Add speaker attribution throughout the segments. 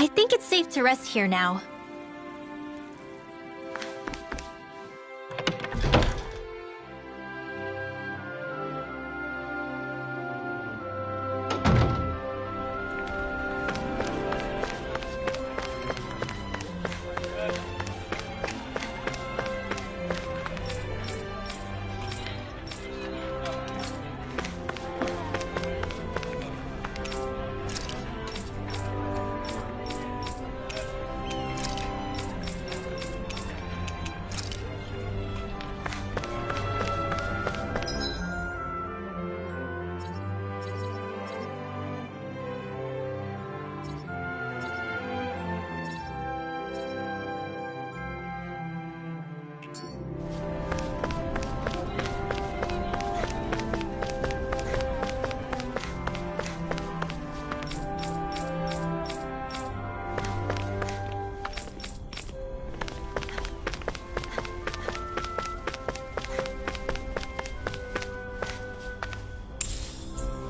Speaker 1: I think it's safe to rest here now.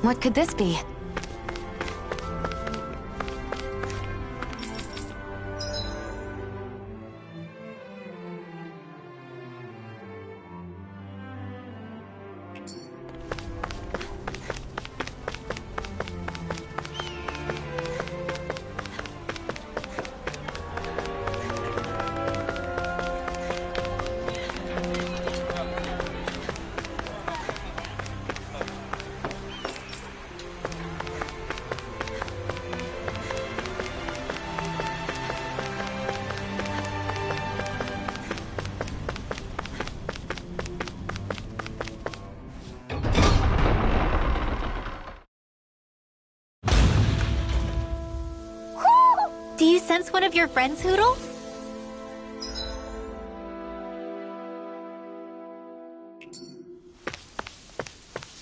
Speaker 2: What could this be?
Speaker 1: Do you sense one of your friends, Hoodle?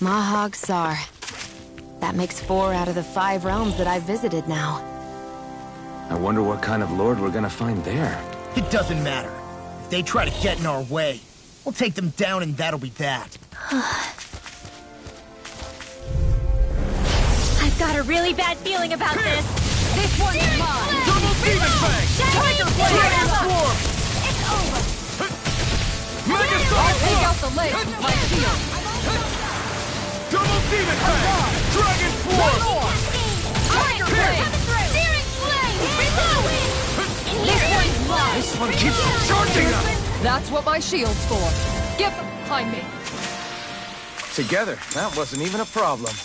Speaker 2: Mahag, Saar. That makes 4 out of the 5 realms that I've visited now.
Speaker 3: I wonder what kind of lord we're gonna find there.
Speaker 4: It doesn't matter. If they try to get in our way, we'll take them down and that'll be that.
Speaker 1: I've got a really bad feeling about this.
Speaker 5: This one's mine!
Speaker 4: Double demon fang!
Speaker 5: Tiger
Speaker 4: Dragon
Speaker 5: Blade!
Speaker 4: swarm!
Speaker 5: It's over!
Speaker 4: Mega
Speaker 5: I'll
Speaker 4: sonic
Speaker 5: take
Speaker 4: punch!
Speaker 5: out the legs with my shield!
Speaker 4: Double demon fang! Dragon swarm!
Speaker 5: Tiger Blade! Searing flame!
Speaker 1: This one's mine!
Speaker 3: This one keeps charging us!
Speaker 5: That's what my shield's for. Get behind me!
Speaker 3: Together, that wasn't even a problem.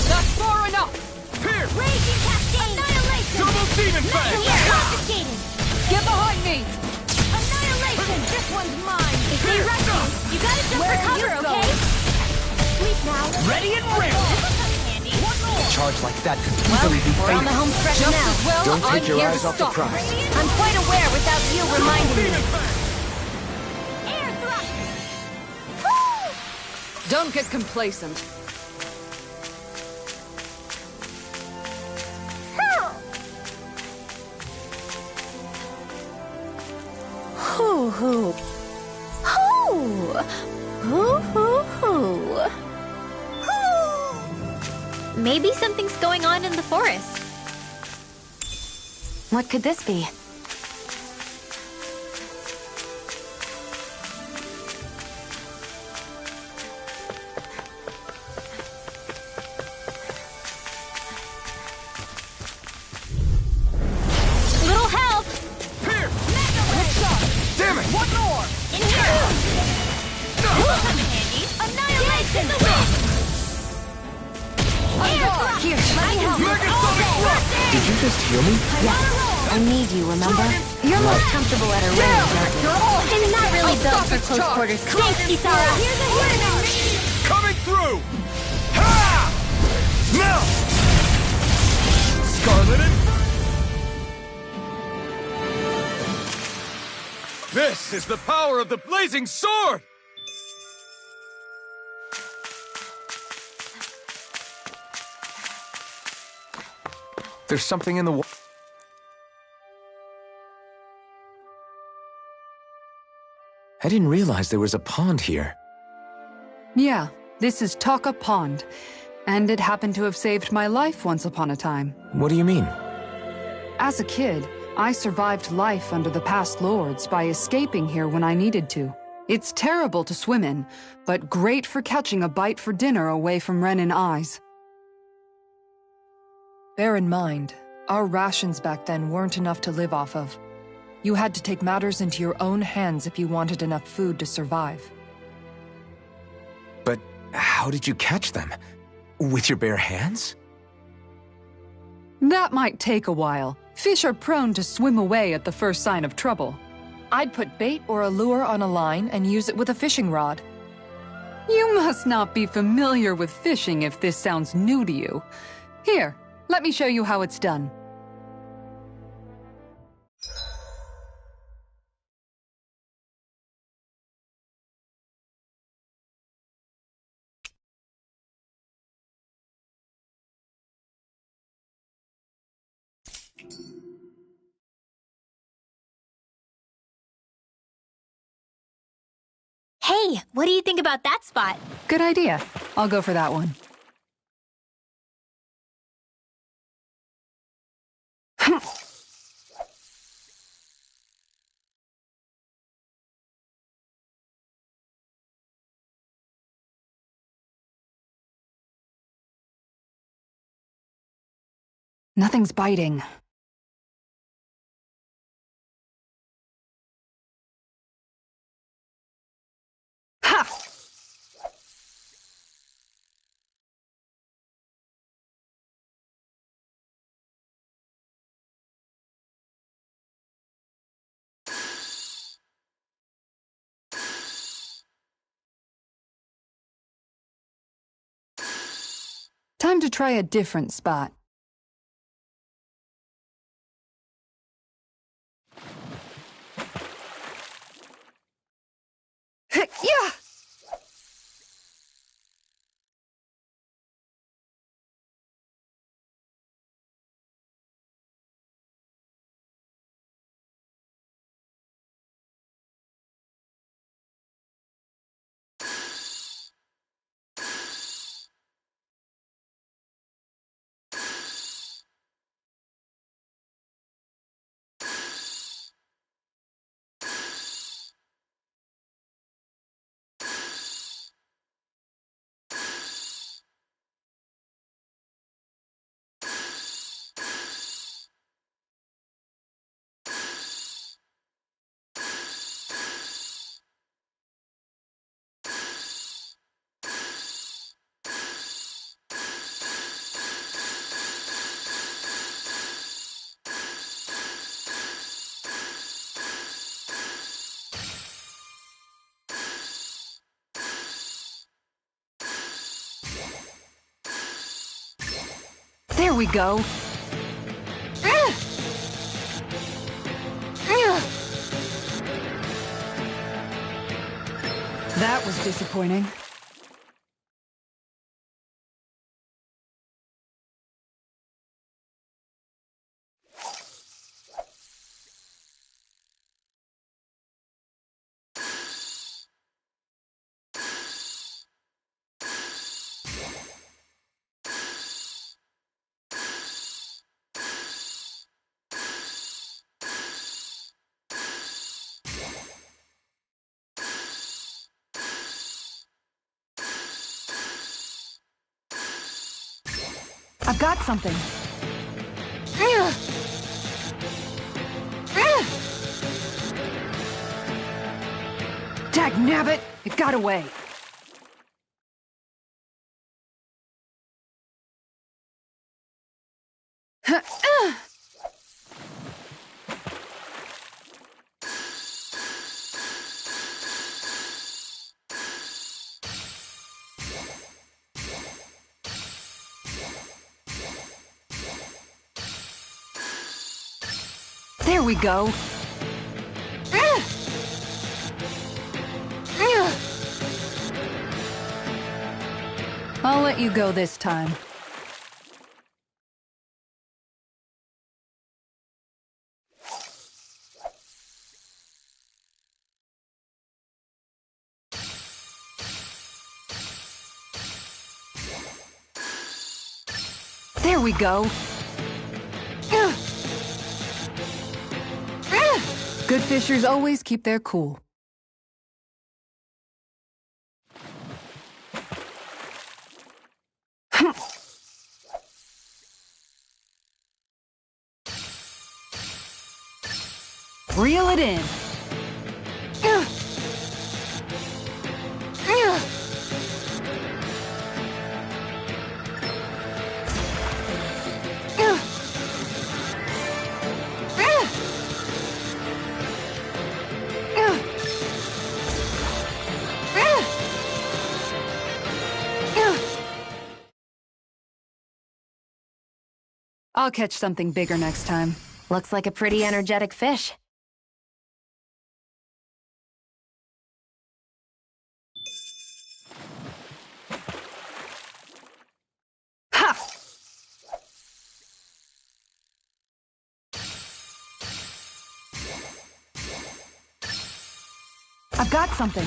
Speaker 5: That's far enough!
Speaker 4: Here!
Speaker 1: Raging Cascade! Annihilation!
Speaker 4: Double demon fang!
Speaker 1: Confiscated!
Speaker 5: Get behind me!
Speaker 1: Annihilation! This one's mine! If they rush you, you gotta jump
Speaker 5: Where
Speaker 1: for cover,
Speaker 5: you
Speaker 1: okay? Sleep now.
Speaker 4: Ready and ready!
Speaker 1: This'll come in handy.
Speaker 3: A charge like that could
Speaker 2: Well,
Speaker 3: easily be
Speaker 2: we're on
Speaker 3: fatal.
Speaker 2: the home stretch
Speaker 5: Just
Speaker 2: now.
Speaker 5: as well,
Speaker 3: Don't
Speaker 5: I'm
Speaker 3: take your
Speaker 5: here
Speaker 3: eyes
Speaker 5: to
Speaker 3: off the
Speaker 5: stop.
Speaker 3: prize.
Speaker 2: I'm quite aware without you reminding me.
Speaker 4: Demon fang!
Speaker 1: Air thrust!
Speaker 5: Don't get complacent.
Speaker 1: Hoo hoo. Hoo! Hoo hoo hoo. Hoo! Maybe something's going on in the forest.
Speaker 2: What could this be?
Speaker 1: Little help!
Speaker 4: Here!
Speaker 3: Damn it!
Speaker 4: One more!
Speaker 1: In here! This'll come in handy. Annihilation! The wind! Air thrust!
Speaker 2: Here, let me help.
Speaker 4: Mega sonic thrust!
Speaker 3: Did you just heal me?
Speaker 2: I need you, remember? You're most comfortable at a range, aren't you?
Speaker 1: I'm not really
Speaker 5: I'll
Speaker 1: built
Speaker 5: stop
Speaker 1: for
Speaker 5: its
Speaker 1: close
Speaker 5: charge.
Speaker 1: quarters. Thanks, Kisara! Here's a hit!
Speaker 4: Coming through! Ha! Now! Scarlet and... This is the power of the blazing sword!
Speaker 3: There's something in the water. I didn't realize there was a pond here.
Speaker 5: Yeah, this is Taka Pond, and it happened to have saved my life once upon a time.
Speaker 3: What do you mean?
Speaker 5: As a kid, I survived life under the past lords by escaping here when I needed to. It's terrible to swim in, but great for catching a bite for dinner away from Ren and eyes. Bear in mind, our rations back then weren't enough to live off of. You had to take matters into your own hands if you wanted enough food to survive.
Speaker 3: But how did you catch them? With your bare hands?
Speaker 5: That might take a while. Fish are prone to swim away at the first sign of trouble. I'd put bait or a lure on a line and use it with a fishing rod. You must not be familiar with fishing if this sounds new to you. Here, let me show you how it's done.
Speaker 1: Hey, what do you think about that spot?
Speaker 5: Good idea. I'll go for that one. Nothing's biting. Ha! Time to try a different spot. Yeah! There we go. That was disappointing. I've got something. Dagnabbit! It got away. There we go. I'll let you go this time. we go. Good fishers always keep their cool. Reel it in. I'll catch something bigger next time.
Speaker 2: Looks like a pretty energetic fish.
Speaker 5: Ha! I've got something.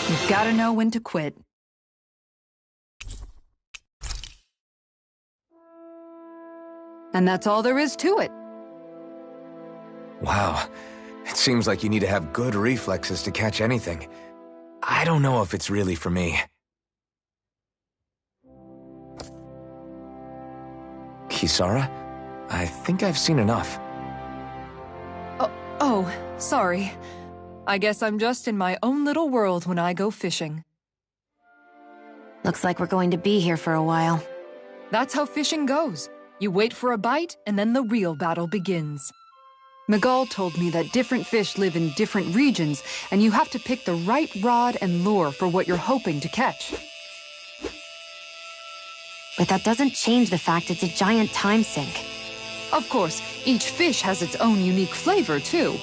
Speaker 5: You've got to know when to quit. And that's all there is to it.
Speaker 3: Wow. It seems like you need to have good reflexes to catch anything. I don't know if it's really for me. Kisara? I think I've seen enough.
Speaker 5: Oh, sorry. I guess I'm just in my own little world when I go fishing.
Speaker 2: Looks like we're going to be here for a while.
Speaker 5: That's how fishing goes. You wait for a bite, and then the real battle begins. Miguel told me that different fish live in different regions, and you have to pick the right rod and lure for what you're hoping to catch.
Speaker 2: But that doesn't change the fact it's a giant time sink.
Speaker 5: Of course, each fish has its own unique flavor, too.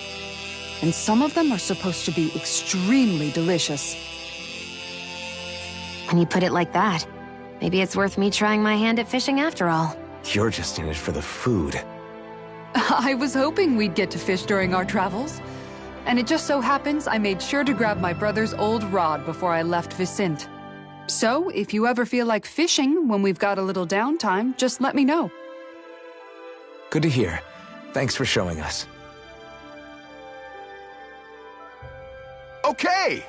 Speaker 5: And some of them are supposed to be extremely delicious.
Speaker 2: When you put it like that, maybe it's worth me trying my hand at fishing after all.
Speaker 3: You're just in it for the food.
Speaker 5: I was hoping we'd get to fish during our travels. And it just so happens I made sure to grab my brother's old rod before I left Vicente. So, if you ever feel like fishing when we've got a little downtime, just let me know.
Speaker 3: Good to hear. Thanks for showing us.
Speaker 6: Okay!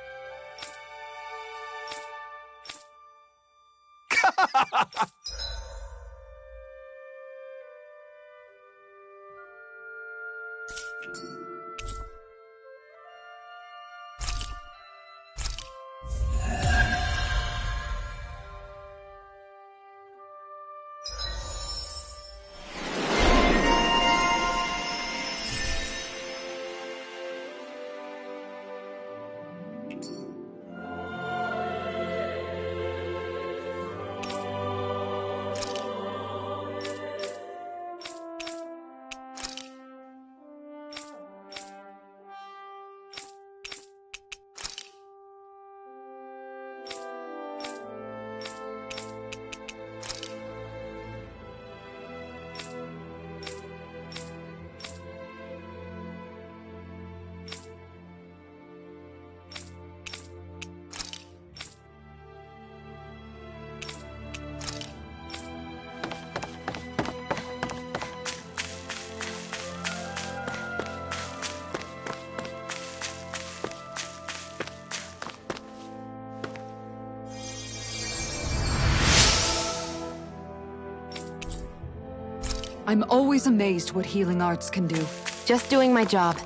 Speaker 5: I'm always amazed what healing arts can do.
Speaker 2: Just doing my job.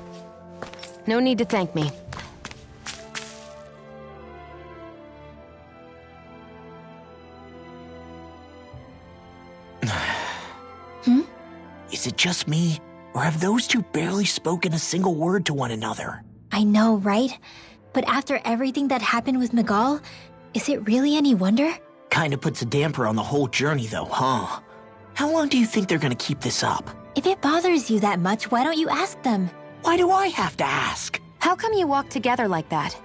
Speaker 2: No need to thank me.
Speaker 4: Is it just me, or have those two barely spoken a single word to one another?
Speaker 1: I know, right? But after everything that happened with Miguel, is it really any wonder?
Speaker 4: Kinda puts a damper on the whole journey though, huh? How long do you think they're gonna keep this up?
Speaker 1: If it bothers you that much, why don't you ask them?
Speaker 4: Why do I have to ask?
Speaker 2: How come you walk together like that?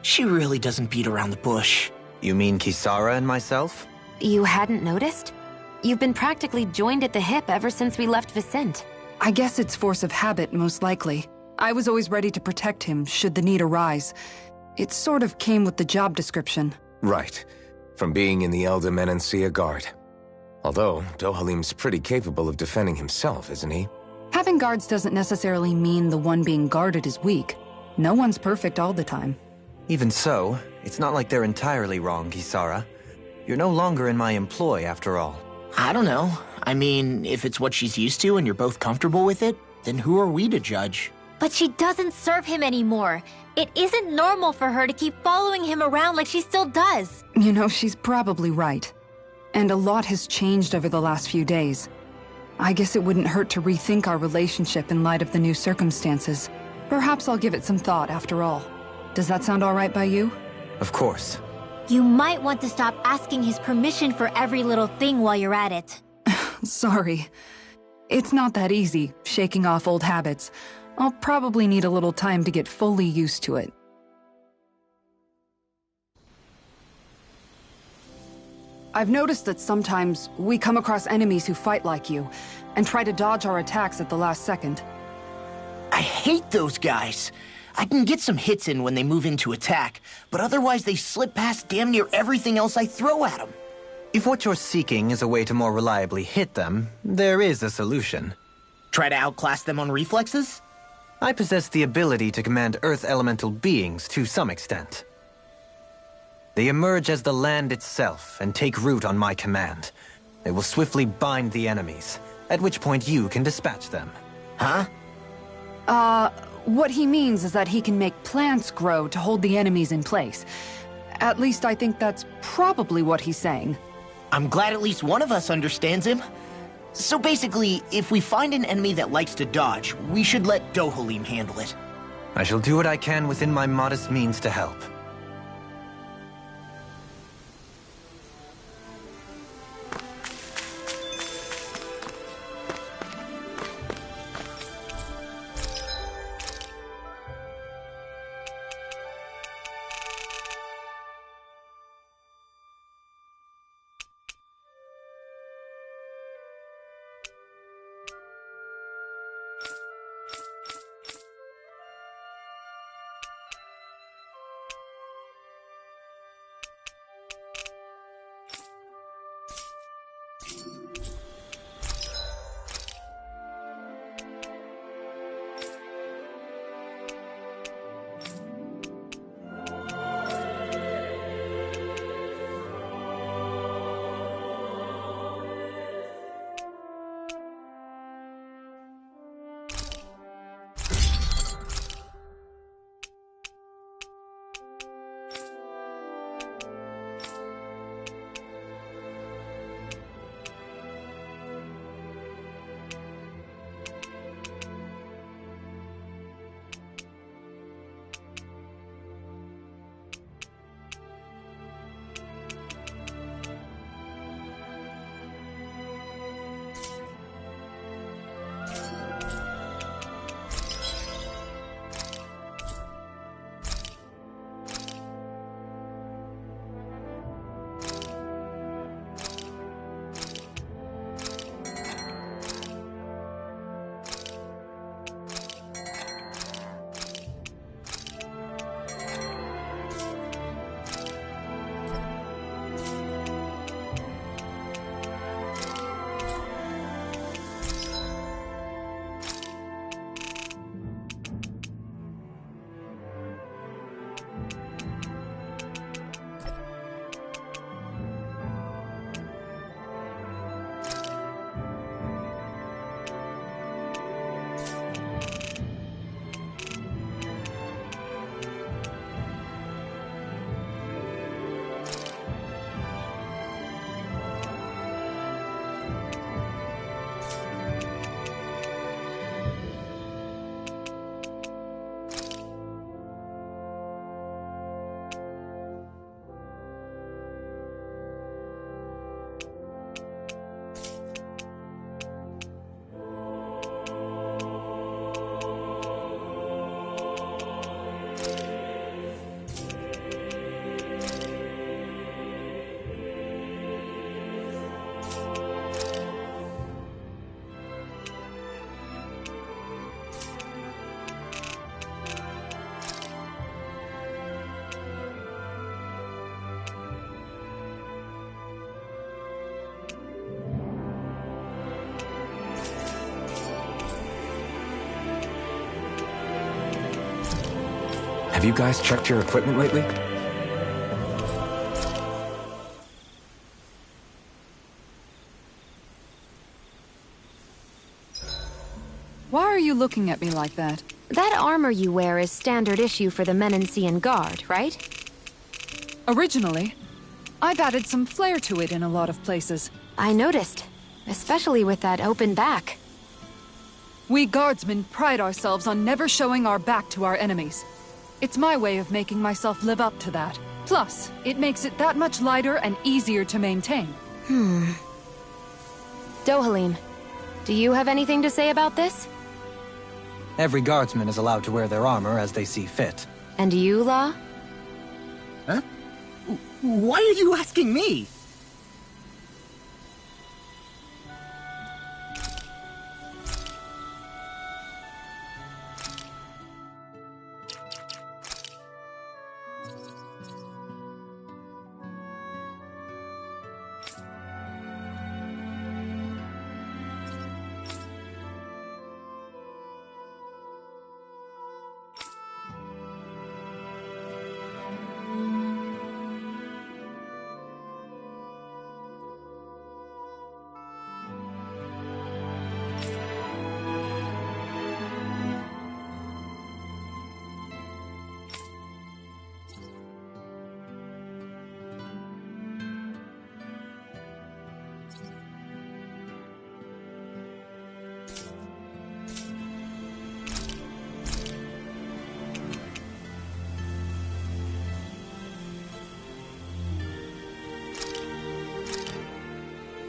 Speaker 4: She really doesn't beat around the bush.
Speaker 6: You mean Kisara and myself?
Speaker 2: You hadn't noticed? You've been practically joined at the hip ever since we left Vicente.
Speaker 5: I guess it's force of habit, most likely. I was always ready to protect him, should the need arise. It sort of came with the job description.
Speaker 3: Right. From being in the Elder Menancia Guard. Although, Dohalim's pretty capable of defending himself, isn't he?
Speaker 5: Having guards doesn't necessarily mean the one being guarded is weak. No one's perfect all the time.
Speaker 6: Even so, it's not like they're entirely wrong, Kisara. You're no longer in my employ, after all.
Speaker 4: I don't know. I mean, if it's what she's used to and you're both comfortable with it, then who are we to judge?
Speaker 1: But she doesn't serve him anymore. It isn't normal for her to keep following him around like she still does.
Speaker 5: You know, she's probably right. And a lot has changed over the last few days. I guess it wouldn't hurt to rethink our relationship in light of the new circumstances. Perhaps I'll give it some thought after all. Does that sound all right by you?
Speaker 6: Of course.
Speaker 1: You might want to stop asking his permission for every little thing while you're at it.
Speaker 5: Sorry. It's not that easy, shaking off old habits. I'll probably need a little time to get fully used to it. I've noticed that sometimes we come across enemies who fight like you, and try to dodge our attacks at the last second.
Speaker 4: I hate those guys. I can get some hits in when they move into attack, but otherwise they slip past damn near everything else I throw at them.
Speaker 6: If what you're seeking is a way to more reliably hit them, there is a solution.
Speaker 4: Try to outclass them on reflexes?
Speaker 6: I possess the ability to command Earth elemental beings to some extent. They emerge as the land itself and take root on my command. They will swiftly bind the enemies, at which point you can dispatch them.
Speaker 4: Huh?
Speaker 5: What he means is that he can make plants grow to hold the enemies in place. At least I think that's probably what he's saying.
Speaker 4: I'm glad at least one of us understands him. So basically, if we find an enemy that likes to dodge, we should let Dohalim handle it.
Speaker 6: I shall do what I can within my modest means to help.
Speaker 3: Have you guys checked your equipment lately?
Speaker 5: Why are you looking at me like that?
Speaker 2: That armor you wear is standard issue for the Menancian Guard, right?
Speaker 5: Originally, I've added some flair to it in a lot of places.
Speaker 2: I noticed, especially with that open back.
Speaker 5: We guardsmen pride ourselves on never showing our back to our enemies. It's my way of making myself live up to that. Plus, it makes it that much lighter and easier to maintain.
Speaker 2: Dohalim, do you have anything to say about this?
Speaker 6: Every guardsman is allowed to wear their armor as they see fit.
Speaker 2: And you, La?
Speaker 4: Huh? Why are you asking me?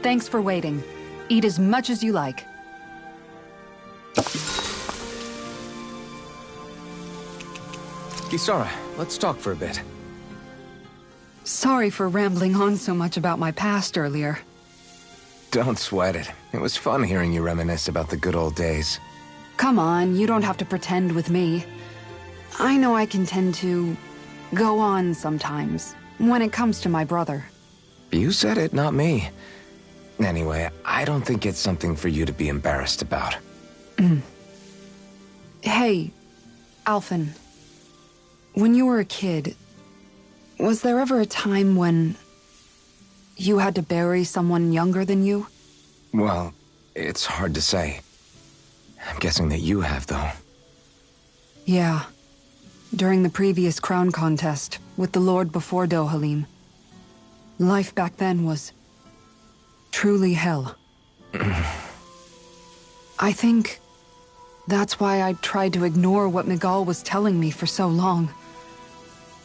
Speaker 5: Thanks for waiting. Eat as much as you like.
Speaker 3: Kisara, let's talk for a bit.
Speaker 5: Sorry for rambling on so much about my past earlier.
Speaker 3: Don't sweat it. It was fun hearing you reminisce about the good old days.
Speaker 5: Come on, you don't have to pretend with me. I know I can tend to go on sometimes, when it comes to my brother.
Speaker 3: You said it, not me. Anyway, I don't think it's something for you to be embarrassed about.
Speaker 5: Hey, Alphen. When you were a kid, was there ever a time when you had to bury someone younger than you?
Speaker 3: Well, it's hard to say. I'm guessing that you have, though.
Speaker 5: Yeah. During the previous crown contest, with the Lord before Dohalim. Life back then was truly hell. I think that's why I tried to ignore what Miguel was telling me for so long.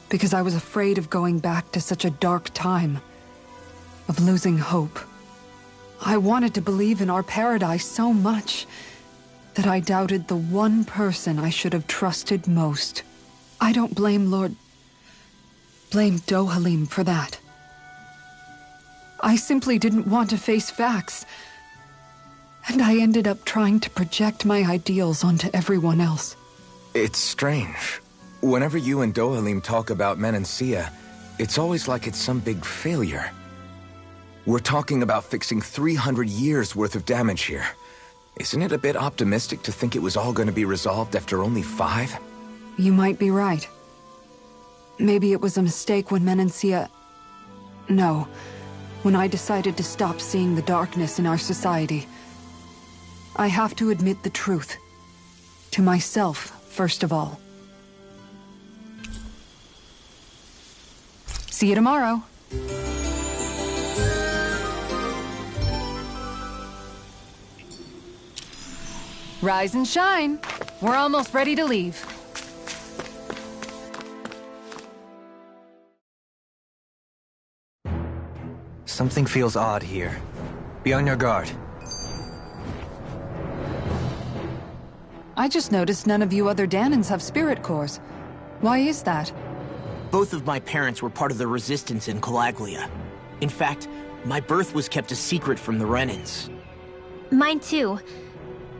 Speaker 5: Because I was afraid of going back to such a dark time. Of losing hope. I wanted to believe in our paradise so much that I doubted the one person I should have trusted most. I don't blame blame Dohalim for that. I simply didn't want to face facts. And I ended up trying to project my ideals onto everyone else.
Speaker 3: It's strange. Whenever you and Dohalim talk about Menancia, it's always like it's some big failure. We're talking about fixing 300 years worth of damage here. Isn't it a bit optimistic to think it was all going to be resolved after only 5?
Speaker 5: You might be right. Maybe it was a mistake when Menancia... No. When I decided to stop seeing the darkness in our society. I have to admit the truth. To myself, first of all. See you tomorrow. Rise and shine. We're almost ready to leave.
Speaker 6: Something feels odd here. Be on your guard.
Speaker 5: I just noticed none of you other Danans have spirit cores. Why is that?
Speaker 4: Both of my parents were part of the resistance in Calaglia. In fact, my birth was kept a secret from the Renans.
Speaker 1: Mine too.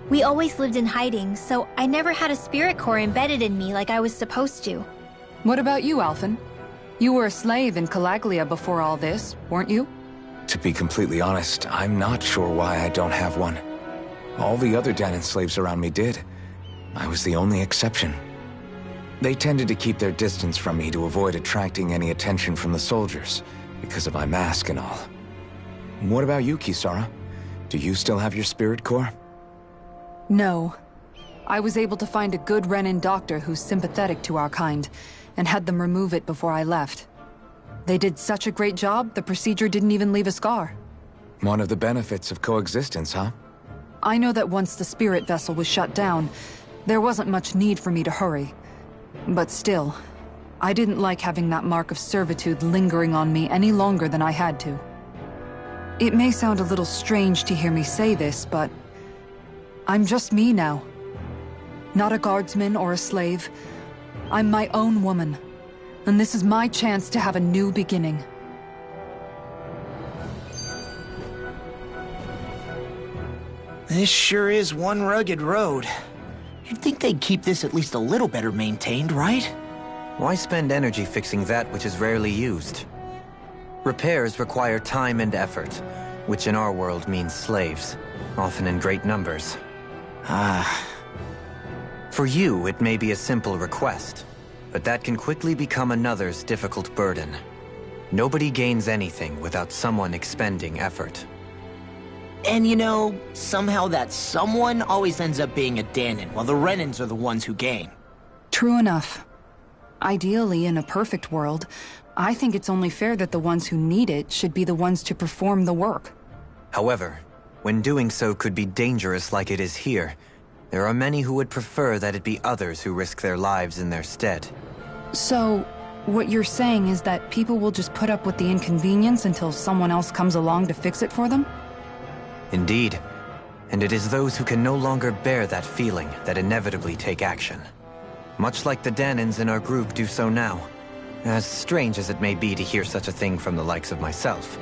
Speaker 1: We always lived in hiding, so I never had a spirit core embedded in me like I was supposed to.
Speaker 5: What about you, Alphen? You were a slave in Calaglia before all this, weren't you?
Speaker 3: To be completely honest, I'm not sure why I don't have one. All the other Danan slaves around me did. I was the only exception. They tended to keep their distance from me to avoid attracting any attention from the soldiers, because of my mask and all. What about you, Kisara? Do you still have your spirit core?
Speaker 5: No. I was able to find a good Renin doctor who's sympathetic to our kind, and had them remove it before I left. They did such a great job, the procedure didn't even leave a scar.
Speaker 3: One of the benefits of coexistence, huh?
Speaker 5: I know that once the spirit vessel was shut down, there wasn't much need for me to hurry. But still, I didn't like having that mark of servitude lingering on me any longer than I had to. It may sound a little strange to hear me say this, but I'm just me now. Not a guardsman or a slave. I'm my own woman, and this is my chance to have a new beginning.
Speaker 4: This sure is one rugged road. You'd think they'd keep this at least a little better maintained, right?
Speaker 6: Why spend energy fixing that which is rarely used? Repairs require time and effort, which in our world means slaves, often in great numbers. For you, it may be a simple request, but that can quickly become another's difficult burden. Nobody gains anything without someone expending effort.
Speaker 4: And you know, somehow that someone always ends up being a Danon, while the Renins are the ones who gain.
Speaker 5: True enough. Ideally, in a perfect world, I think it's only fair that the ones who need it should be the ones to perform the work.
Speaker 6: However, when doing so could be dangerous like it is here, there are many who would prefer that it be others who risk their lives in their stead.
Speaker 5: So, what you're saying is that people will just put up with the inconvenience until someone else comes along to fix it for them?
Speaker 6: Indeed. And it is those who can no longer bear that feeling that inevitably take action. Much like the Danons in our group do so now. As strange as it may be to hear such a thing from the likes of myself.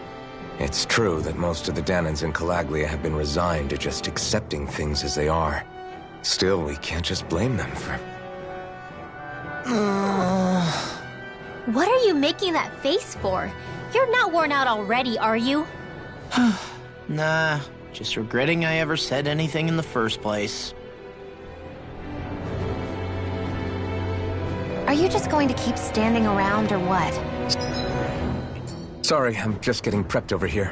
Speaker 3: It's true that most of the Danons in Calaglia have been resigned to just accepting things as they are. Still, we can't just blame them for...
Speaker 1: What are you making that face for? You're not worn out already, are you?
Speaker 4: Nah, just regretting I ever said anything in the first place.
Speaker 2: Are you just going to keep standing around or what?
Speaker 3: Sorry, I'm just getting prepped over here.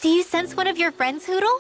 Speaker 1: Do you sense one of your friends, Hoodle?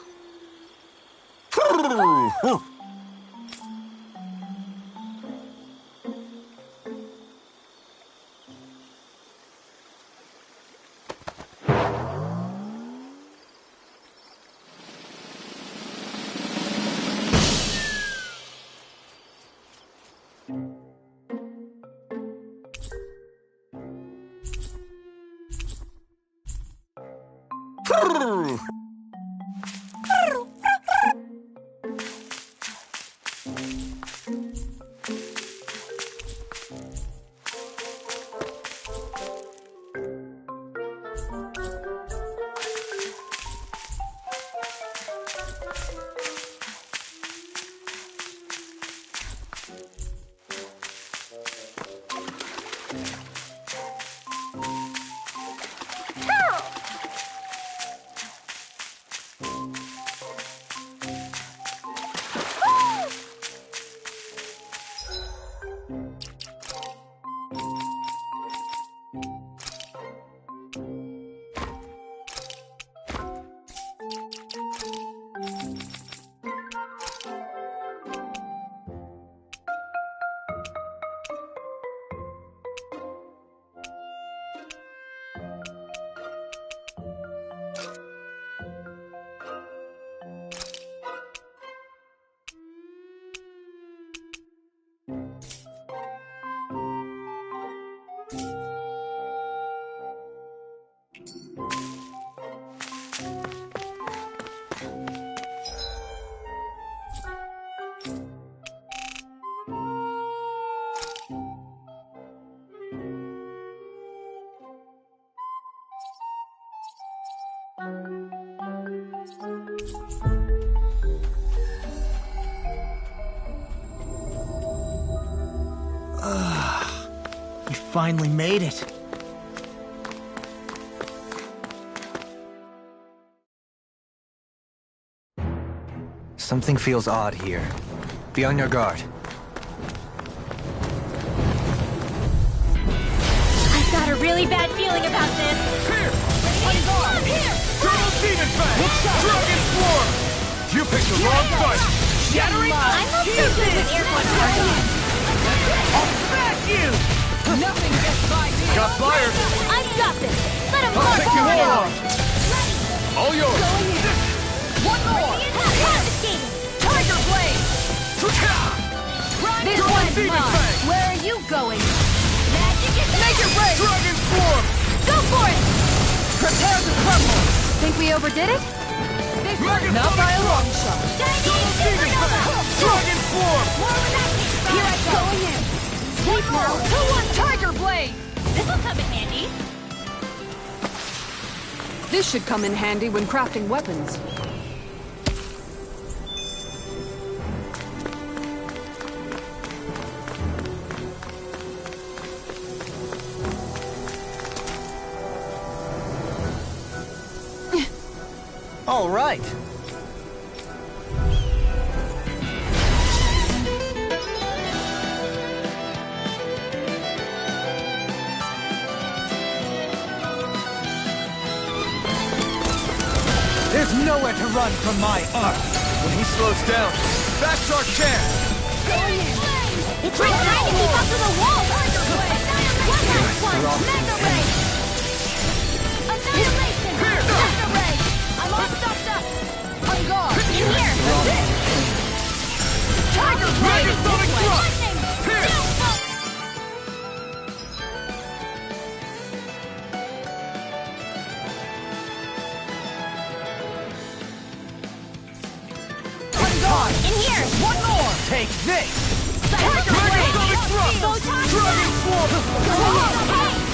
Speaker 4: finally made it.
Speaker 6: Something feels odd here. Be on your guard.
Speaker 1: I've got a really bad feeling about this.
Speaker 3: Here!
Speaker 1: On here!
Speaker 3: Double demon fang! Dragon swarm! You picked the wrong fight!
Speaker 4: Shattering!
Speaker 1: I'm not so good with air control.
Speaker 4: I'll smack you!
Speaker 5: Nothing gets by me!
Speaker 3: Got fired!
Speaker 1: I've got this. Let him
Speaker 3: I'll take you all on! All yours!
Speaker 5: One more!
Speaker 1: Confiscating.
Speaker 5: Tiger Blade! This
Speaker 3: Double
Speaker 5: one's
Speaker 3: demon
Speaker 5: mine!
Speaker 3: fang!
Speaker 5: Where are you going?
Speaker 1: Magic is
Speaker 5: Make it rain!
Speaker 3: Dragon swarm!
Speaker 1: Go for it.
Speaker 5: Prepare to crumble! Think we overdid it?
Speaker 3: Mega
Speaker 5: Not by a long shot.
Speaker 3: Double demon fang! Dragon swarm!
Speaker 1: Here I go. Going in.
Speaker 5: Sleep now! Who wants Tiger Blade?
Speaker 1: This'll come in handy.
Speaker 5: This should come in handy when crafting weapons.
Speaker 6: All right.
Speaker 7: There's nowhere to run from my art.
Speaker 3: When he slows down, that's our chance!
Speaker 1: It's right trying to keep up to the wall. One last one. Mega Ray. Annihilation. Mega Ray. I'm all stuffed up.
Speaker 5: On guard!
Speaker 1: In here.
Speaker 5: Tiger Blade!
Speaker 3: Megasonic thrust! Here!
Speaker 1: In here.
Speaker 7: One more! Take this!
Speaker 1: Tiger Blade.
Speaker 3: Megasonic thrust!
Speaker 1: Photon.
Speaker 3: Dragon swarm!
Speaker 1: Hey,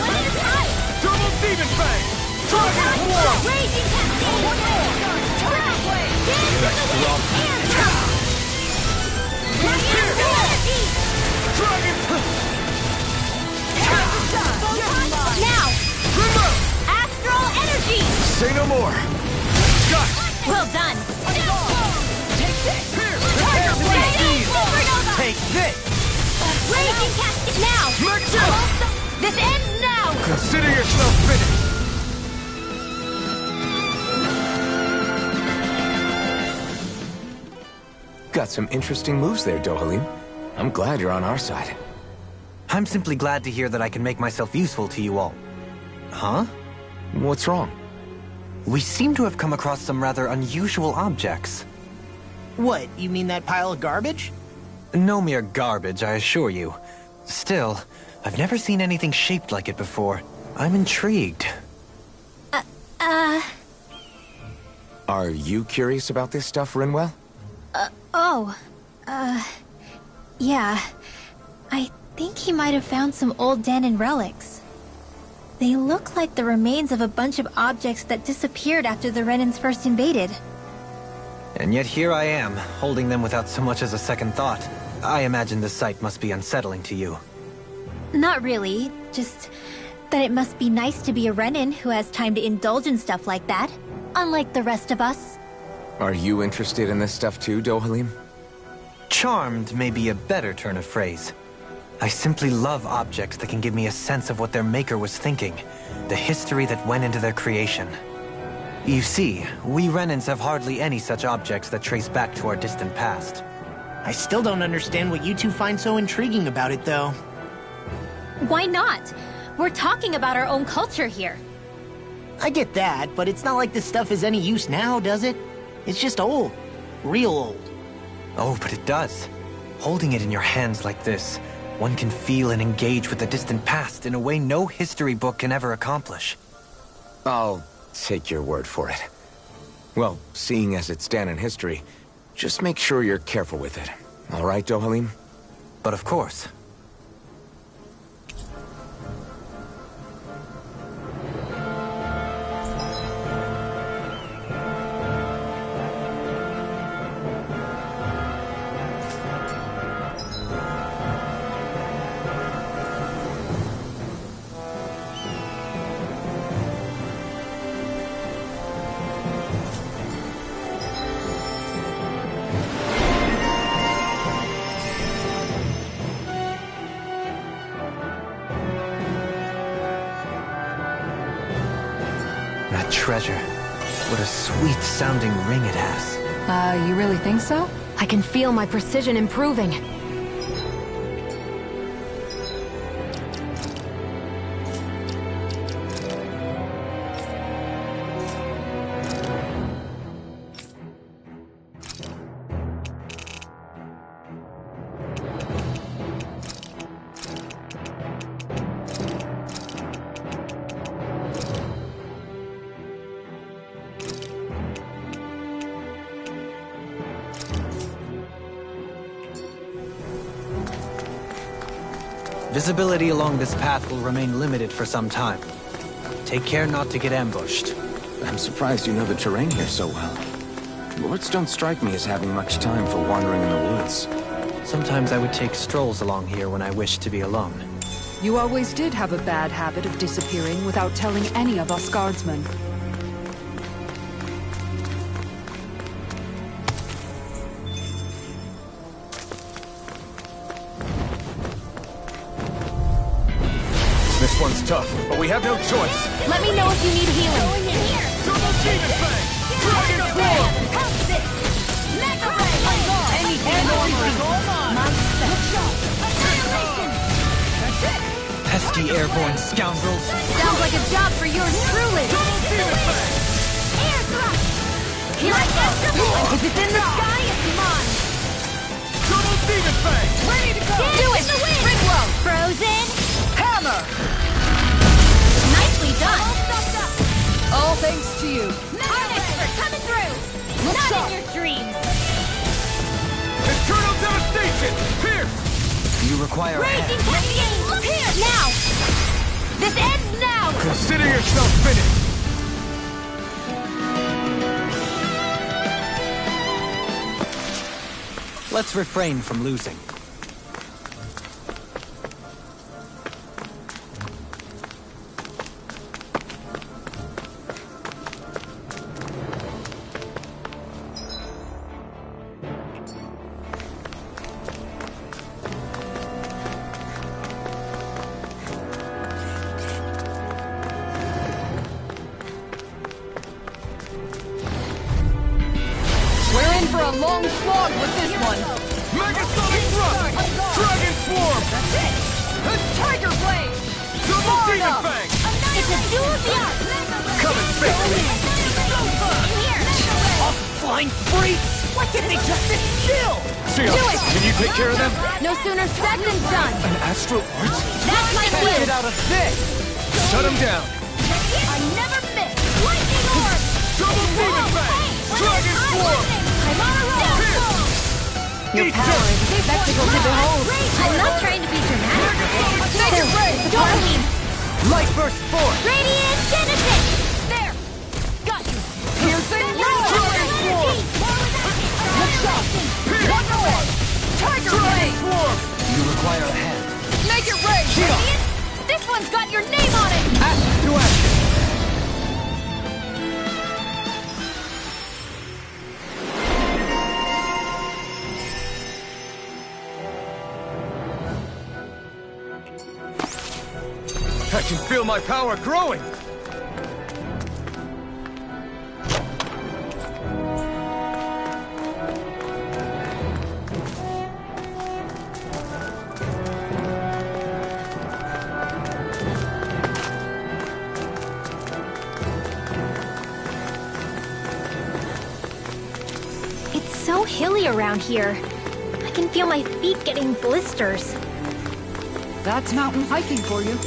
Speaker 1: one at a time.
Speaker 3: Double demon fang! Dragon swarm!
Speaker 1: Raging cascade. One more. Tiger Blade. Dance in the wind. And energy.
Speaker 3: Dragon!
Speaker 1: Now.
Speaker 3: Remote!
Speaker 1: Astral energy.
Speaker 3: Say no more! Got it!
Speaker 1: Well done.
Speaker 3: Tiger
Speaker 1: Blade. Supernova.
Speaker 7: Take this!
Speaker 1: Raging cascade. Now.
Speaker 3: Max
Speaker 1: This ends now.
Speaker 3: Consider yourself finished! Got some interesting moves there, Dohalim. I'm glad you're on our side.
Speaker 6: I'm simply glad to hear that I can make myself useful to you all. Huh?
Speaker 3: What's wrong?
Speaker 6: We seem to have come across some rather unusual objects.
Speaker 4: What, you mean that pile of garbage?
Speaker 6: No mere garbage, I assure you. Still, I've never seen anything shaped like it before. I'm intrigued.
Speaker 3: Are you curious about this stuff, Rinwell?
Speaker 1: Yeah. I think he might have found some old Danon relics. They look like the remains of a bunch of objects that disappeared after the Renans first invaded.
Speaker 6: And yet here I am, holding them without so much as a second thought. I imagine the sight must be unsettling to you.
Speaker 1: Not really, just that it must be nice to be a Renan who has time to indulge in stuff like that, unlike the rest of us.
Speaker 3: Are you interested in this stuff too, Dohalim?
Speaker 6: Charmed may be a better turn of phrase. I simply love objects that can give me a sense of what their maker was thinking, the history that went into their creation. You see, we Renans have hardly any such objects that trace back to our distant past.
Speaker 4: I still don't understand what you two find so intriguing about it, though.
Speaker 1: Why not? We're talking about our own culture here.
Speaker 4: I get that, but it's not like this stuff is any use now, does it? It's just old. Real old.
Speaker 6: Oh, but it does. Holding it in your hands like this, one can feel and engage with the distant past in a way no history book can ever accomplish.
Speaker 3: I'll take your word for it. Well, seeing as it's Danon history, just make sure you're careful with it. All right, Dohalim?
Speaker 6: But of course. That treasure. What a sweet-sounding ring it has.
Speaker 5: You really think so?
Speaker 2: I can feel my precision improving.
Speaker 6: Visibility along this path will remain limited for some time. Take care not to get ambushed.
Speaker 3: I'm surprised you know the terrain here so well. Lords don't strike me as having much time for wandering in the woods.
Speaker 6: Sometimes I would take strolls along here when I wished to be alone.
Speaker 5: You always did have a bad habit of disappearing without telling any of us guardsmen.
Speaker 3: This one's tough, but we have no choice.
Speaker 2: Let me know if you need healing.
Speaker 7: Double demon fang! Dragon form!
Speaker 6: Pesky airborne scoundrels!
Speaker 2: Sounds like a job for yours truly.
Speaker 7: Double demon fang!
Speaker 2: Here I go. If it's in the sky, it's mine.
Speaker 7: Double demon fang!
Speaker 2: Ready to go. Do it. Ringlow. Frozen.
Speaker 5: Hammer!
Speaker 2: Nicely done.
Speaker 5: All thanks to you.
Speaker 2: We're coming through. Not in your dreams.
Speaker 7: Eternal devastation! Pierce!
Speaker 6: You require a hand.
Speaker 2: Raging Cascade. Here. Now. This ends now.
Speaker 7: Consider yourself finished!
Speaker 6: Let's refrain from losing.
Speaker 5: We're in for a long slog with this one.
Speaker 7: Megasonic thrust! Dragon swarm!
Speaker 5: Tiger Blade!
Speaker 7: Double demon fang!
Speaker 2: It's a duel of the arts.
Speaker 7: Come and face me!
Speaker 4: Flying freaks! Why can't they just sit still?
Speaker 3: Seahawks, can you take care of them?
Speaker 2: No sooner said than done.
Speaker 3: An astral arts?
Speaker 2: That's my move.
Speaker 7: Get out of this!
Speaker 3: Shut him down!
Speaker 2: I never miss. Lightning orb.
Speaker 7: Double demon fang! Dragon swarm!
Speaker 2: I'm on a roll.
Speaker 5: Your power is a spectacle to behold.
Speaker 1: I'm not trying to be dramatic.
Speaker 5: Make it rain!
Speaker 1: Darlene,
Speaker 7: Light burst forth!
Speaker 1: Radiant Genesis!
Speaker 2: There. Got you.
Speaker 5: Piercing roar!
Speaker 7: Dragon swarm!
Speaker 5: One more! Tiger Blade!
Speaker 7: Swarm!
Speaker 6: You require a hand.
Speaker 5: Make it rain!
Speaker 2: This one's got your name on it.
Speaker 7: Action to action! I can feel my power growing!
Speaker 1: It's so hilly around here. I can feel my feet getting blisters.
Speaker 5: That's mountain hiking for you.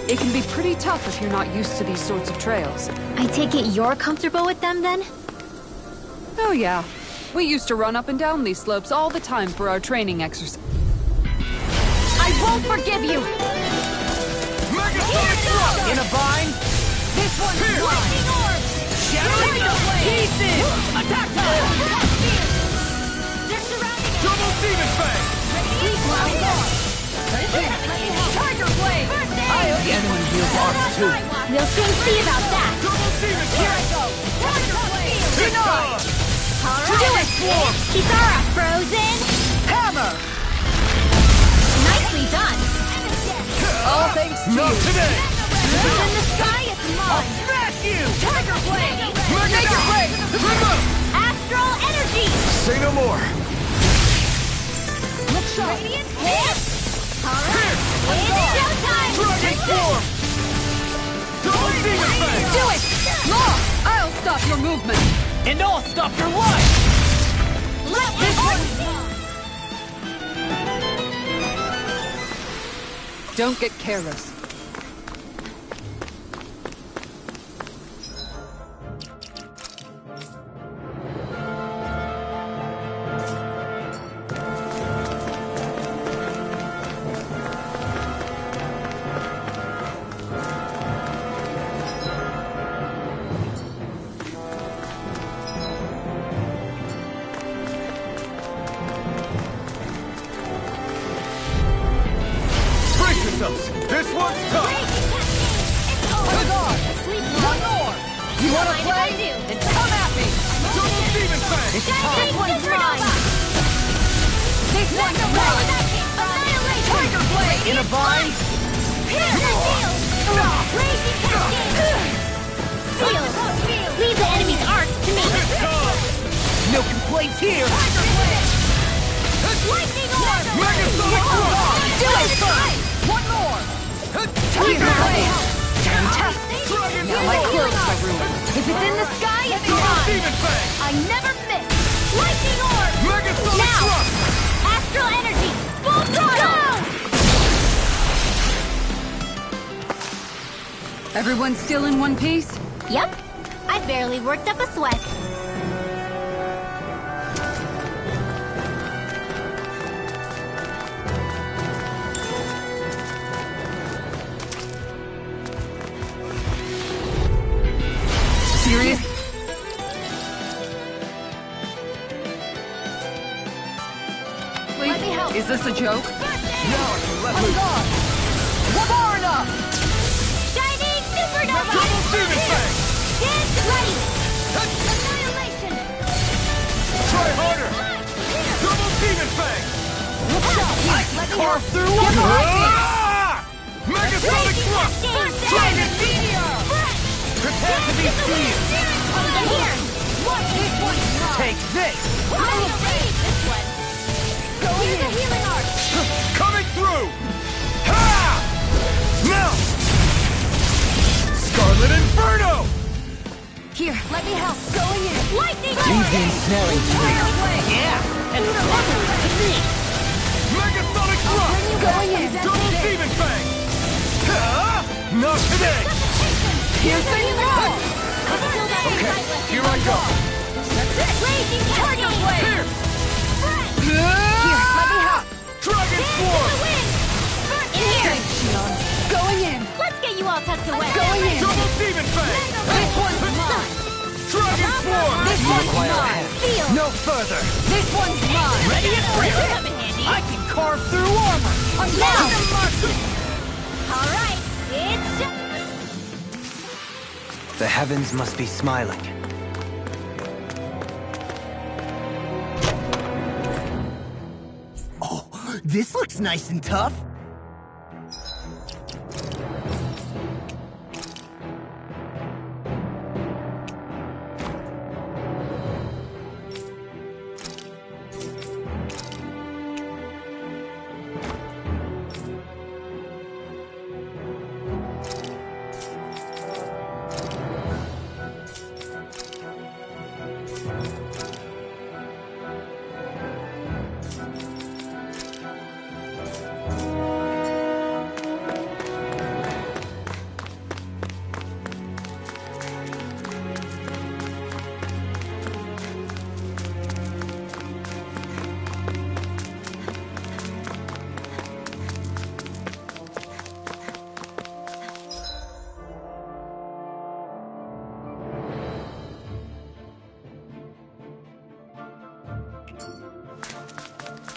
Speaker 5: It can be pretty tough if you're not used to these sorts of trails.
Speaker 1: I take it you're comfortable with them then?
Speaker 5: Oh yeah. We used to run up and down these slopes all the time for our training exercise.
Speaker 2: I won't forgive you.
Speaker 7: Megasonic thrust!
Speaker 4: In a bind?
Speaker 2: This one's lightning orb.
Speaker 4: Shattering to pieces! Attack time!
Speaker 2: They're surrounding us.
Speaker 7: Double demon fang!
Speaker 2: Tiger Blade.
Speaker 4: The enemy wields arms too.
Speaker 1: We'll soon see about that.
Speaker 7: Double demon fang!
Speaker 2: Tiger Blade.
Speaker 7: Denied!
Speaker 1: Do it! Kisara, frozen!
Speaker 5: Hammer!
Speaker 1: Nicely done!
Speaker 5: All thanks to
Speaker 7: Not
Speaker 5: you.
Speaker 7: today!
Speaker 2: If it's in the sky, it's
Speaker 4: I'll
Speaker 2: mine.
Speaker 4: smash you!
Speaker 2: Tiger
Speaker 5: shot!
Speaker 1: Radiant hit! Alright, it's showtime!
Speaker 7: Dragon form! Double demon fang!
Speaker 5: Do it! Law! I'll stop your movement!
Speaker 4: And I'll stop your life!
Speaker 1: This one!
Speaker 5: Don't get careless.
Speaker 7: This one's tough!
Speaker 5: One more!
Speaker 1: You wanna play?
Speaker 5: Then come at me!
Speaker 7: Double demon fang!
Speaker 1: This one's mine!
Speaker 5: This one's mine!
Speaker 1: Tiger blade!
Speaker 4: In a vine?
Speaker 1: Seal! Leave the enemy's arts to me!
Speaker 4: No complaints here!
Speaker 1: Lightning orb!
Speaker 7: Megasonic Thrust!
Speaker 5: Do it! One more! Tiger blade! Fantastic!
Speaker 7: Dragon
Speaker 5: Now my
Speaker 7: form!
Speaker 5: clothes are ruined.
Speaker 1: If it's in the sky, it's
Speaker 7: Double
Speaker 1: mine!
Speaker 7: demon fang!
Speaker 1: I never miss! Lightning orb!
Speaker 7: Megasonic
Speaker 1: Now!
Speaker 7: Thrust!
Speaker 1: Astral energy! Full throttle!
Speaker 5: Everyone still in one piece?
Speaker 1: Yep. I barely worked up a sweat.
Speaker 5: Serious?
Speaker 1: Let me help.
Speaker 5: Is this a joke?
Speaker 7: Now I can let loose!
Speaker 5: Wabarda!
Speaker 1: Shining supernova!
Speaker 7: Double demon fang!
Speaker 1: Get ready! Annihilation!
Speaker 7: Try harder! Double demon fang!
Speaker 1: Let me
Speaker 4: Carve
Speaker 1: help.
Speaker 4: through
Speaker 1: Get
Speaker 4: one!
Speaker 1: behind me.
Speaker 7: Ah! Megasonic Thrust!
Speaker 1: Dragon
Speaker 5: meteor!
Speaker 4: Prepare to be sealed!
Speaker 1: Over here!
Speaker 5: This one's mine!
Speaker 4: Take this!
Speaker 1: I'll save this one! Here's a healing art!
Speaker 7: Coming through! Ha! Now! Scarlet Inferno!
Speaker 5: Here, let me help. Going in.
Speaker 1: Lightning
Speaker 4: Leave the
Speaker 1: orb!
Speaker 4: ensnaring to me! Yeah! And others to me!
Speaker 7: Megasonic Thrust!
Speaker 5: Going in.
Speaker 7: Double demon fang! Ha! Not today!
Speaker 5: Piercing wall!
Speaker 7: Okay, here I go!
Speaker 1: Blazing
Speaker 5: Tiger
Speaker 1: cascade!
Speaker 5: blade!
Speaker 7: Here!
Speaker 5: Here, let me help.
Speaker 7: Dragon Form!
Speaker 1: In here!
Speaker 5: Going in.
Speaker 1: Let's get you all tucked away!
Speaker 5: Going in.
Speaker 7: Double demon fang!
Speaker 5: This one's mine.
Speaker 7: Dragon Form!
Speaker 5: This one's mine.
Speaker 1: Feel!
Speaker 4: No further!
Speaker 5: This one's mine.
Speaker 4: Ready and
Speaker 1: Come
Speaker 4: ready!
Speaker 1: in handy!
Speaker 4: I can carve through armor!
Speaker 1: Now! Alright, it's...
Speaker 6: The heavens must be smiling.
Speaker 4: Oh, this looks nice and tough!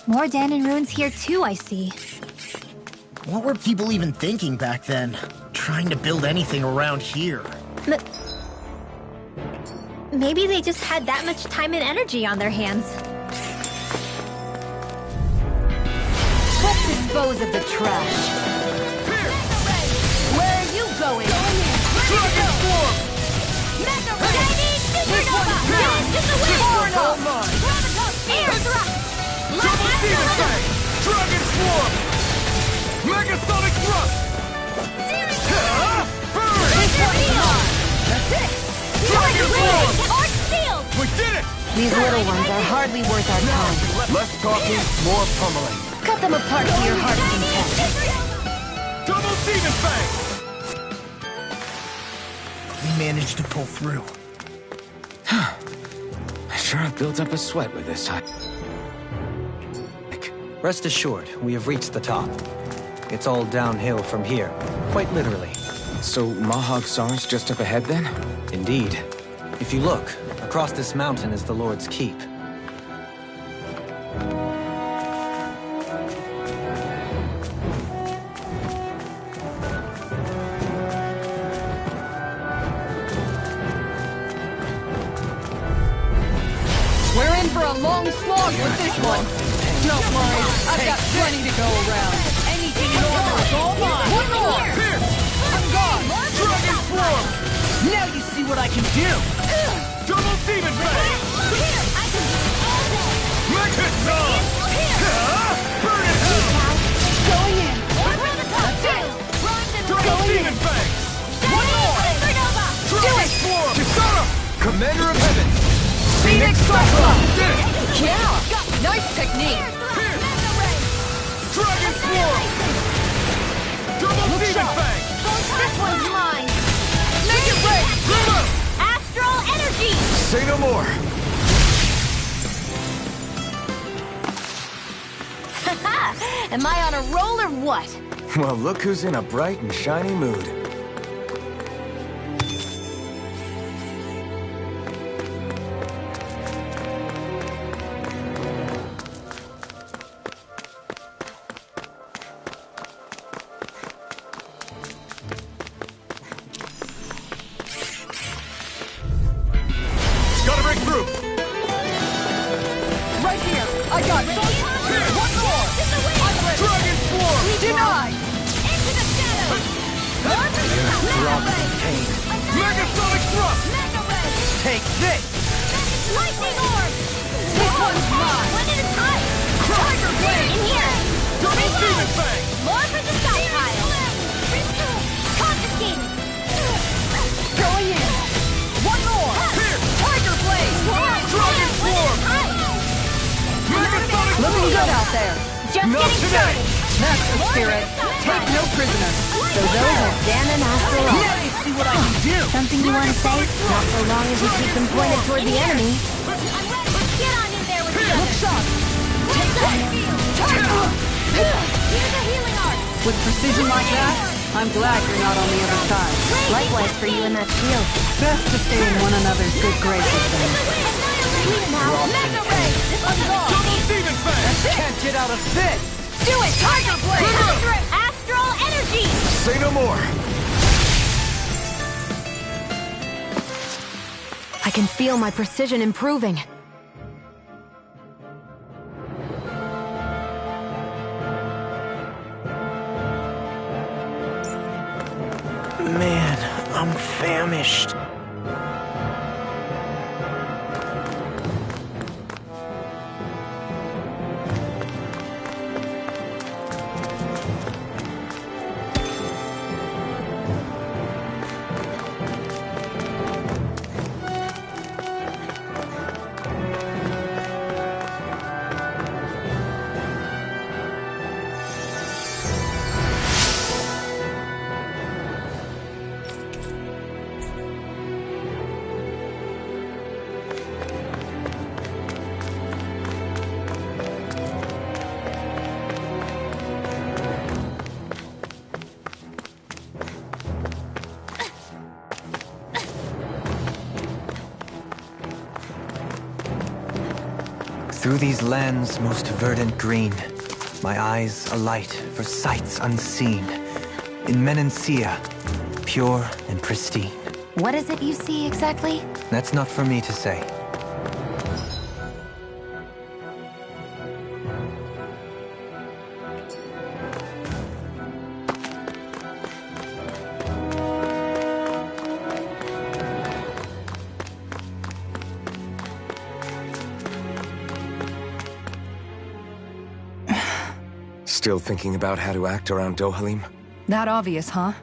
Speaker 1: More Danon ruins here too, I see.
Speaker 4: What were people even thinking back then? Trying to build anything around here.
Speaker 1: Maybe they just had that much time and energy on their hands.
Speaker 5: Let's dispose of the trash. Where are you going?
Speaker 7: Dragon Form!
Speaker 1: Shining supernova! Dance in the wind!
Speaker 7: All mine!
Speaker 1: Air thrust!
Speaker 7: Double demon fang! Dragon Megasonic thrust! Burn!
Speaker 5: That's it!
Speaker 7: Dragon Force!
Speaker 1: Arch Shield!
Speaker 7: We did it!
Speaker 2: These little ones are hardly worth our time.
Speaker 3: Less talking, more pummeling.
Speaker 2: Cut them apart to your heart's content.
Speaker 7: Double Demon Fang!
Speaker 4: We managed to pull through.
Speaker 3: I sure have built up a sweat with this hike.
Speaker 6: Rest assured, we have reached the top. It's all downhill from here, quite literally.
Speaker 3: So Mahag Saar's just up ahead then?
Speaker 6: Indeed. If you look, across this mountain is the Lord's Keep.
Speaker 5: We're in for a long slog with this one. Don't worry, I've got plenty to go around. Anything in order is all mine. One more!
Speaker 7: Here!
Speaker 5: I'm gone!
Speaker 7: Dragon Form!
Speaker 4: Now you see what I can do!
Speaker 7: Double Demon Fang! Megaton! Burn in hell!
Speaker 5: Going in!
Speaker 7: Double Demon Fang!
Speaker 5: One more!
Speaker 7: Dragon Form! Kisara! Commander of Heaven!
Speaker 5: Phoenix Cyclone!
Speaker 7: Did it!
Speaker 5: Yeah! Nice technique!
Speaker 7: Here! Dragon Form! Double Demon Fang!
Speaker 1: This one's mine!
Speaker 5: Make it rain!
Speaker 7: Reload!
Speaker 1: Astral Energy!
Speaker 3: Say no more!
Speaker 1: Am I on a roll or what?
Speaker 3: Well, look who's in a bright and shiny mood.
Speaker 7: Gotta break through!
Speaker 5: Right here! I got it! One more! I'm ready!
Speaker 7: Dragon Form!
Speaker 5: Denied!
Speaker 1: Into the shadows!
Speaker 7: Megasonic thrust!
Speaker 4: Take this!
Speaker 1: Lightning Orb!
Speaker 5: This one's mine!
Speaker 1: One at a time!
Speaker 5: Tiger Blade!
Speaker 1: In here!
Speaker 7: Double Demon Fang!
Speaker 1: More for the stockpile! Confiscated!
Speaker 5: Going in! One more!
Speaker 7: Here!
Speaker 5: Tiger Blade!
Speaker 7: Dragon Form! Megasonic
Speaker 5: Looking
Speaker 7: thrust!
Speaker 5: good out there!
Speaker 1: Just
Speaker 7: Not
Speaker 1: getting
Speaker 7: today!
Speaker 1: started!
Speaker 5: Master Spirit, take no prisoners!
Speaker 2: So those are Dan and Astral.
Speaker 4: Now you see what I can do!
Speaker 1: Something you want to say?
Speaker 2: Not so long as you keep them pointed toward the enemy.
Speaker 1: I'm ready. Get on in there with the
Speaker 5: Look
Speaker 1: others.
Speaker 5: sharp! Take that!
Speaker 1: Here's a healing arc.
Speaker 5: With precision like that, I'm glad you're not on the other side.
Speaker 2: Likewise for you and that shield.
Speaker 5: Best to stay in one another's good graces then.
Speaker 1: Sweet now. Mega Ray. This one's gone.
Speaker 7: Double Demon Fang!
Speaker 4: Can't get out of this!
Speaker 5: Do it, Tiger Blade!
Speaker 1: Astral Energy.
Speaker 3: Say no more!
Speaker 2: I can feel my precision improving.
Speaker 4: Man, I'm famished.
Speaker 6: Through these lands most verdant green, my eyes alight for sights unseen. In Menancia, pure and pristine.
Speaker 2: What is it you see exactly?
Speaker 6: That's not for me to say.
Speaker 3: Still thinking about how to act around Dohalim?
Speaker 5: That obvious, huh?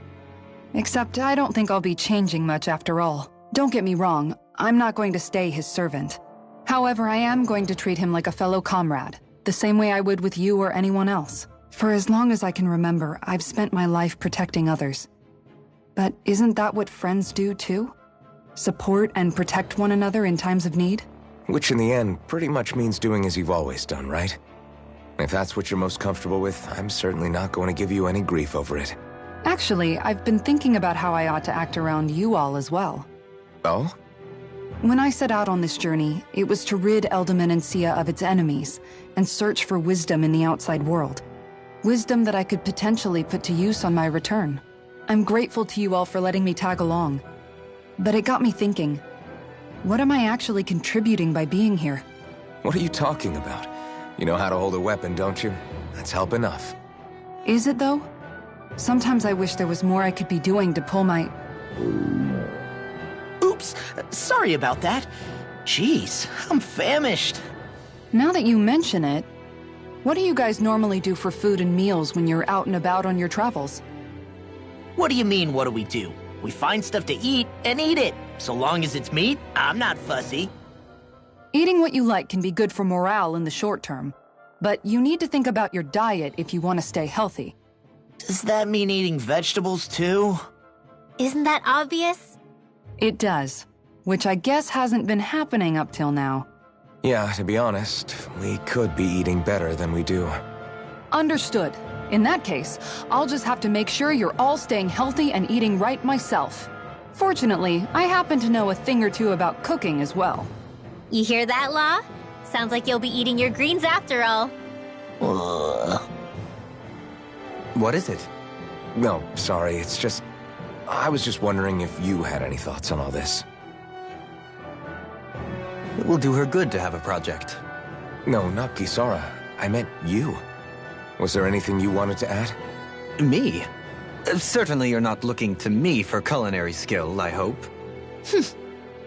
Speaker 5: Except I don't think I'll be changing much after all. Don't get me wrong, I'm not going to stay his servant. However, I am going to treat him like a fellow comrade, the same way I would with you or anyone else. For as long as I can remember, I've spent my life protecting others. But isn't that what friends do too? Support and protect one another in times of need?
Speaker 3: Which in the end pretty much means doing as you've always done, right? If that's what you're most comfortable with, I'm certainly not going to give you any grief over it.
Speaker 5: Actually, I've been thinking about how I ought to act around you all as well.
Speaker 3: Oh?
Speaker 5: When I set out on this journey, it was to rid Eldaman and Sia of its enemies, and search for wisdom in the outside world. Wisdom that I could potentially put to use on my return. I'm grateful to you all for letting me tag along. But it got me thinking, what am I actually contributing by being here?
Speaker 3: What are you talking about? You know how to hold a weapon, don't you? That's help enough.
Speaker 5: Is it though? Sometimes I wish there was more I could be doing to pull my...
Speaker 4: Oops, sorry about that. Jeez, I'm famished.
Speaker 5: Now that you mention it, what do you guys normally do for food and meals when you're out and about on your travels?
Speaker 4: What do you mean, what do we do? We find stuff to eat and eat it. So long as it's meat, I'm not fussy.
Speaker 5: Eating what you like can be good for morale in the short term, but you need to think about your diet if you want to stay healthy.
Speaker 4: Does that mean eating vegetables too?
Speaker 1: Isn't that obvious?
Speaker 5: It does, which I guess hasn't been happening up till now.
Speaker 3: Yeah, to be honest, we could be eating better than we do.
Speaker 5: Understood. In that case, I'll just have to make sure you're all staying healthy and eating right myself. Fortunately, I happen to know a thing or two about cooking as well.
Speaker 1: You hear that, Law? Sounds like you'll be eating your greens after all.
Speaker 6: What is it?
Speaker 3: No, sorry, it's just... I was just wondering if you had any thoughts on all this.
Speaker 6: It will do her good to have a project.
Speaker 3: No, not Kisara. I meant you. Was there anything you wanted to add?
Speaker 6: Me? Certainly you're not looking to me for culinary skill, I hope.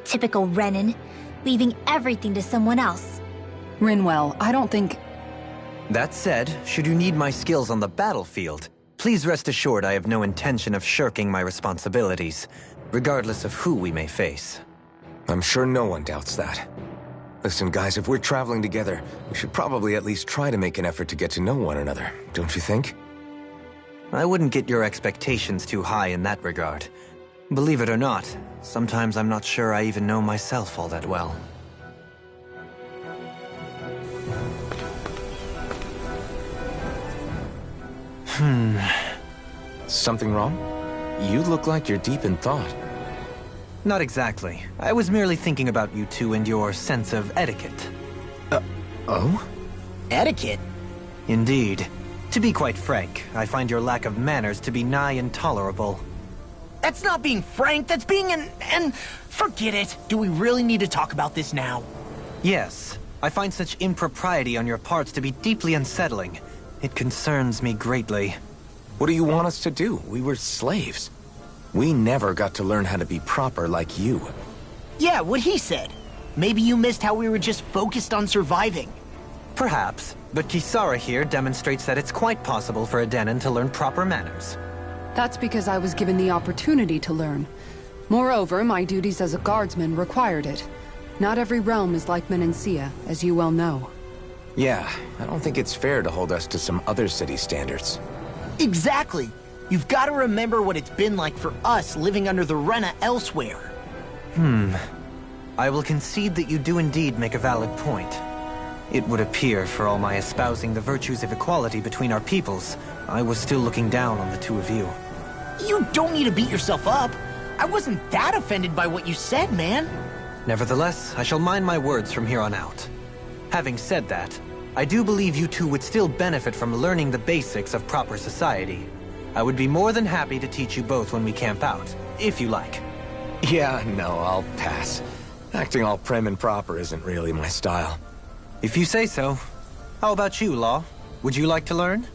Speaker 1: Typical Renan, leaving everything to someone else.
Speaker 5: Rinwell, I don't think...
Speaker 6: That said, should you need my skills on the battlefield, please rest assured I have no intention of shirking my responsibilities, regardless of who we may face.
Speaker 3: I'm sure no one doubts that. Listen, guys, if we're traveling together, we should probably at least try to make an effort to get to know one another, don't you think?
Speaker 6: I wouldn't get your expectations too high in that regard. Believe it or not, sometimes I'm not sure I even know myself all that well.
Speaker 3: Something wrong? You look like you're deep in thought.
Speaker 6: Not exactly. I was merely thinking about you two and your sense of etiquette.
Speaker 3: Oh?
Speaker 4: Etiquette?
Speaker 6: Indeed. To be quite frank, I find your lack of manners to be nigh intolerable.
Speaker 4: That's not being frank, that's being an... Forget it. Do we really need to talk about this now?
Speaker 6: Yes. I find such impropriety on your parts to be deeply unsettling. It concerns me greatly.
Speaker 3: What do you want us to do? We were slaves. We never got to learn how to be proper like you.
Speaker 4: Yeah, what he said. Maybe you missed how we were just focused on surviving.
Speaker 6: Perhaps, but Kisara here demonstrates that it's quite possible for a Denon to learn proper manners.
Speaker 5: That's because I was given the opportunity to learn. Moreover, my duties as a guardsman required it. Not every realm is like Menancia, as you well know.
Speaker 3: Yeah, I don't think it's fair to hold us to some other city standards.
Speaker 4: Exactly. You've got to remember what it's been like for us living under the Rena elsewhere.
Speaker 6: I will concede that you do indeed make a valid point. It would appear, for all my espousing the virtues of equality between our peoples, I was still looking down on the two of you.
Speaker 4: You don't need to beat yourself up. I wasn't that offended by what you said, man.
Speaker 6: Nevertheless, I shall mind my words from here on out. Having said that, I do believe you two would still benefit from learning the basics of proper society. I would be more than happy to teach you both when we camp out, if you like.
Speaker 3: Yeah, no, I'll pass. Acting all prim and proper isn't really my style.
Speaker 6: If you say so. How about you, Law? Would you like to learn?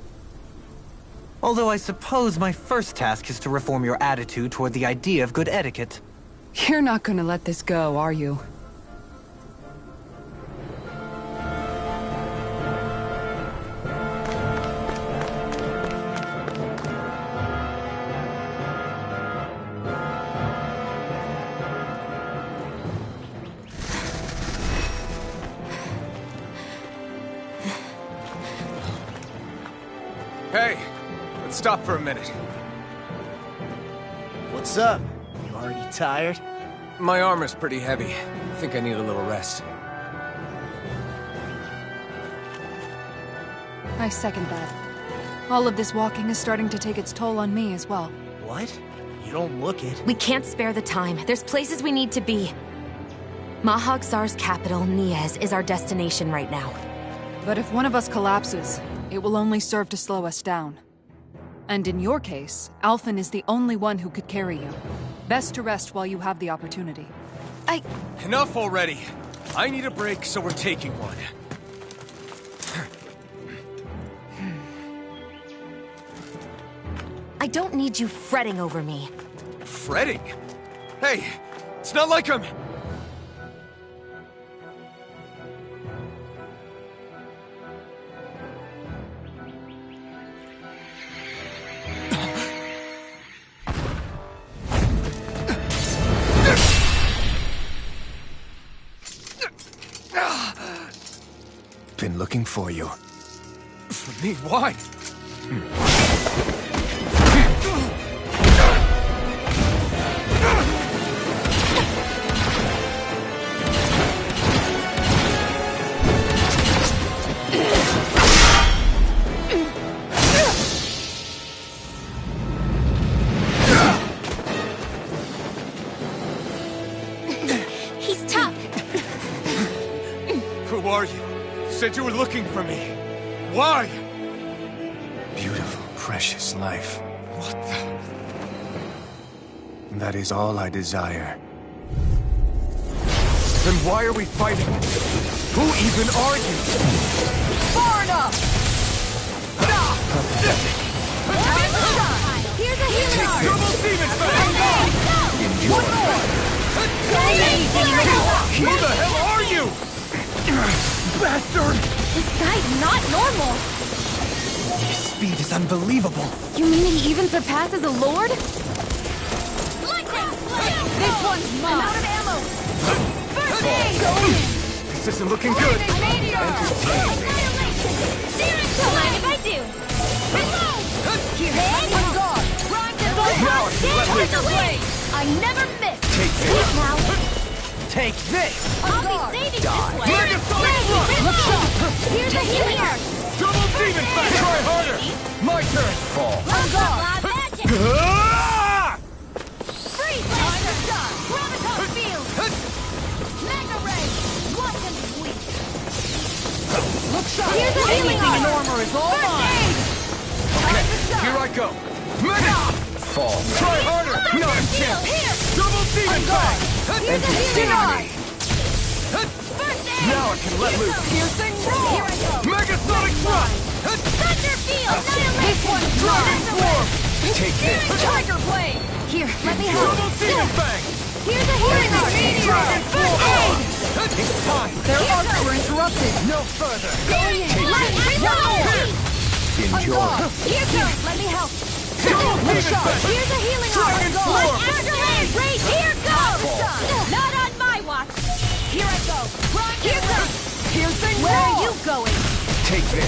Speaker 6: Although I suppose my first task is to reform your attitude toward the idea of good etiquette.
Speaker 5: You're not gonna let this go, are you?
Speaker 7: Hey, let's stop for a minute.
Speaker 4: What's up? You already tired?
Speaker 7: My armor's pretty heavy. I think I need a little rest.
Speaker 5: I second that. All of this walking is starting to take its toll on me as well.
Speaker 4: What? You don't look it.
Speaker 2: We can't spare the time. There's places we need to be. Mahag Saar's capital, Niez, is our destination right now.
Speaker 5: But if one of us collapses, it will only serve to slow us down. And in your case, Alphen is the only one who could carry you. Best to rest while you have the opportunity.
Speaker 7: Enough already. I need a break, so we're taking one.
Speaker 2: I don't need you fretting over me.
Speaker 7: Fretting? Hey, it's not like I'm...
Speaker 3: Been looking for you.
Speaker 7: For me? Why?
Speaker 1: He's tough.
Speaker 7: Who are you? You said you were looking for me. Why?
Speaker 3: Beautiful, precious life.
Speaker 7: What the...
Speaker 3: That is all I desire.
Speaker 7: Then why are we fighting? Who even are you?
Speaker 5: Far enough!
Speaker 1: Here's a healing arm.
Speaker 7: Double demon fang!
Speaker 3: Enjoy.
Speaker 7: Who the hell are you? Bastard!
Speaker 1: This guy's not normal.
Speaker 6: His speed is unbelievable.
Speaker 2: You mean he even surpasses a lord?
Speaker 1: This one's mine. I'm out of ammo. First aid.
Speaker 7: This isn't looking good.
Speaker 1: Meteor. Annihilation. Don't mind if I do. Reload. Here, on guard.
Speaker 7: Now I can let loose.
Speaker 1: I never miss.
Speaker 7: Take this.
Speaker 1: Now,
Speaker 6: Take this!
Speaker 1: I'll be saving this one.
Speaker 7: Megasonic Rush!
Speaker 1: Look sharp. Here's a healing arm.
Speaker 7: Double demon fang! Try harder! My turn! Fall.
Speaker 1: On guard. Magic.
Speaker 7: Ah!
Speaker 1: Freeze laser. Graviton field. Mega ray. Watch him sweep.
Speaker 5: Look sharp!
Speaker 1: Here's a healing arm.
Speaker 5: armor is all mine!
Speaker 7: Okay, here I go. Mega! Fall. Try harder! Not a chance! Double demon fang!
Speaker 1: Here's a healing arm.
Speaker 7: Now I can let loose.
Speaker 5: Piercing
Speaker 1: Here
Speaker 5: roar!
Speaker 1: I go.
Speaker 7: Megasonic Rush!
Speaker 1: Thunder field.
Speaker 5: This one's dry!
Speaker 7: Take this.
Speaker 5: Tiger blade!
Speaker 1: Here, let me help.
Speaker 7: Double demon fang!
Speaker 1: Here's a healing arm.
Speaker 7: Dragon
Speaker 1: First aid.
Speaker 7: It's time.
Speaker 5: Their arcs were interrupted!
Speaker 7: No further.
Speaker 1: Light reload.
Speaker 3: Enjoy.
Speaker 1: Here goes. Let me help.
Speaker 7: Double demon fang!
Speaker 1: Here's a healing arm.
Speaker 7: Dragon
Speaker 1: Light
Speaker 7: form.
Speaker 1: afterland rage. Here goes. Not on my watch. Here I go. Here goes.
Speaker 5: Piercing
Speaker 1: Where are
Speaker 5: roar!
Speaker 1: you going?
Speaker 7: Take this.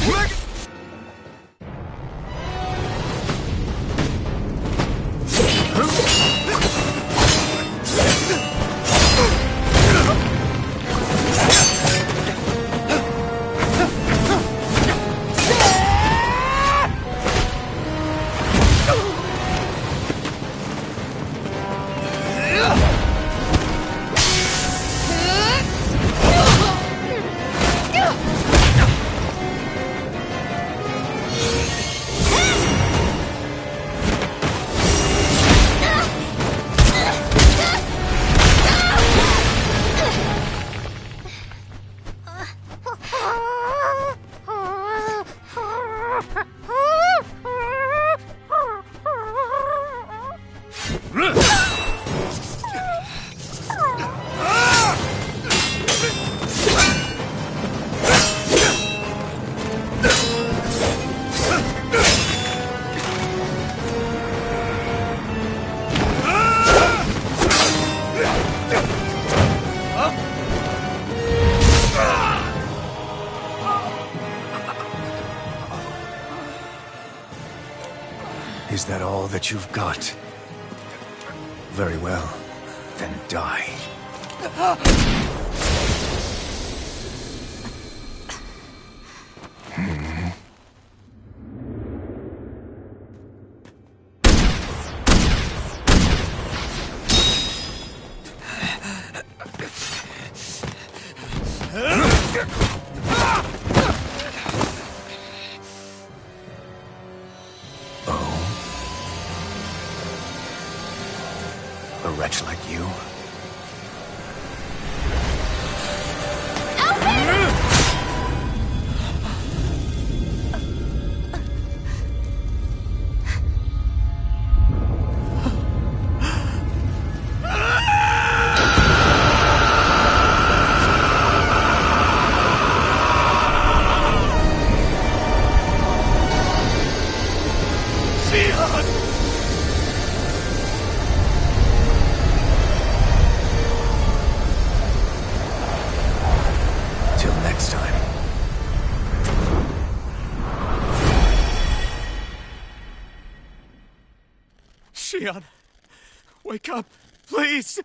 Speaker 3: that all that you've got? Very well. Then die. A wretch like you? Till next time.
Speaker 7: Shion, wake up, please!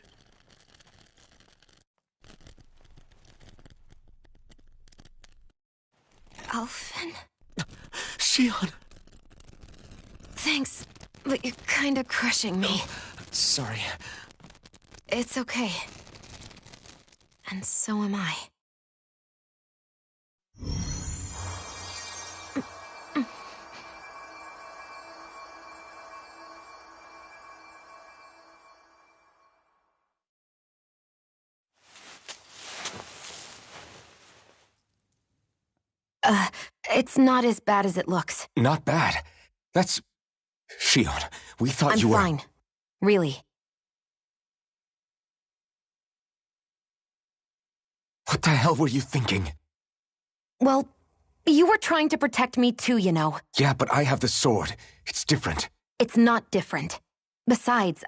Speaker 2: Alphen?
Speaker 7: Shion!
Speaker 2: Thanks, but you're kinda crushing me.
Speaker 7: Sorry.
Speaker 2: It's okay. And so am I. It's not as bad as it looks.
Speaker 3: Not bad. That's... Shion, we thought
Speaker 2: I'm
Speaker 3: you were...
Speaker 2: fine. Really.
Speaker 3: What the hell were you thinking?
Speaker 2: Well, you were trying to protect me too, you know.
Speaker 3: Yeah, but I have the sword. It's different.
Speaker 2: It's not different. Besides,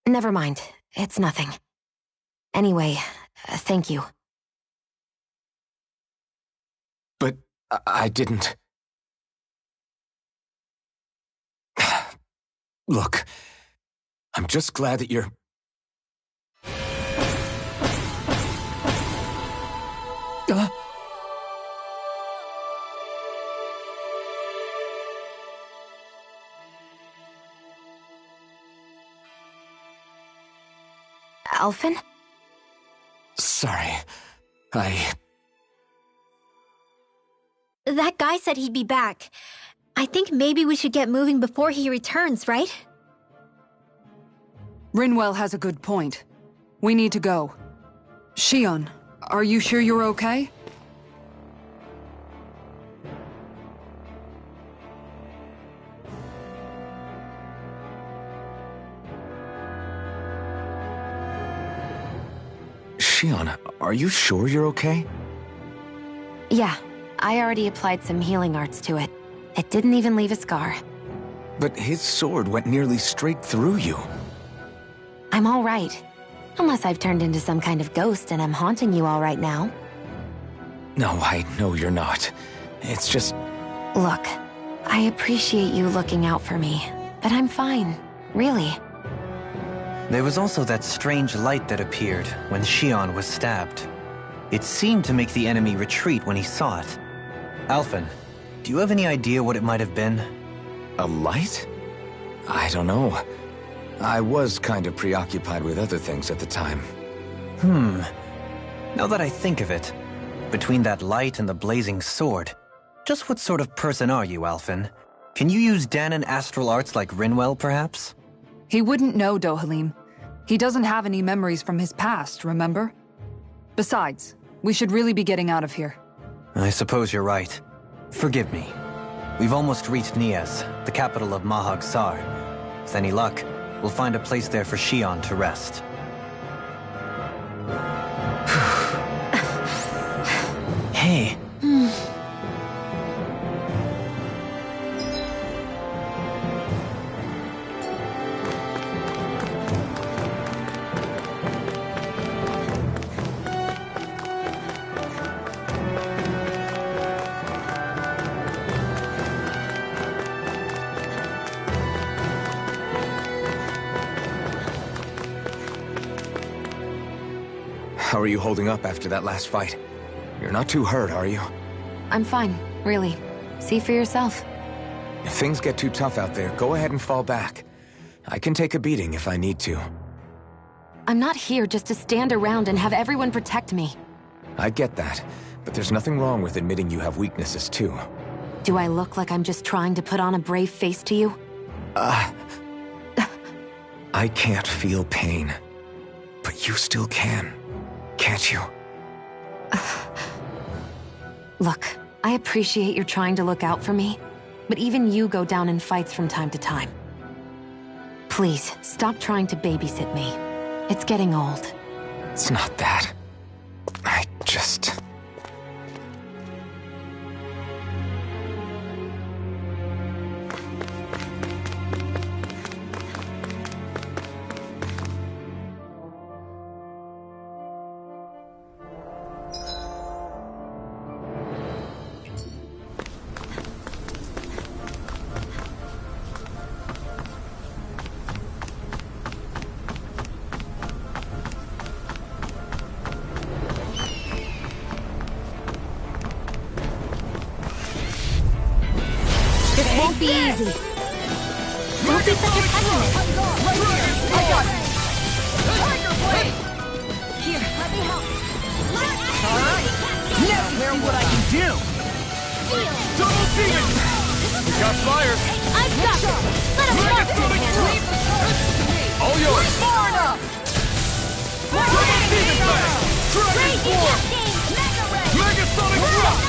Speaker 2: Never mind. It's nothing. Anyway, thank you.
Speaker 3: But I didn't... Look, I'm just glad that you're...
Speaker 2: Alphen?
Speaker 3: Sorry.
Speaker 1: That guy said he'd be back. I think maybe we should get moving before he returns, right?
Speaker 5: Rinwell has a good point. We need to go. Shion, are you sure you're okay?
Speaker 3: Shion, are you sure you're okay?
Speaker 2: Yeah, I already applied some healing arts to it. It didn't even leave a scar.
Speaker 3: But his sword went nearly straight through you.
Speaker 2: I'm all right. Unless I've turned into some kind of ghost and I'm haunting you all right now.
Speaker 3: No, I know you're not. It's just...
Speaker 2: Look, I appreciate you looking out for me, but I'm fine, really.
Speaker 6: There was also that strange light that appeared when Shion was stabbed. It seemed to make the enemy retreat when he saw it. Alphen, do you have any idea what it might have been?
Speaker 3: A light? I don't know. I was kind of preoccupied with other things at the time.
Speaker 6: Now that I think of it, between that light and the blazing sword, just what sort of person are you, Alphen? Can you use Danon astral arts like Rinwell, perhaps?
Speaker 5: He wouldn't know, Dohalim. He doesn't have any memories from his past, remember? Besides, we should really be getting out of here.
Speaker 6: I suppose you're right. Forgive me. We've almost reached Nias, the capital of Mahag Saar. With any luck, we'll find a place there for Shion to rest. Hey.
Speaker 3: How are you holding up after that last fight? You're not too hurt, are you?
Speaker 2: I'm fine, really. See for yourself.
Speaker 3: If things get too tough out there, go ahead and fall back. I can take a beating if I need to.
Speaker 2: I'm not here just to stand around and have everyone protect me.
Speaker 3: I get that, but there's nothing wrong with admitting you have weaknesses too.
Speaker 2: Do I look like I'm just trying to put on a brave face to you?
Speaker 3: I can't feel pain. But you still can, can't you?
Speaker 2: Look, I appreciate you're trying to look out for me, but even you go down in fights from time to time. Please, stop trying to babysit me. It's getting old.
Speaker 3: It's not that. I just...
Speaker 2: Won't be easy.
Speaker 1: Don't be such a pessimist.
Speaker 7: I got it! Tiger Blade!
Speaker 1: Here, let me help.
Speaker 4: Now hear what I can do!
Speaker 7: Double demon! We got fire!
Speaker 1: I've got this. Let him walk through handle.
Speaker 7: All yours!
Speaker 4: Far enough!
Speaker 7: Double demon fang! Dragon form! Mega sonic drop!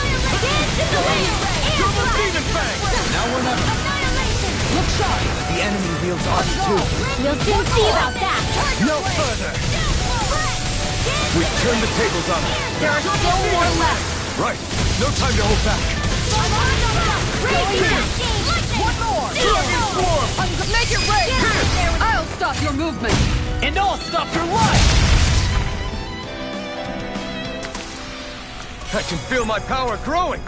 Speaker 1: Dance in the wind.
Speaker 7: Double demon fang!
Speaker 3: Now or never.
Speaker 1: Annihilation.
Speaker 4: Look sharp!
Speaker 3: The enemy wields arts too.
Speaker 1: We'll soon see about that.
Speaker 3: No further! We've turned the tables on them.
Speaker 1: There are still more left.
Speaker 3: Right. No time to hold back.
Speaker 1: One more.
Speaker 7: Dragon form!
Speaker 5: Make it rain! I'll stop your movement!
Speaker 4: And I'll stop your life!
Speaker 7: I can feel my power growing!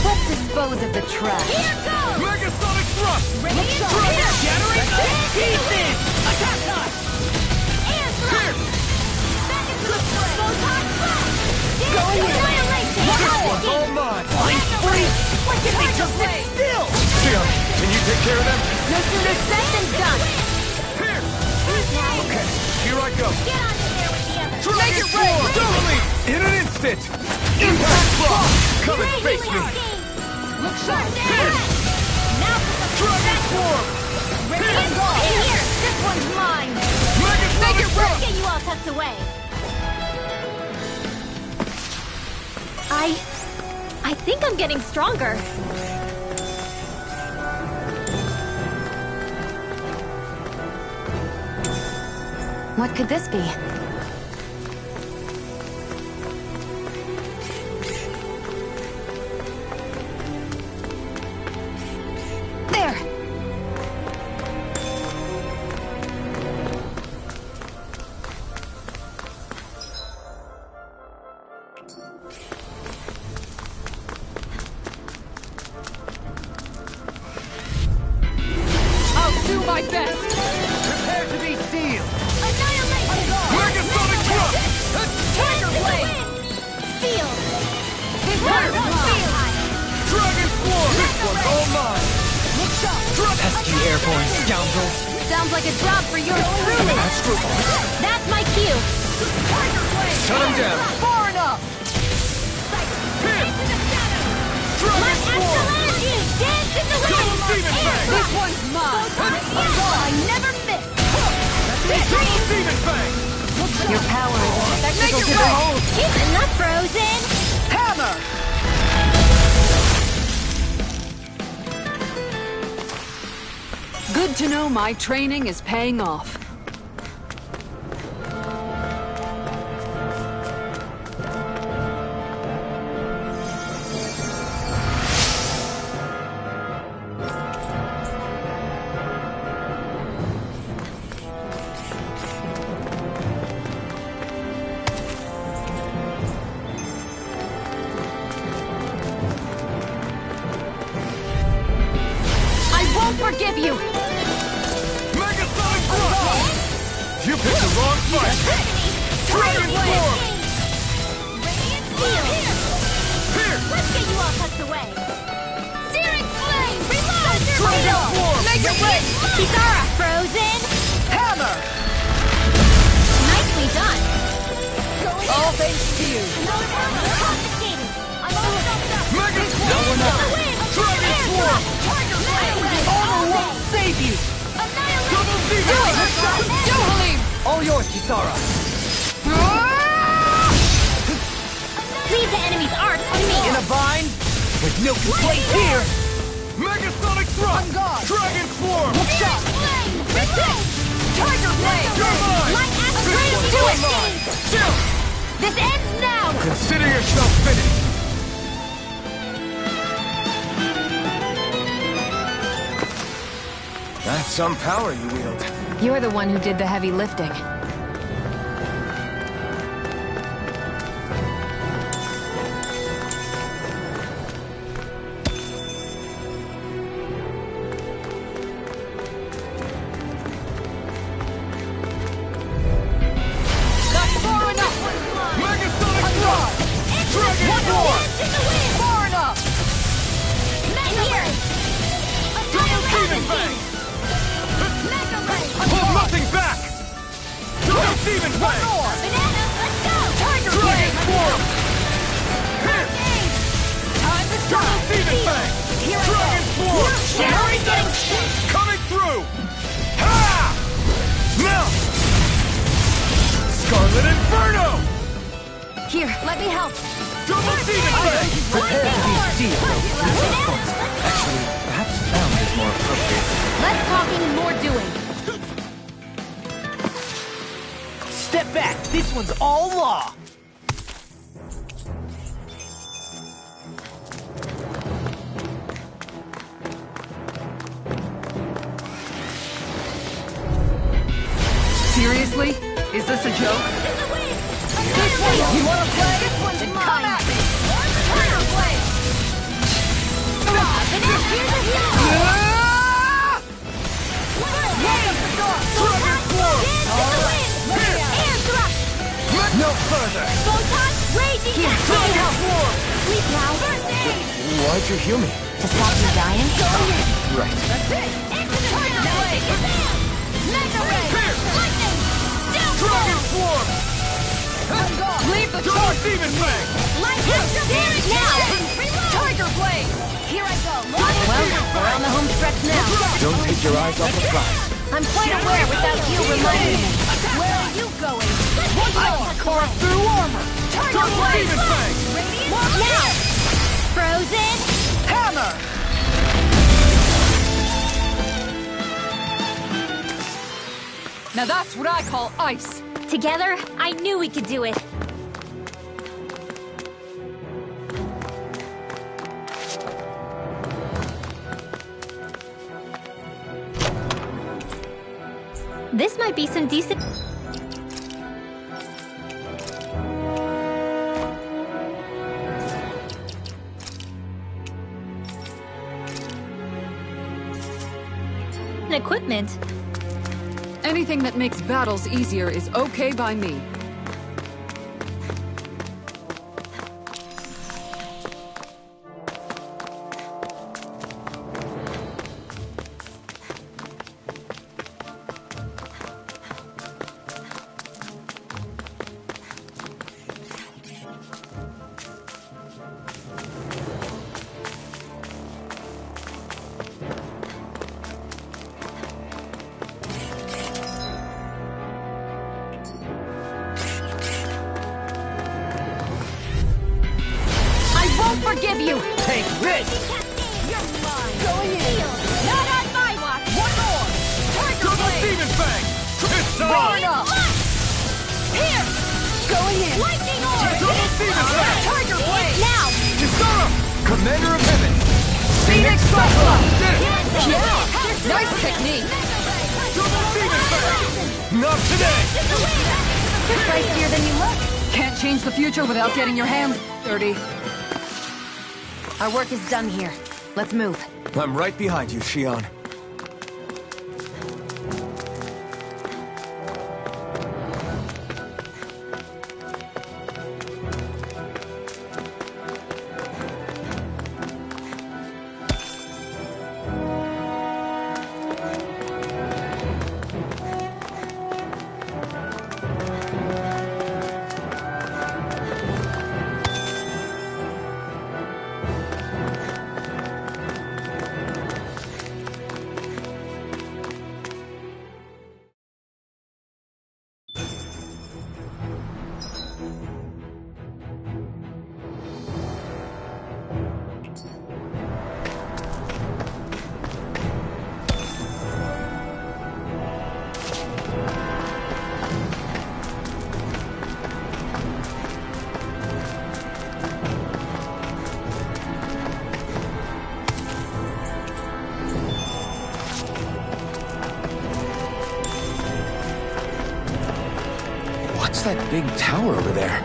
Speaker 2: Let's dispose of the trash.
Speaker 7: Mega sonic thrust!
Speaker 4: Pieces! Attack us!
Speaker 7: All mine!
Speaker 4: Flying spree! Why can't they just sit still?
Speaker 7: Sion, can you take care of them?
Speaker 1: No sooner said than done.
Speaker 7: Here! Okay, here I go!
Speaker 1: Get on in there with the others.
Speaker 7: Dragon form! Totally! In an instant! Impact block! Come and face me!
Speaker 1: Look sharp. Now for the
Speaker 7: Dragon form!
Speaker 1: Here, this one's mine.
Speaker 7: Mega sonic
Speaker 1: Let's
Speaker 7: thrust!
Speaker 1: get you all tucked away. I think I'm getting stronger.
Speaker 2: What could this be? There!
Speaker 5: I'll do my best!
Speaker 4: Prepare to be sealed!
Speaker 7: Mega sonic thrust!
Speaker 1: Tiger Blade! Seal! This one's mine!
Speaker 7: Dragon form! This one's all mine!
Speaker 6: Pesky airborne scoundrel.
Speaker 1: Sounds like a job for yours truly. That's my cue.
Speaker 7: Shut him down!
Speaker 4: Far enough!
Speaker 7: Dragon form!
Speaker 1: Dance in the
Speaker 7: Double
Speaker 1: wind!
Speaker 7: demon fang!
Speaker 5: This one's mine!
Speaker 1: I never miss!
Speaker 7: Double demon fang!
Speaker 2: Your power is spectacle to behold.
Speaker 1: Isn't that frozen?
Speaker 4: Hammer!
Speaker 5: Good to know my training is paying off.
Speaker 2: forgive you!
Speaker 7: Megasonic Thrust! You picked the wrong fight! Dragon Form!
Speaker 1: Radiant Steel!
Speaker 7: Here!
Speaker 1: Let's get you all tucked away! Searing Flame! Reload!
Speaker 7: Dragon Form!
Speaker 5: Make it rain!
Speaker 1: Kisara! Frozen!
Speaker 5: Hammer!
Speaker 1: Nicely done!
Speaker 5: All thanks to you.
Speaker 1: Confiscated! I'm all stuffed up!
Speaker 7: Megasonic!
Speaker 1: No one else!
Speaker 7: Dragon Form!
Speaker 4: Armor won't save you!
Speaker 7: Double Demon!
Speaker 5: Go, Halim!
Speaker 6: All yours, Kisara.
Speaker 1: Leave the enemy's arts to me!
Speaker 4: In a bind? There's no complaints here!
Speaker 7: Megasonic Thrust! Dragon Form!
Speaker 5: Shot!
Speaker 1: That's it!
Speaker 5: Tiger Blade!
Speaker 7: You're mine!
Speaker 1: Light
Speaker 7: This
Speaker 1: Aspirate!
Speaker 7: one's
Speaker 1: Do
Speaker 7: all
Speaker 1: it!
Speaker 7: mine! Still!
Speaker 1: This ends now!
Speaker 7: Consider yourself finished!
Speaker 3: That's some power you wield.
Speaker 2: You're the one who did the heavy lifting.
Speaker 5: That's far enough!
Speaker 7: Megasonic Thrust! Dragon Form!
Speaker 5: Far enough!
Speaker 7: Double Demon Fang! Hold nothing back! Double Demon Fang!
Speaker 5: Tiger
Speaker 7: Dragon
Speaker 5: Blade!
Speaker 7: Form! Here!
Speaker 5: Time to
Speaker 7: Double
Speaker 5: shine!
Speaker 7: Demon Fang! Dragon Form! Coming through! Ha! Now! Scarlet Inferno!
Speaker 2: Here, let me help.
Speaker 7: Double Demon Fang!
Speaker 6: Prepare to be sealed. Actually, perhaps bound is more appropriate.
Speaker 2: Less talking and more doing.
Speaker 4: Step back! This one's all law!
Speaker 5: Seriously? Is this a joke?
Speaker 1: This one!
Speaker 5: You wanna play?
Speaker 1: This one's
Speaker 5: Then
Speaker 1: mine!
Speaker 5: come at me! Tiger Blade!
Speaker 1: Here's a hero!
Speaker 7: Dragon Form!
Speaker 1: Air thrust!
Speaker 6: No further!
Speaker 1: Photon raging!
Speaker 7: Dragon Form!
Speaker 1: Sleep now! First aid!
Speaker 3: Why'd you heal me?
Speaker 2: To stop you dying?
Speaker 3: Right.
Speaker 1: Into the blade! Mega ray!
Speaker 7: Here!
Speaker 1: Lightning!
Speaker 7: Dragon Form!
Speaker 5: Leave the
Speaker 7: Double
Speaker 5: charge!
Speaker 7: Demon Fang!
Speaker 1: Light Astral now!
Speaker 5: Tiger Blade!
Speaker 1: Here I go!
Speaker 2: Well, we're on the home stretch now.
Speaker 3: Don't take your eyes off the prize.
Speaker 2: I'm quite aware without you reminding me.
Speaker 1: Where are you going?
Speaker 5: Carve through armor! Tiger
Speaker 7: Double
Speaker 5: Blade!
Speaker 7: Demon Fang!
Speaker 1: Now! Frozen!
Speaker 5: Hammer! Now that's what I call ice!
Speaker 1: Together, I knew we could do it. This might be some decent... equipment.
Speaker 5: Anything that makes battles easier is okay by me.
Speaker 2: Forgive you!
Speaker 4: Take this!
Speaker 1: You're mine! Going in! Not on my watch!
Speaker 5: One more! Tiger
Speaker 7: Double
Speaker 5: Blade!
Speaker 7: Demon Fang! It's
Speaker 5: Far
Speaker 7: on!
Speaker 5: enough!
Speaker 1: Here!
Speaker 5: Going in!
Speaker 1: Lightning orb!
Speaker 7: Double Demon Fang!
Speaker 5: Tiger Blade!
Speaker 1: Now!
Speaker 7: Kisara!
Speaker 3: Commander of Heaven!
Speaker 5: Phoenix Cyclone!
Speaker 7: Did it!
Speaker 5: Yeah! Nice technique!
Speaker 7: Double Demon Fang! Not today!
Speaker 2: You're pricier than you look.
Speaker 5: Can't change the future without getting your hands dirty.
Speaker 2: Our work is done here. Let's move.
Speaker 3: I'm right behind you, Shion. big tower over there.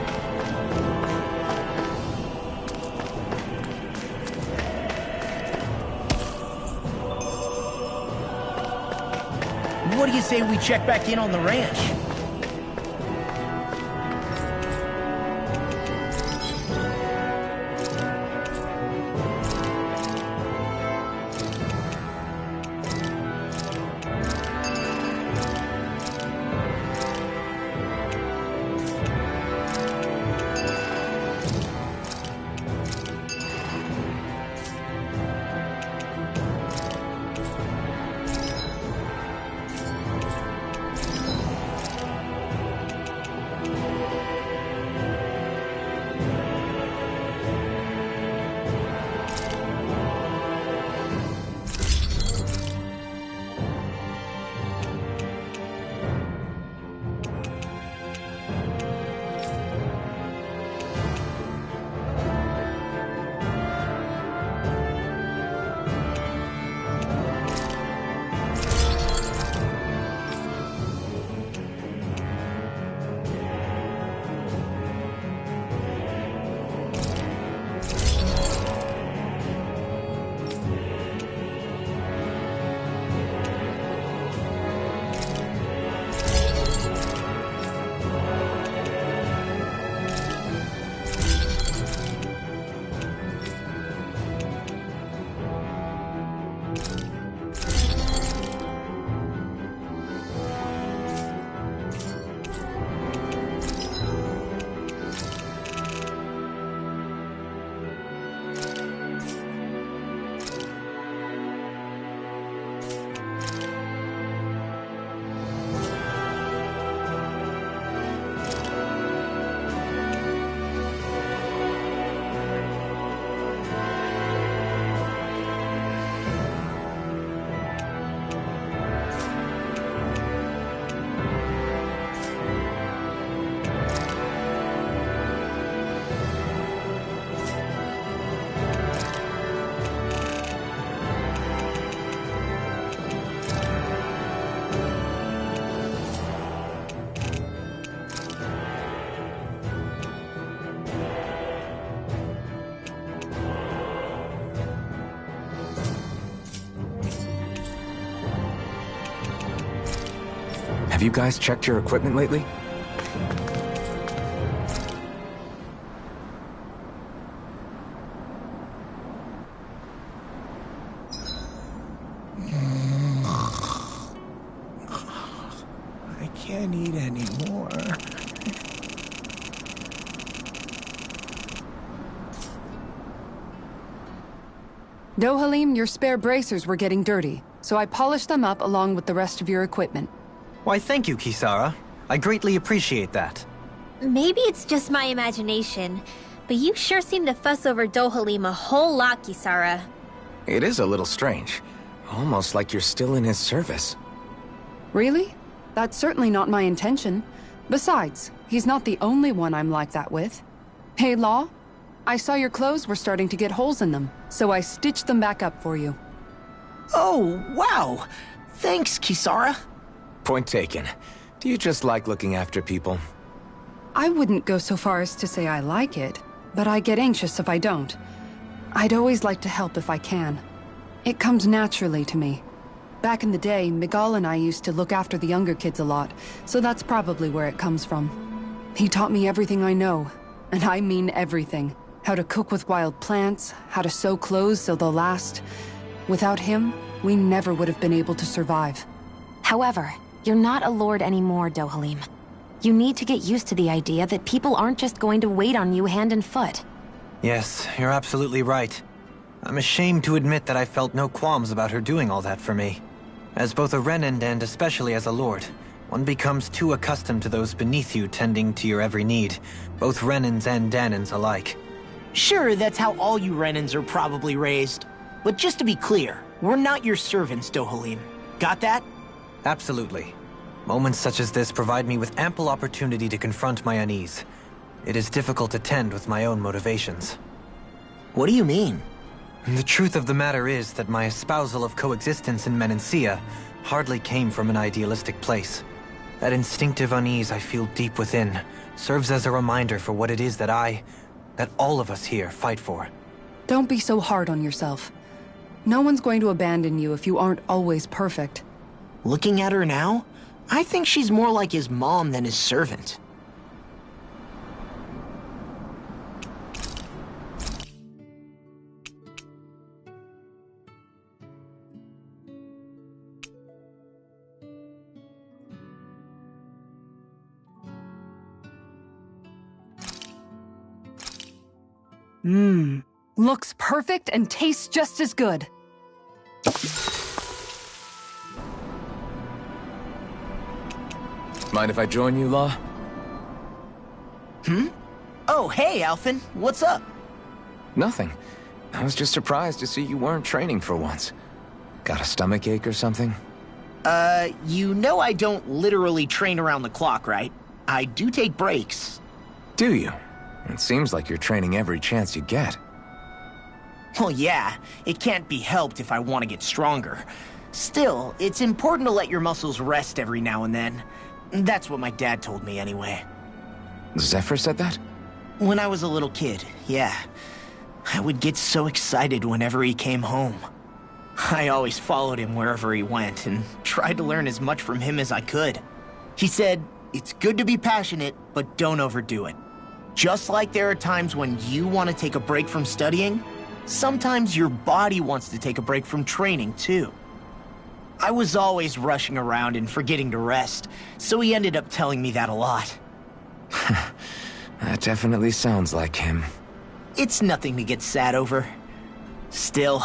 Speaker 4: What do you say we check back in on the ranch?
Speaker 3: Have you guys checked your equipment lately?
Speaker 4: I can't eat anymore.
Speaker 5: Dohalim, your spare bracers were getting dirty, so I polished them up along with the rest of your equipment.
Speaker 6: Why, thank you, Kisara. I greatly appreciate that.
Speaker 1: Maybe it's just my imagination, but you sure seem to fuss over Dohalim a whole lot, Kisara.
Speaker 3: It is a little strange. Almost like you're still in his service.
Speaker 5: Really? That's certainly not my intention. Besides, he's not the only one I'm like that with. Hey, Law, I saw your clothes were starting to get holes in them, so I stitched them back up for you.
Speaker 4: Oh, wow! Thanks, Kisara.
Speaker 3: Point taken. Do you just like looking after people?
Speaker 5: I wouldn't go so far as to say I like it, but I get anxious if I don't. I'd always like to help if I can. It comes naturally to me. Back in the day, Miguel and I used to look after the younger kids a lot, so that's probably where it comes from. He taught me everything I know, and I mean everything. How to cook with wild plants, how to sew clothes so they'll last. Without him, we never would have been able to survive.
Speaker 2: However, you're not a lord anymore, Dohalim. You need to get used to the idea that people aren't just going to wait on you hand and foot.
Speaker 6: Yes, you're absolutely right. I'm ashamed to admit that I felt no qualms about her doing all that for me. As both a Renan and especially as a lord, one becomes too accustomed to those beneath you tending to your every need, both Renans and Danans alike.
Speaker 4: Sure, that's how all you Renans are probably raised. But just to be clear, we're not your servants, Dohalim. Got that?
Speaker 6: Absolutely. Moments such as this provide me with ample opportunity to confront my unease. It is difficult to tend with my own motivations.
Speaker 4: What do you mean?
Speaker 6: The truth of the matter is that my espousal of coexistence in Menancia hardly came from an idealistic place. That instinctive unease I feel deep within serves as a reminder for what it is that all of us here fight for.
Speaker 5: Don't be so hard on yourself. No one's going to abandon you if you aren't always perfect.
Speaker 4: Looking at her now, I think she's more like his mom than his servant.
Speaker 5: Looks perfect and tastes just as good.
Speaker 3: Mind if I join you, Law?
Speaker 4: Oh, hey, Alphen. What's up?
Speaker 3: Nothing. I was just surprised to see you weren't training for once. Got a stomachache or something?
Speaker 4: You know I don't literally train around the clock, right? I do take breaks.
Speaker 3: Do you? It seems like you're training every chance you get.
Speaker 4: Well, yeah, it can't be helped if I want to get stronger. Still, it's important to let your muscles rest every now and then. That's what my dad told me anyway.
Speaker 3: Zephyr said that?
Speaker 4: When I was a little kid, yeah. I would get so excited whenever he came home. I always followed him wherever he went and tried to learn as much from him as I could. He said, it's good to be passionate, but don't overdo it. Just like there are times when you want to take a break from studying, sometimes your body wants to take a break from training, too. I was always rushing around and forgetting to rest, so he ended up telling me that a lot.
Speaker 3: That definitely sounds like him.
Speaker 4: It's nothing to get sad over. Still,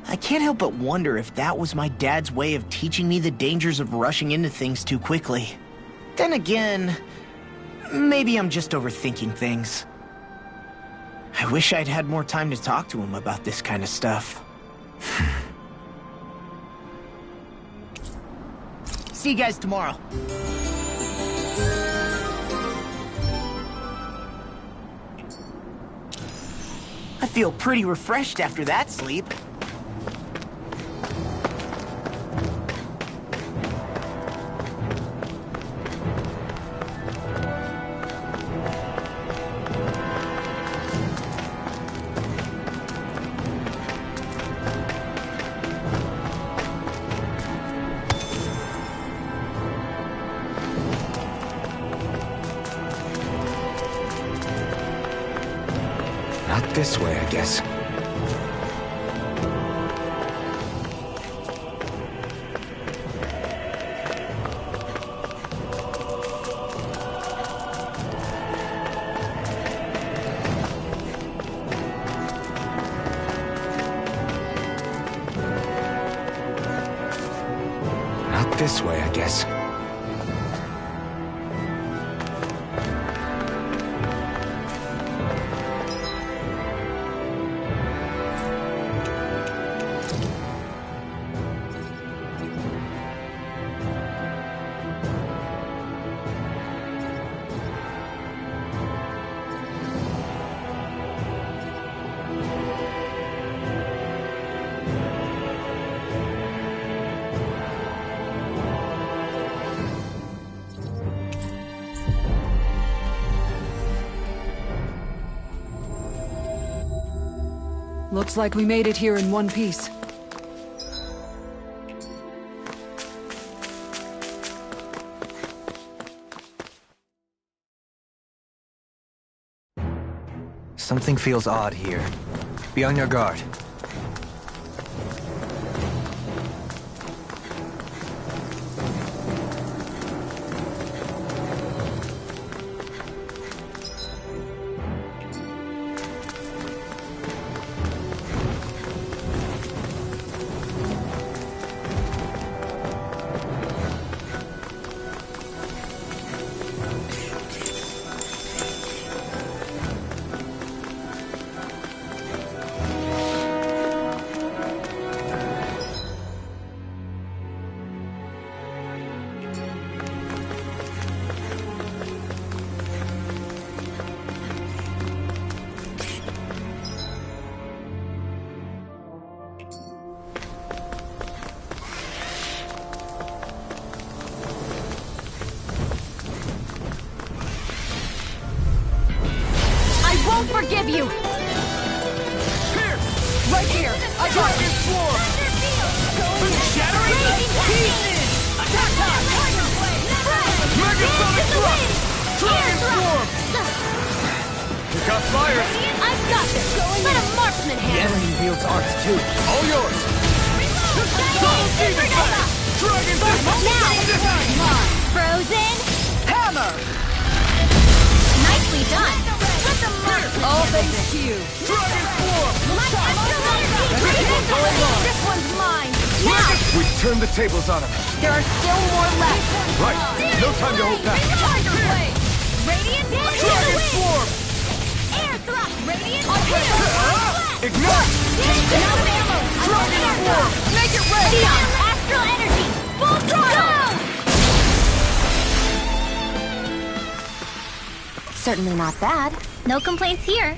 Speaker 4: I can't help but wonder if that was my dad's way of teaching me the dangers of rushing into things too quickly. Then again, maybe I'm just overthinking things. I wish I'd had more time to talk to him about this kind of stuff. See you guys tomorrow. I feel pretty refreshed after that sleep.
Speaker 3: Not this way, I guess. Not this way, I guess.
Speaker 5: Looks like we made it here in one piece.
Speaker 6: Something feels odd here. Be on your guard.
Speaker 7: Dragon Swarm! Shattering pieces!
Speaker 8: Attack time!
Speaker 7: Megasonic Thrust! Dragon Swarm! You got fire!
Speaker 8: I've got this! Let a marksman
Speaker 6: The
Speaker 8: handle
Speaker 6: enemy wields arcs too.
Speaker 7: All yours! Double Demon Fang! Dragon Fist!
Speaker 8: Frozen!
Speaker 5: Hammer!
Speaker 8: Nicely done! Let the mark!
Speaker 5: All thanks to you.
Speaker 7: Dragon Swarm!
Speaker 8: My astral energy! This one's mine! Now!
Speaker 3: We've turned the tables on him.
Speaker 8: There are still more left!
Speaker 3: Right. No time to hold back.
Speaker 8: Tiger Blade! Radiant Dance to the
Speaker 7: Dragon
Speaker 8: wind!
Speaker 7: Swarm!
Speaker 8: Air thrust! Radiant
Speaker 7: Ignite!
Speaker 8: Enough ammo!
Speaker 7: Dragon Swarm!
Speaker 8: Make it ready! Beyond astral energy! Full throttle!
Speaker 1: Certainly not bad. No complaints here.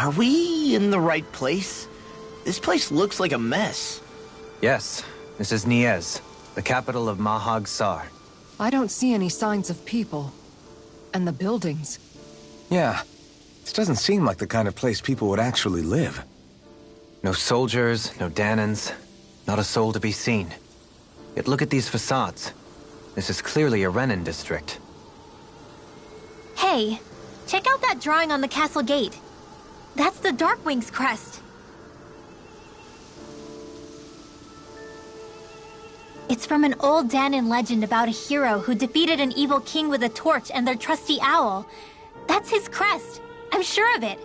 Speaker 4: Are we in the right place? This place looks like a mess.
Speaker 6: Yes, this is Niez, the capital of Mahag Saar.
Speaker 5: I don't see any signs of people. And the buildings.
Speaker 3: Yeah. This doesn't seem like the kind of place people would actually live.
Speaker 6: No soldiers, no Danans, not a soul to be seen. Yet look at these facades. This is clearly a Renin district.
Speaker 1: Hey, check out that drawing on the castle gate. That's the Darkwing's crest. It's from an old Danan legend about a hero who defeated an evil king with a torch and their trusty owl. That's his crest. I'm sure of it.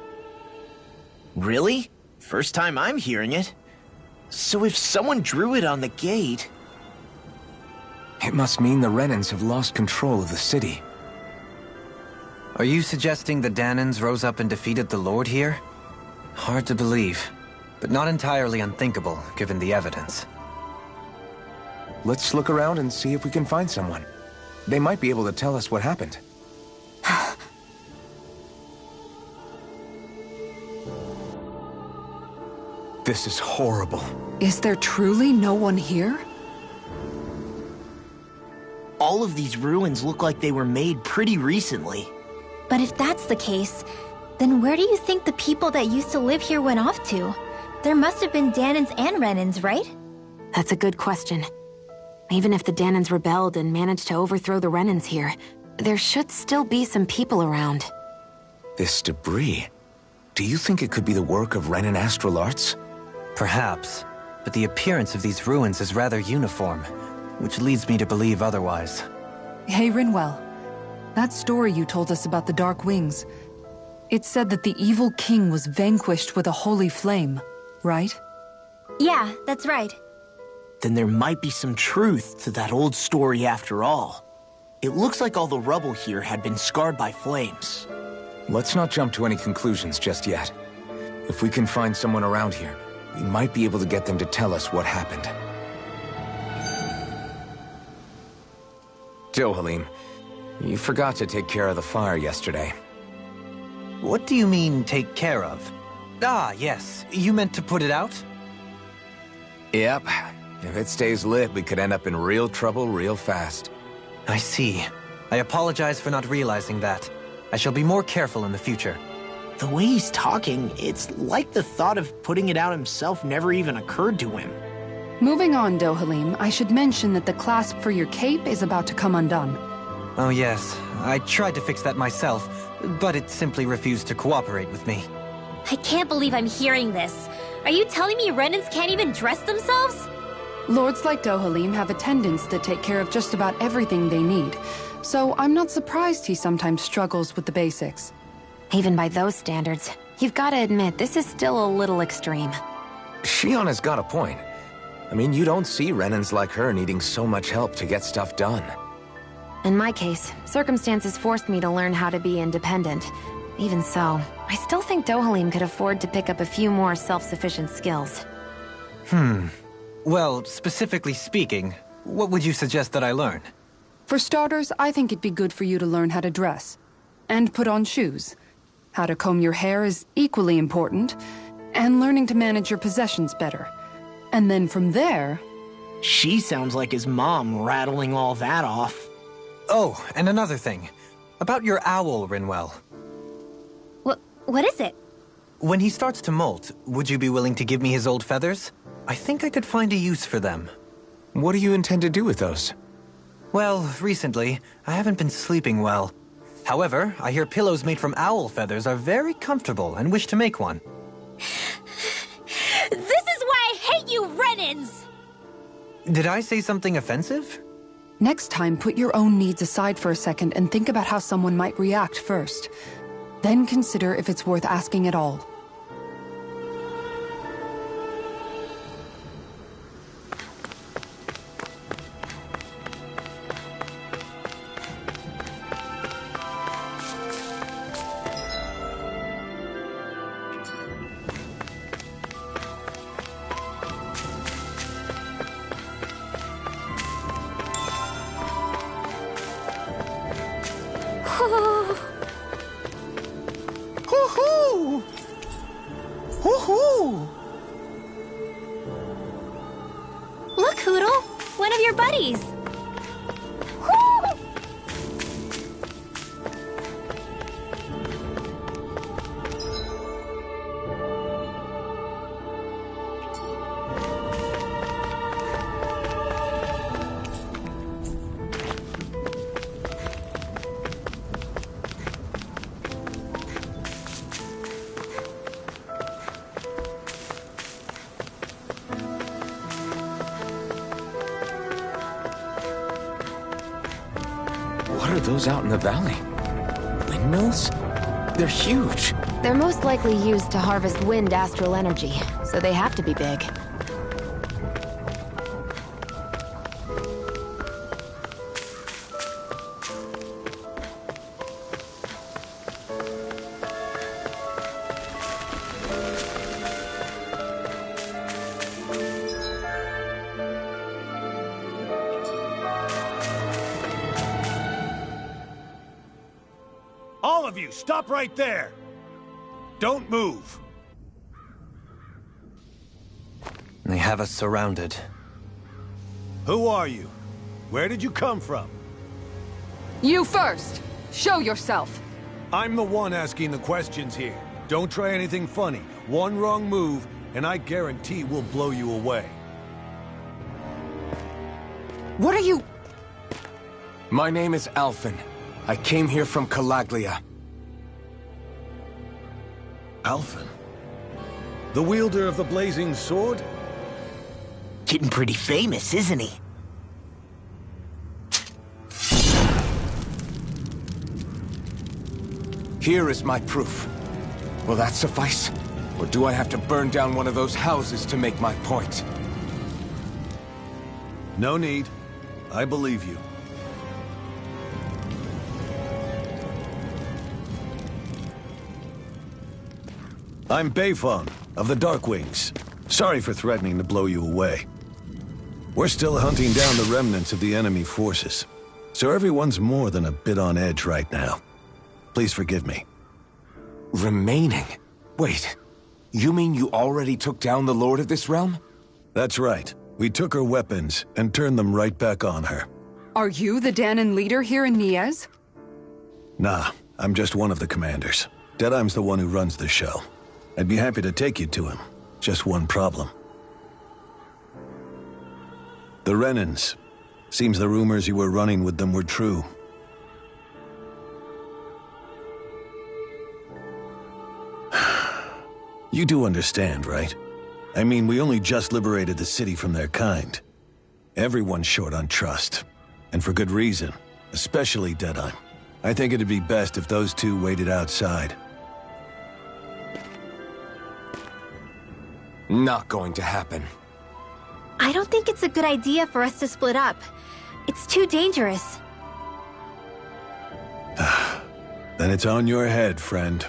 Speaker 4: Really? First time I'm hearing it. So if someone drew it on the gate...
Speaker 3: It must mean the Renins have lost control of the city.
Speaker 6: Are you suggesting the Danans rose up and defeated the Lord here? Hard to believe, but not entirely unthinkable, given the evidence.
Speaker 3: Let's look around and see if we can find someone. They might be able to tell us what happened. This is horrible.
Speaker 5: Is there truly no one here?
Speaker 4: All of these ruins look like they were made pretty recently.
Speaker 1: But if that's the case, then where do you think the people that used to live here went off to? There must have been Danans and Renins, right?
Speaker 2: That's a good question. Even if the Danans rebelled and managed to overthrow the Renins here, there should still be some people around.
Speaker 3: This debris. Do you think it could be the work of Renin astral arts?
Speaker 6: Perhaps, but the appearance of these ruins is rather uniform, which leads me to believe otherwise.
Speaker 5: Hey, Rinwell. That story you told us about the Dark Wings, it said that the evil king was vanquished with a holy flame, right?
Speaker 1: Yeah, that's right.
Speaker 4: Then there might be some truth to that old story after all. It looks like all the rubble here had been scarred by flames.
Speaker 3: Let's not jump to any conclusions just yet. If we can find someone around here, we might be able to get them to tell us what happened. Dohalim, you forgot to take care of the fire yesterday.
Speaker 6: What do you mean, take care of? Ah, yes. You meant to put it out?
Speaker 3: Yep. If it stays lit, we could end up in real trouble real fast.
Speaker 6: I see. I apologize for not realizing that. I shall be more careful in the future.
Speaker 4: The way he's talking, it's like the thought of putting it out himself never even occurred to him.
Speaker 5: Moving on, Dohalim, I should mention that the clasp for your cape is about to come undone.
Speaker 6: Oh yes, I tried to fix that myself, but it simply refused to cooperate with me.
Speaker 1: I can't believe I'm hearing this. Are you telling me Renins can't even dress themselves?
Speaker 5: Lords like Dohalim have attendants that take care of just about everything they need, so I'm not surprised he sometimes struggles with the basics.
Speaker 2: Even by those standards, you've got to admit this is still a little extreme.
Speaker 3: Shiona's got a point. I mean, you don't see Renans like her needing so much help to get stuff done.
Speaker 2: In my case, circumstances forced me to learn how to be independent. Even so, I still think Dohalim could afford to pick up a few more self-sufficient skills.
Speaker 6: Well, specifically speaking, what would you suggest that I learn?
Speaker 5: For starters, I think it'd be good for you to learn how to dress. And put on shoes. How to comb your hair is equally important. And learning to manage your possessions better. And then from there...
Speaker 4: She sounds like his mom rattling all that off.
Speaker 6: Oh, and another thing. About your owl, Rinwell.
Speaker 1: What is it?
Speaker 6: When he starts to molt, would you be willing to give me his old feathers? I think I could find a use for them.
Speaker 3: What do you intend to do with those?
Speaker 6: Well, recently, I haven't been sleeping well. However, I hear pillows made from owl feathers are very comfortable and wish to make one.
Speaker 8: This is why I hate you, Renans!
Speaker 6: Did I say something offensive?
Speaker 5: Next time, put your own needs aside for a second and think about how someone might react first. Then consider if it's worth asking at all.
Speaker 4: Hoo-hoo! Hoo-hoo!
Speaker 1: Look, Hoodle! One of your buddies!
Speaker 3: What are those out in the valley? Windmills? They're huge.
Speaker 2: They're most likely used to harvest wind astral energy, so they have to be big.
Speaker 9: All of you, stop right there! Don't move!
Speaker 6: They have us surrounded.
Speaker 9: Who are you? Where did you come from?
Speaker 5: You first! Show yourself!
Speaker 9: I'm the one asking the questions here. Don't try anything funny. One wrong move, and I guarantee we'll blow you away.
Speaker 5: What are you...
Speaker 3: My name is Alphen. I came here from Calaglia.
Speaker 9: Alphen? The wielder of the blazing sword?
Speaker 4: Getting pretty famous, isn't he?
Speaker 3: Here is my proof. Will that suffice? Or do I have to burn down one of those houses to make my point?
Speaker 9: No need. I believe you. I'm Bayfong, of the Darkwings. Sorry for threatening to blow you away. We're still hunting down the remnants of the enemy forces, so everyone's more than a bit on edge right now. Please forgive me.
Speaker 3: Remaining? Wait, you mean you already took down the Lord of this realm?
Speaker 9: That's right. We took her weapons and turned them right back on her.
Speaker 5: Are you the Danon leader here in Niez?
Speaker 9: Nah, I'm just one of the commanders. Deadeye's the one who runs the show. I'd be happy to take you to him. Just one problem. The Renans. Seems the rumors you were running with them were true. You do understand, right? I mean, we only just liberated the city from their kind. Everyone's short on trust. And for good reason. especially Deadeye. I think it'd be best if those two waited outside.
Speaker 3: Not going to happen.
Speaker 1: I don't think it's a good idea for us to split up. It's too dangerous.
Speaker 9: Then it's on your head, friend.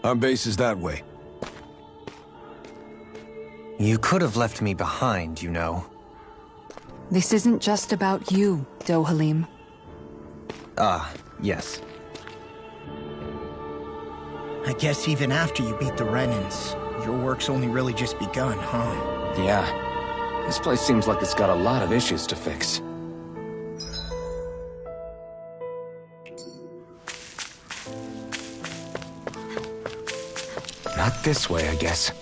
Speaker 9: Our base is that way.
Speaker 6: You could have left me behind, you know.
Speaker 5: This isn't just about you, Dohalim.
Speaker 6: Ah, yes.
Speaker 4: I guess even after you beat the Renans, your work's only really just begun, huh?
Speaker 3: Yeah. This place seems like it's got a lot of issues to fix. Not this way, I guess.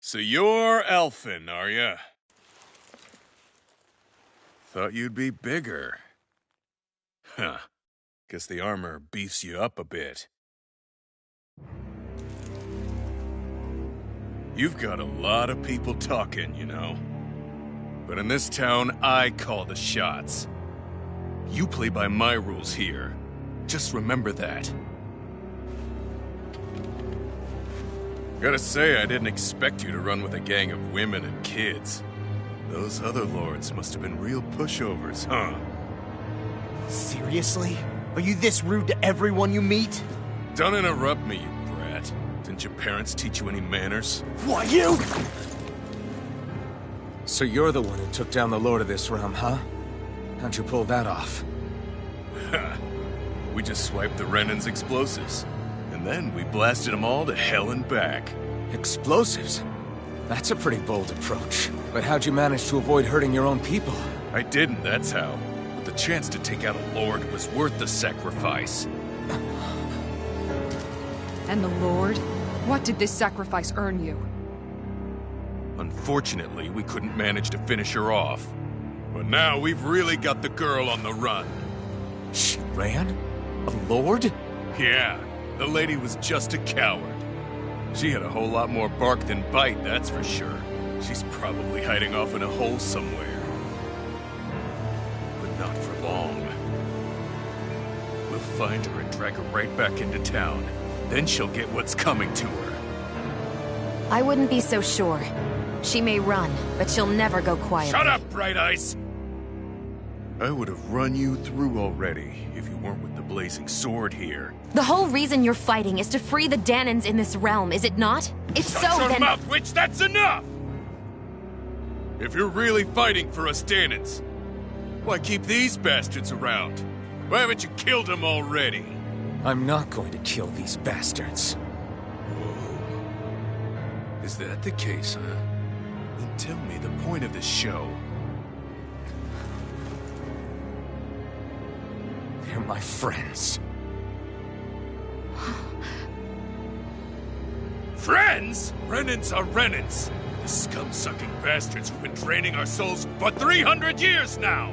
Speaker 10: So you're elfin, are ya? Thought you'd be bigger. Huh. Guess the armor beefs you up a bit. You've got a lot of people talking, you know. But in this town, I call the shots. You play by my rules here. Just remember that. Gotta say, I didn't expect you to run with a gang of women and kids. Those other lords must have been real pushovers, huh?
Speaker 4: Seriously? Are you this rude to everyone you meet?
Speaker 10: Don't interrupt me, you brat. Didn't your parents teach you any manners?
Speaker 4: What, you?
Speaker 3: So you're the one who took down the lord of this realm, huh? How'd you pull that off?
Speaker 10: We just swiped the Renan's explosives. And then we blasted them all to hell and back.
Speaker 3: Explosives? That's a pretty bold approach. But how'd you manage to avoid hurting your own people?
Speaker 10: I didn't, that's how. But the chance to take out a lord was worth the sacrifice.
Speaker 5: And the Lord? What did this sacrifice earn you?
Speaker 10: Unfortunately, we couldn't manage to finish her off. But now we've really got the girl on the run.
Speaker 3: She ran? A lord?
Speaker 10: Yeah. The lady was just a coward. She had a whole lot more bark than bite, that's for sure. She's probably hiding off in a hole somewhere. But not for long. We'll find her and drag her right back into town. Then she'll get what's coming to her.
Speaker 2: I wouldn't be so sure. She may run, but she'll never go quiet.
Speaker 10: Shut up, Bright Eyes! I would have run you through already if you weren't with the blazing sword here.
Speaker 2: The whole reason you're fighting is to free the Danans in this realm, is it not? If so,
Speaker 10: Shut your
Speaker 2: then—
Speaker 10: mouth, witch! That's enough! If you're really fighting for us Danans, why keep these bastards around? Why haven't you killed them already?
Speaker 3: I'm not going to kill these bastards.
Speaker 10: Whoa. Is that the case, huh? Then tell me the point of the show.
Speaker 3: They're my friends.
Speaker 10: Friends? Renans are Renans. The scum-sucking bastards who've been draining our souls for 300 years now!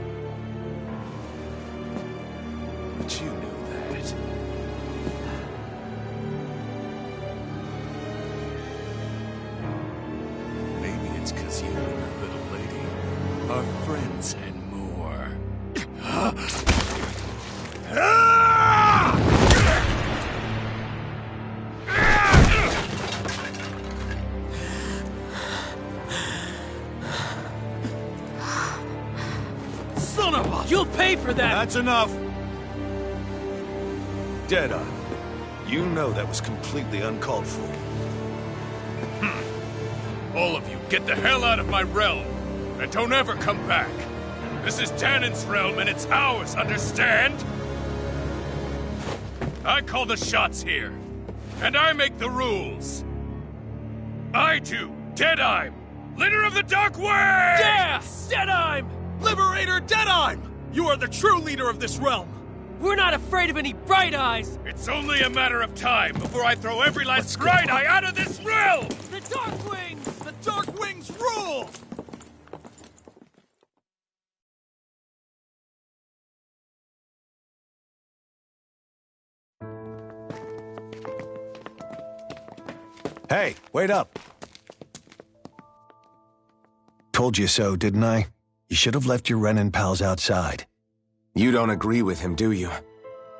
Speaker 10: But you knew that. Maybe it's 'cause you and that little lady are friends and more.
Speaker 7: Son of a... You'll pay for that!
Speaker 9: That's enough! Deadeye, you know that was completely uncalled for.
Speaker 10: All of you, get the hell out of my realm! And don't ever come back! This is Danon's realm and it's ours, understand? I call the shots here, and I make the rules. I do, Deadime, leader of the Dark Wings!
Speaker 7: Yeah! Deadime! Liberator Deadime! You are the true leader of this realm! We're not afraid of any Bright Eyes!
Speaker 10: It's only a matter of time before I throw every last Bright Eye out of this realm!
Speaker 7: The Dark Wings! The Dark Wings rule!
Speaker 9: Hey, wait up. Told you so, didn't I? You should have left your Renin pals outside.
Speaker 3: You don't agree with him, do you?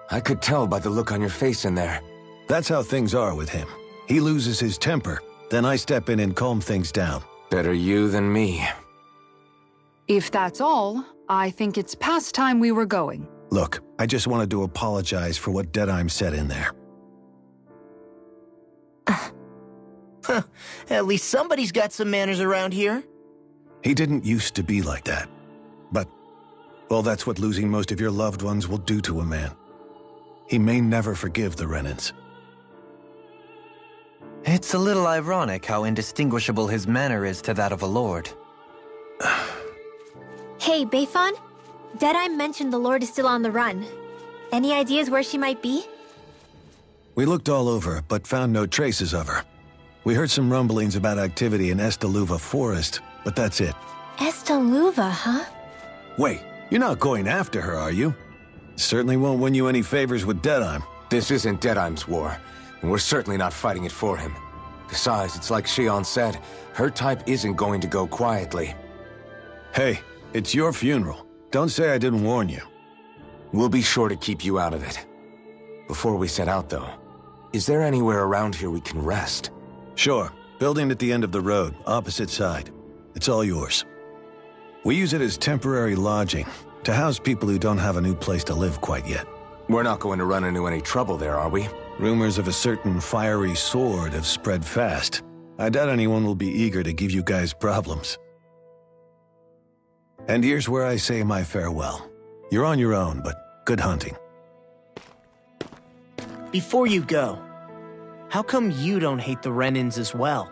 Speaker 3: I could tell by the look on your face in there.
Speaker 9: That's how things are with him. He loses his temper, then I step in and calm things down.
Speaker 3: Better you than me.
Speaker 5: If that's all, I think it's past time we were going.
Speaker 9: Look, I just wanted to apologize for what Deadime said in there.
Speaker 4: At least somebody's got some manners around here.
Speaker 9: He didn't used to be like that. But, well, that's what losing most of your loved ones will do to a man. He may never forgive the Renins.
Speaker 6: It's a little ironic how indistinguishable his manner is to that of a lord.
Speaker 1: Hey, Bayfon? Deadeye mentioned the Lord is still on the run. Any ideas where she might be?
Speaker 9: We looked all over, but found no traces of her. We heard some rumblings about activity in Estaluva Forest, but that's it.
Speaker 1: Estaluva, huh?
Speaker 9: Wait, you're not going after her, are you? Certainly won't win you any favors with Deadime.
Speaker 3: This isn't Deadime's war, and we're certainly not fighting it for him. Besides, it's like Shion said, her type isn't going to go quietly.
Speaker 9: Hey, it's your funeral. Don't say I didn't warn you.
Speaker 3: We'll be sure to keep you out of it. Before we set out, though, is there anywhere around here we can rest?
Speaker 9: Sure. Building at the end of the road, opposite side. It's all yours. We use it as temporary lodging, to house people who don't have a new place to live quite yet.
Speaker 3: We're not going to run into any trouble there, are we?
Speaker 9: Rumors of a certain fiery sword have spread fast. I doubt anyone will be eager to give you guys problems. And here's where I say my farewell. You're on your own, but good hunting.
Speaker 4: Before you go, how come you don't hate the Renins as well?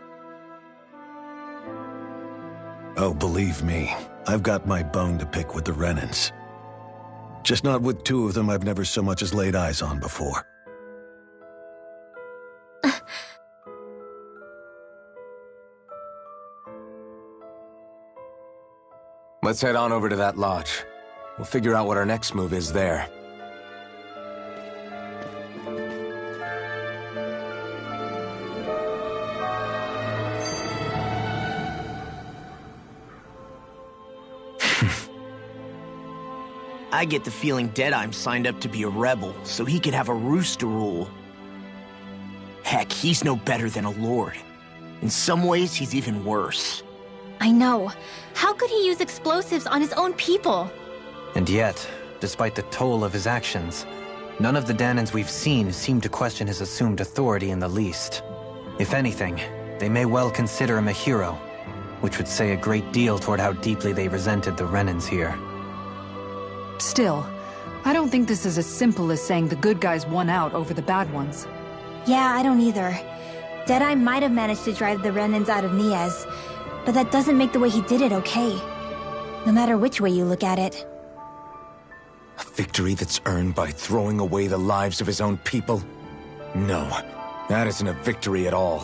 Speaker 9: Oh, believe me, I've got my bone to pick with the Renins. Just not with two of them I've never so much as laid eyes on before.
Speaker 3: Let's head on over to that lodge. We'll figure out what our next move is there.
Speaker 4: I get the feeling Deadime signed up to be a rebel, so he could have a roost to rule. Heck, he's no better than a lord. In some ways, he's even worse.
Speaker 1: I know. How could he use explosives on his own people?
Speaker 6: And yet, despite the toll of his actions, none of the Danons we've seen seem to question his assumed authority in the least. If anything, they may well consider him a hero, which would say a great deal toward how deeply they resented the Renins here.
Speaker 5: Still, I don't think this is as simple as saying the good guys won out over the bad ones.
Speaker 1: Yeah, I don't either. Deadeye might have managed to drive the Renins out of Niez, but that doesn't make the way he did it okay. No matter which way you look at it.
Speaker 3: A victory that's earned by throwing away the lives of his own people? No, that isn't a victory at all.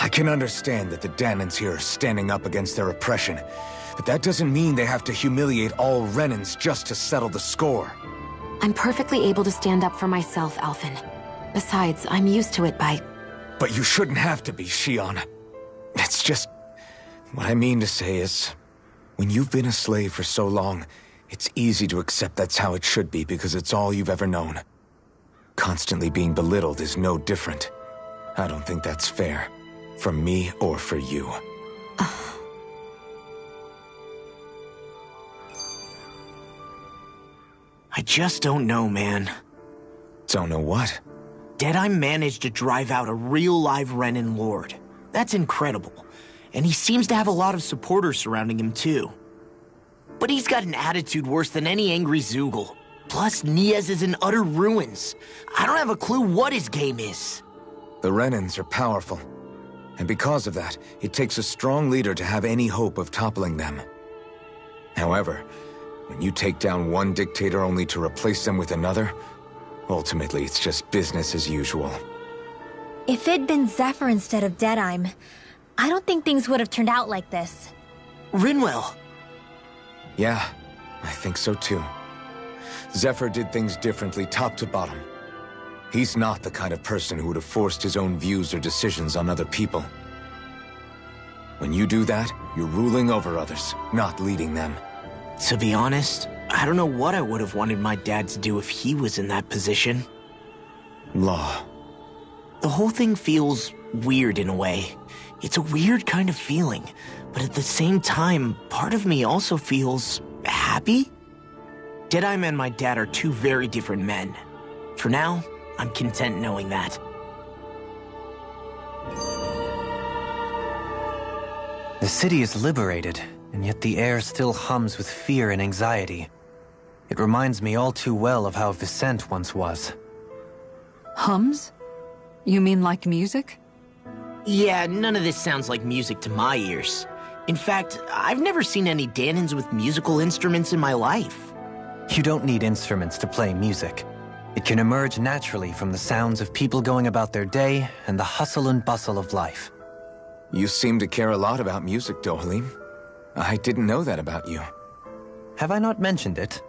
Speaker 3: I can understand that the Danons here are standing up against their oppression, but that doesn't mean they have to humiliate all Renins just to settle the score.
Speaker 2: I'm perfectly able to stand up for myself, Alphen. Besides, I'm used to it by...
Speaker 3: But you shouldn't have to be, Shion. It's just... What I mean to say is, when you've been a slave for so long, it's easy to accept that's how it should be because it's all you've ever known. Constantly being belittled is no different. I don't think that's fair. For me or for you.
Speaker 4: I just don't know, man.
Speaker 3: Don't know what?
Speaker 4: Deadeye managed to drive out a real live Renin lord. That's incredible. And he seems to have a lot of supporters surrounding him, too. but he's got an attitude worse than any angry Zoogle. Plus, Niaz is in utter ruins. I don't have a clue what his game is.
Speaker 3: The Renans are powerful. And because of that, it takes a strong leader to have any hope of toppling them. However, when you take down one dictator only to replace them with another, ultimately it's just business as usual.
Speaker 1: If it'd been Zephyr instead of Deadime, I don't think things would have turned out like this.
Speaker 4: Rinwell.
Speaker 3: Yeah, I think so too. Zephyr did things differently top to bottom. He's not the kind of person who would have forced his own views or decisions on other people. When you do that, you're ruling over others, not leading them.
Speaker 4: To be honest, I don't know what I would have wanted my dad to do if he was in that position.
Speaker 3: Law.
Speaker 4: The whole thing feels weird in a way. It's a weird kind of feeling, but at the same time, part of me also feels happy. Deadeye and my dad are two very different men. For now, I'm content knowing that.
Speaker 6: The city is liberated, and yet the air still hums with fear and anxiety. It reminds me all too well of how Vicente once was.
Speaker 5: Hums? You mean like music?
Speaker 4: Yeah, none of this sounds like music to my ears. In fact, I've never seen any Danans with musical instruments in my life.
Speaker 6: You don't need instruments to play music. It can emerge naturally from the sounds of people going about their day and the hustle and bustle of life.
Speaker 3: You seem to care a lot about music, Dohalim. I didn't know that about you.
Speaker 6: Have I not mentioned it?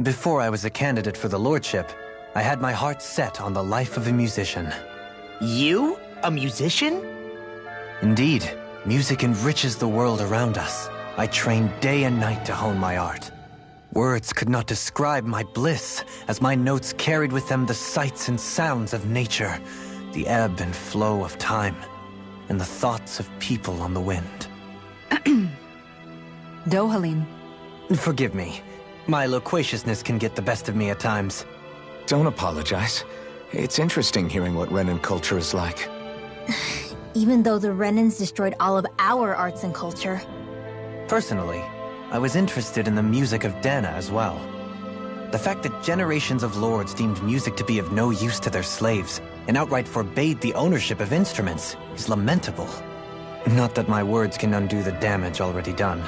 Speaker 6: Before I was a candidate for the lordship, I had my heart set on the life of a musician.
Speaker 4: You? A musician?
Speaker 6: Indeed, music enriches the world around us. I trained day and night to hone my art. Words could not describe my bliss, as my notes carried with them the sights and sounds of nature, the ebb and flow of time, and the thoughts of people on the wind.
Speaker 5: Dohalim.
Speaker 6: Forgive me. My loquaciousness can get the best of me at times.
Speaker 3: Don't apologize. It's interesting hearing what Renan culture is like.
Speaker 1: Even though the Renans destroyed all of our arts and culture.
Speaker 6: Personally, I was interested in the music of Dana as well. The fact that generations of lords deemed music to be of no use to their slaves and outright forbade the ownership of instruments is lamentable. Not that my words can undo the damage already done.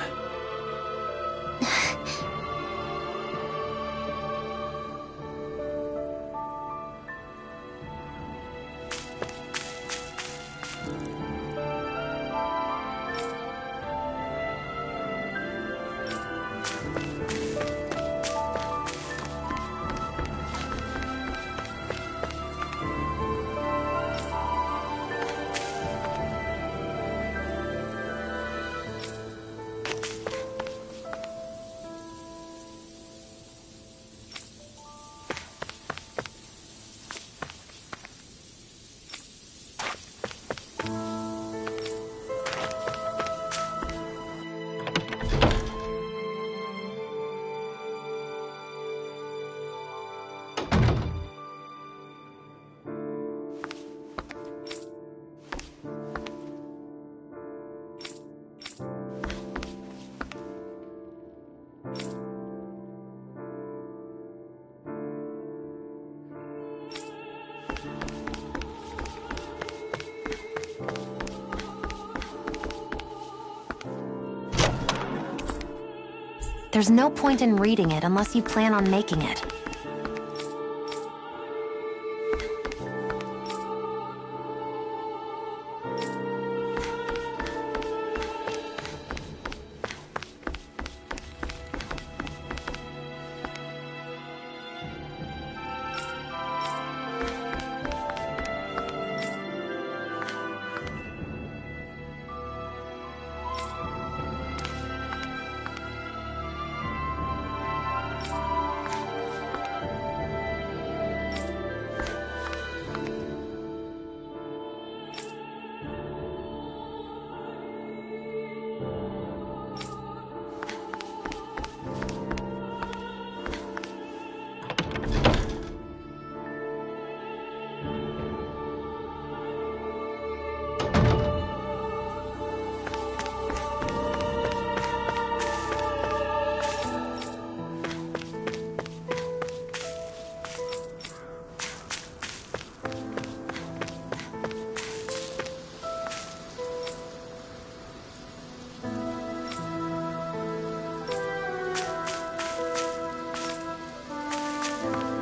Speaker 2: There's no point in reading it unless you plan on making it.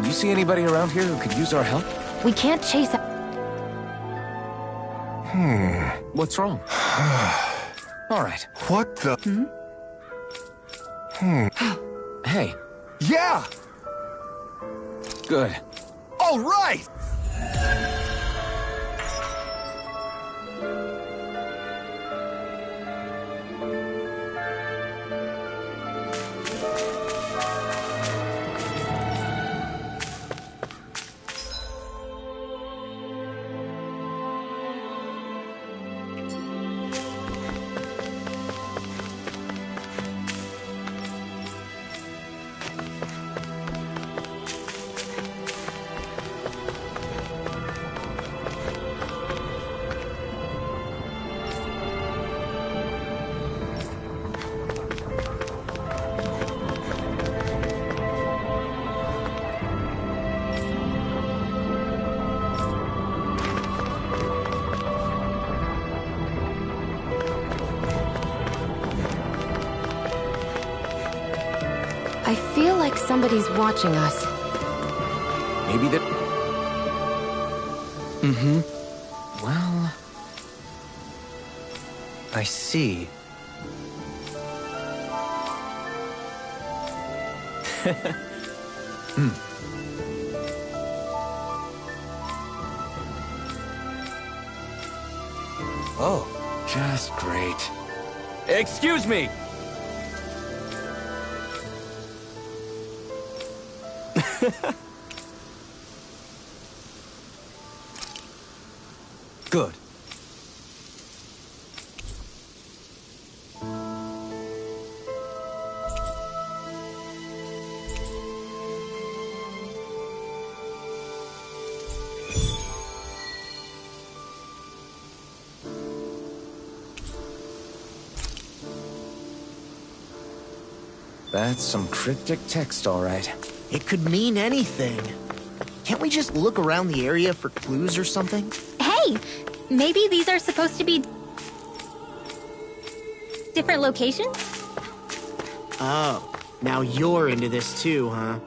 Speaker 3: you see anybody around here who could use our help?
Speaker 2: We can't chase...
Speaker 3: What's wrong? All right.
Speaker 11: What the...
Speaker 3: Hey.
Speaker 11: Yeah!
Speaker 3: Good.
Speaker 11: All right!
Speaker 2: I feel like somebody's watching us.
Speaker 3: Maybe that... Well...
Speaker 6: I see.
Speaker 3: Oh, just great.
Speaker 7: Excuse me!
Speaker 6: Good.
Speaker 3: That's some cryptic text, all right.
Speaker 4: It could mean anything. Can't we just look around the area for clues or something?
Speaker 1: Hey! Maybe these are supposed to be... different locations?
Speaker 4: Oh, now you're into this too, huh?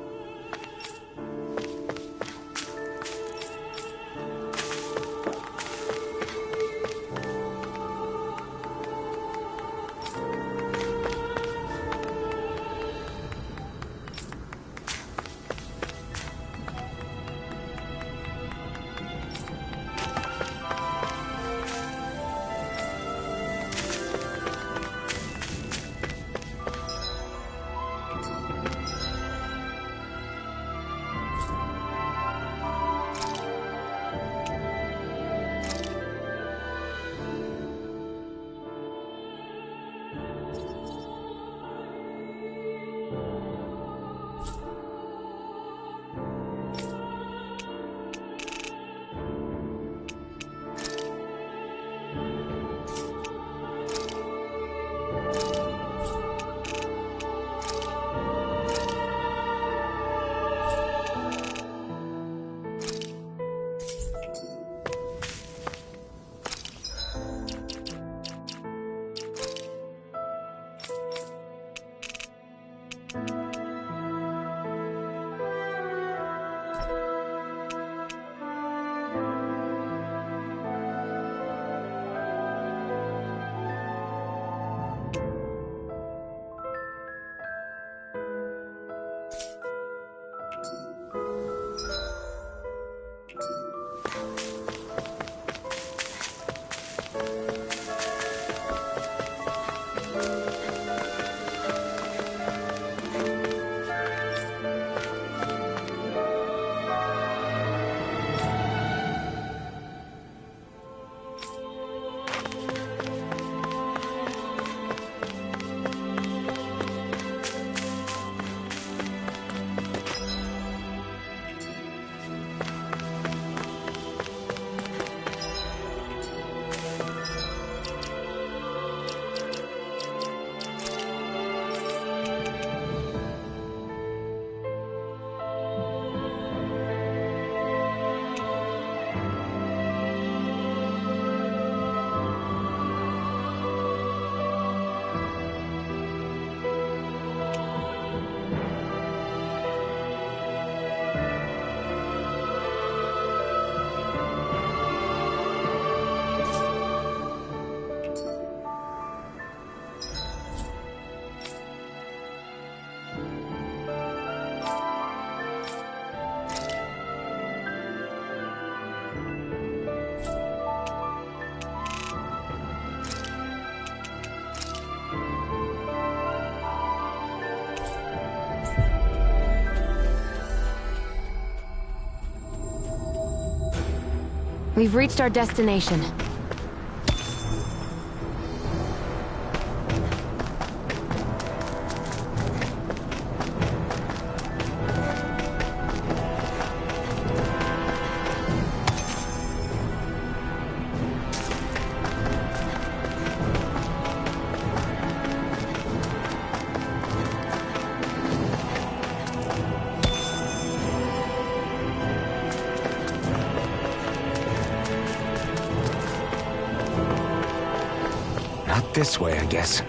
Speaker 2: We've reached our destination.
Speaker 3: This way, I guess.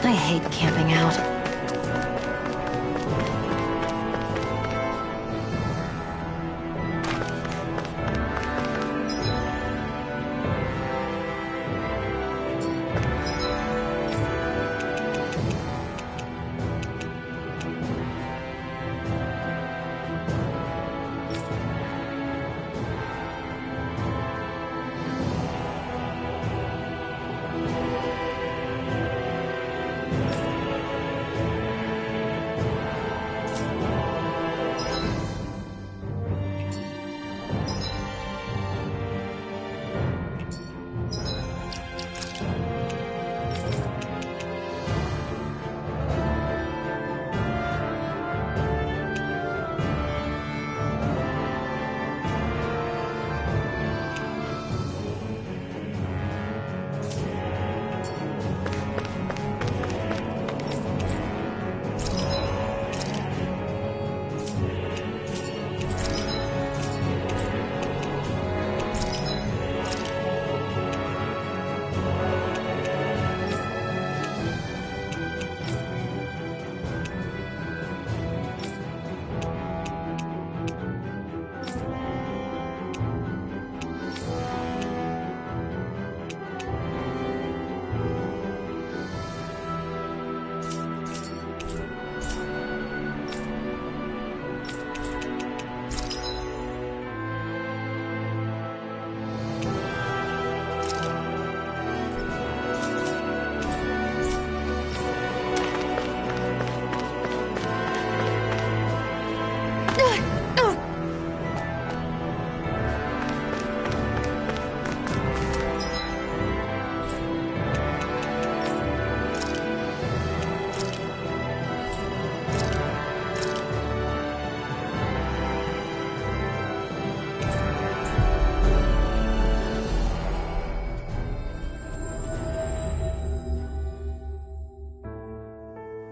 Speaker 2: I hate camping out.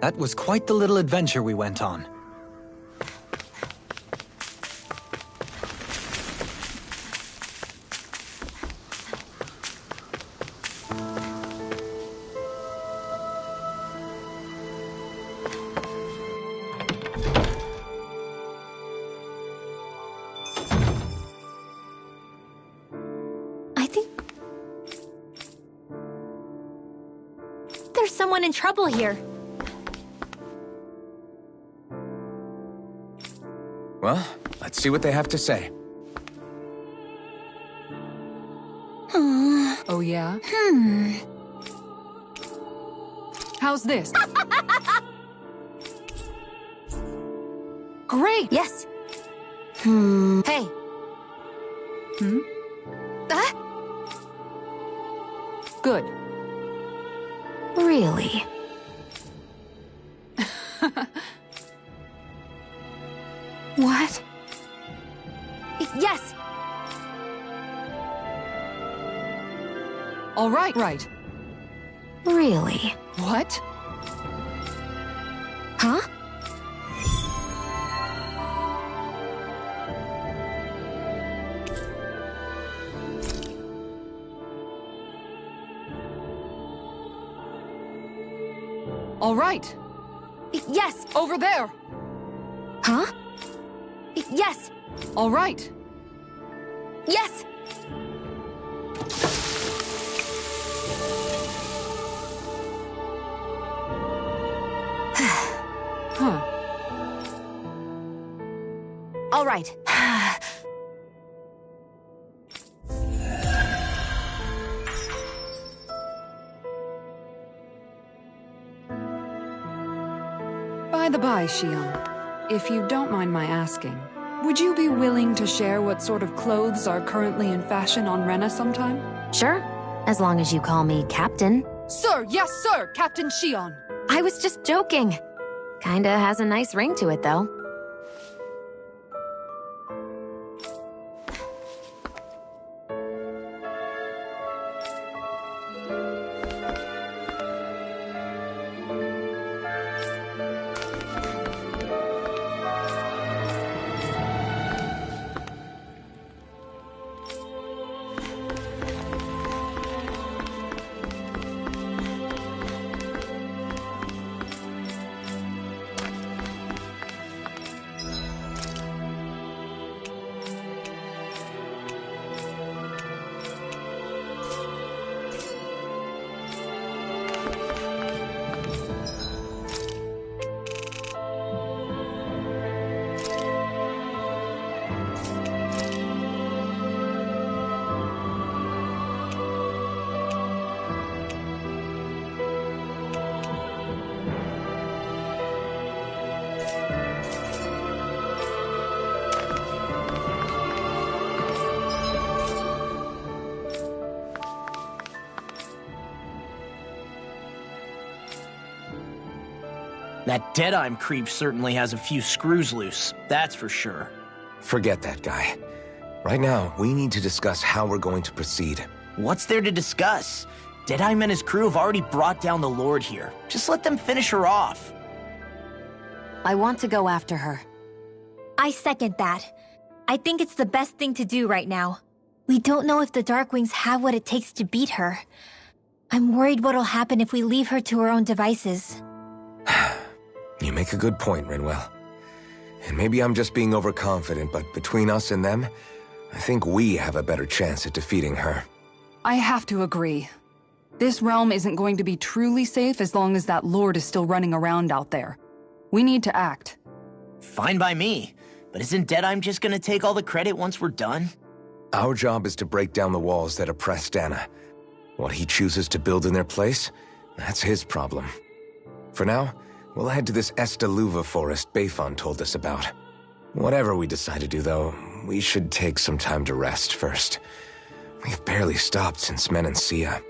Speaker 6: That was quite the little adventure we went on.
Speaker 1: I think there's someone in trouble here.
Speaker 3: Well, let's see what they have to say.
Speaker 5: Oh, yeah? How's this? Great!
Speaker 1: Yes.
Speaker 2: Hey,
Speaker 5: Good.
Speaker 2: really?
Speaker 1: What?
Speaker 2: Yes!
Speaker 5: All right, right.
Speaker 2: Really?
Speaker 5: What?
Speaker 2: Huh?
Speaker 5: All right.
Speaker 2: Yes!
Speaker 5: Over there!
Speaker 2: Huh? Yes!
Speaker 5: All right.
Speaker 2: Yes!
Speaker 5: Huh.
Speaker 2: All right.
Speaker 5: By the by, Shion, if you don't mind my asking, would you be willing to share what sort of clothes are currently in fashion on Rena sometime?
Speaker 2: Sure, as long as you call me Captain.
Speaker 5: Sir, yes sir, Captain Shion.
Speaker 2: I was just joking. Kinda has a nice ring to it, though.
Speaker 4: That Deadeye creep certainly has a few screws loose, that's for sure.
Speaker 3: Forget that guy. Right now, we need to discuss how we're going to proceed.
Speaker 4: What's there to discuss? Deadeye and his crew have already brought down the Lord here. Just let them finish her off.
Speaker 2: I want to go after her.
Speaker 1: I second that. I think it's the best thing to do right now. We don't know if the Darkwings have what it takes to beat her. I'm worried what'll happen if we leave her to her own devices.
Speaker 3: You make a good point, Rinwell. And maybe I'm just being overconfident, but between us and them, I think we have a better chance at defeating her.
Speaker 5: I have to agree. This realm isn't going to be truly safe as long as that Lord is still running around out there. We need to act.
Speaker 4: Fine by me. But isn't Deadeye just gonna take all the credit once we're done?
Speaker 3: Our job is to break down the walls that oppress Dana. What he chooses to build in their place, that's his problem. For now, we'll head to this Estaluva forest Bayfon told us about. Whatever we decide to do, though, we should take some time to rest first. We've barely stopped since Menancia.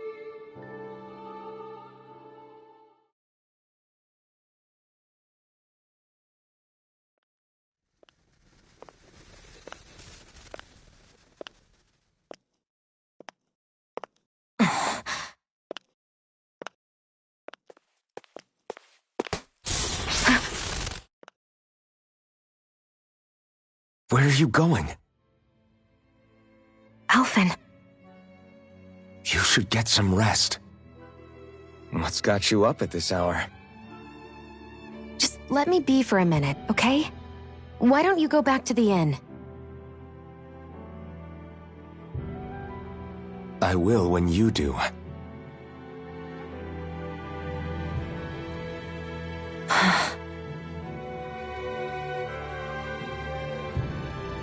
Speaker 3: Where are you going?
Speaker 2: Alphen.
Speaker 3: You should get some rest. What's got you up at this hour?
Speaker 2: Just let me be for a minute, okay? Why don't you go back to the inn?
Speaker 3: I will when you do.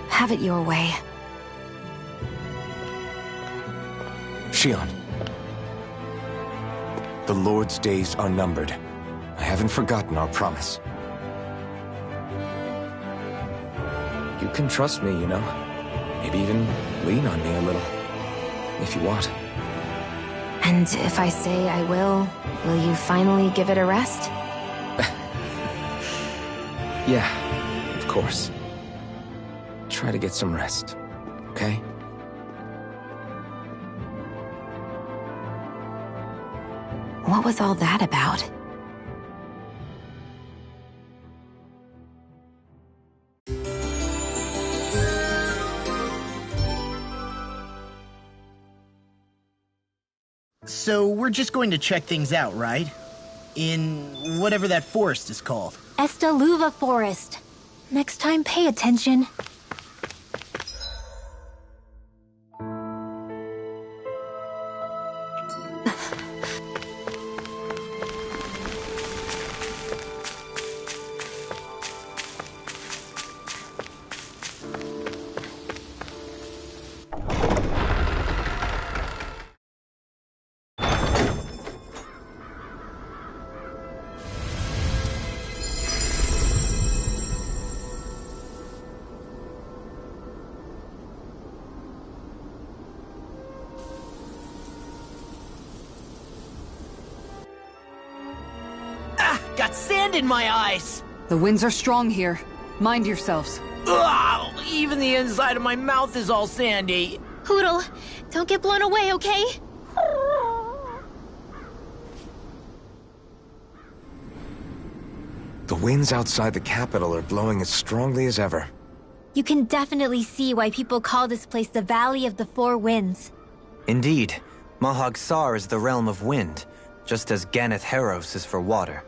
Speaker 2: Have it your way.
Speaker 3: Shion. The Lord's days are numbered. I haven't forgotten our promise. You can trust me, you know. Maybe even lean on me a little. If you want.
Speaker 2: And if I say I will you finally give it a rest?
Speaker 3: Yeah, of course. Try to get some rest, okay?
Speaker 2: What was all that about?
Speaker 4: So we're just going to check things out, right? In whatever that forest is called.
Speaker 1: Estaluva Forest. Next time, pay attention.
Speaker 4: Got sand in my eyes!
Speaker 5: The winds are strong here. Mind yourselves.
Speaker 4: Ugh, even the inside of my mouth is all sandy.
Speaker 1: Hoodle, don't get blown away, okay?
Speaker 3: The winds outside the capital are blowing as strongly as ever.
Speaker 1: You can definitely see why people call this place the Valley of the Four Winds.
Speaker 6: Indeed. Mahag Saar is the realm of wind, just as Ganeth Heros is for water.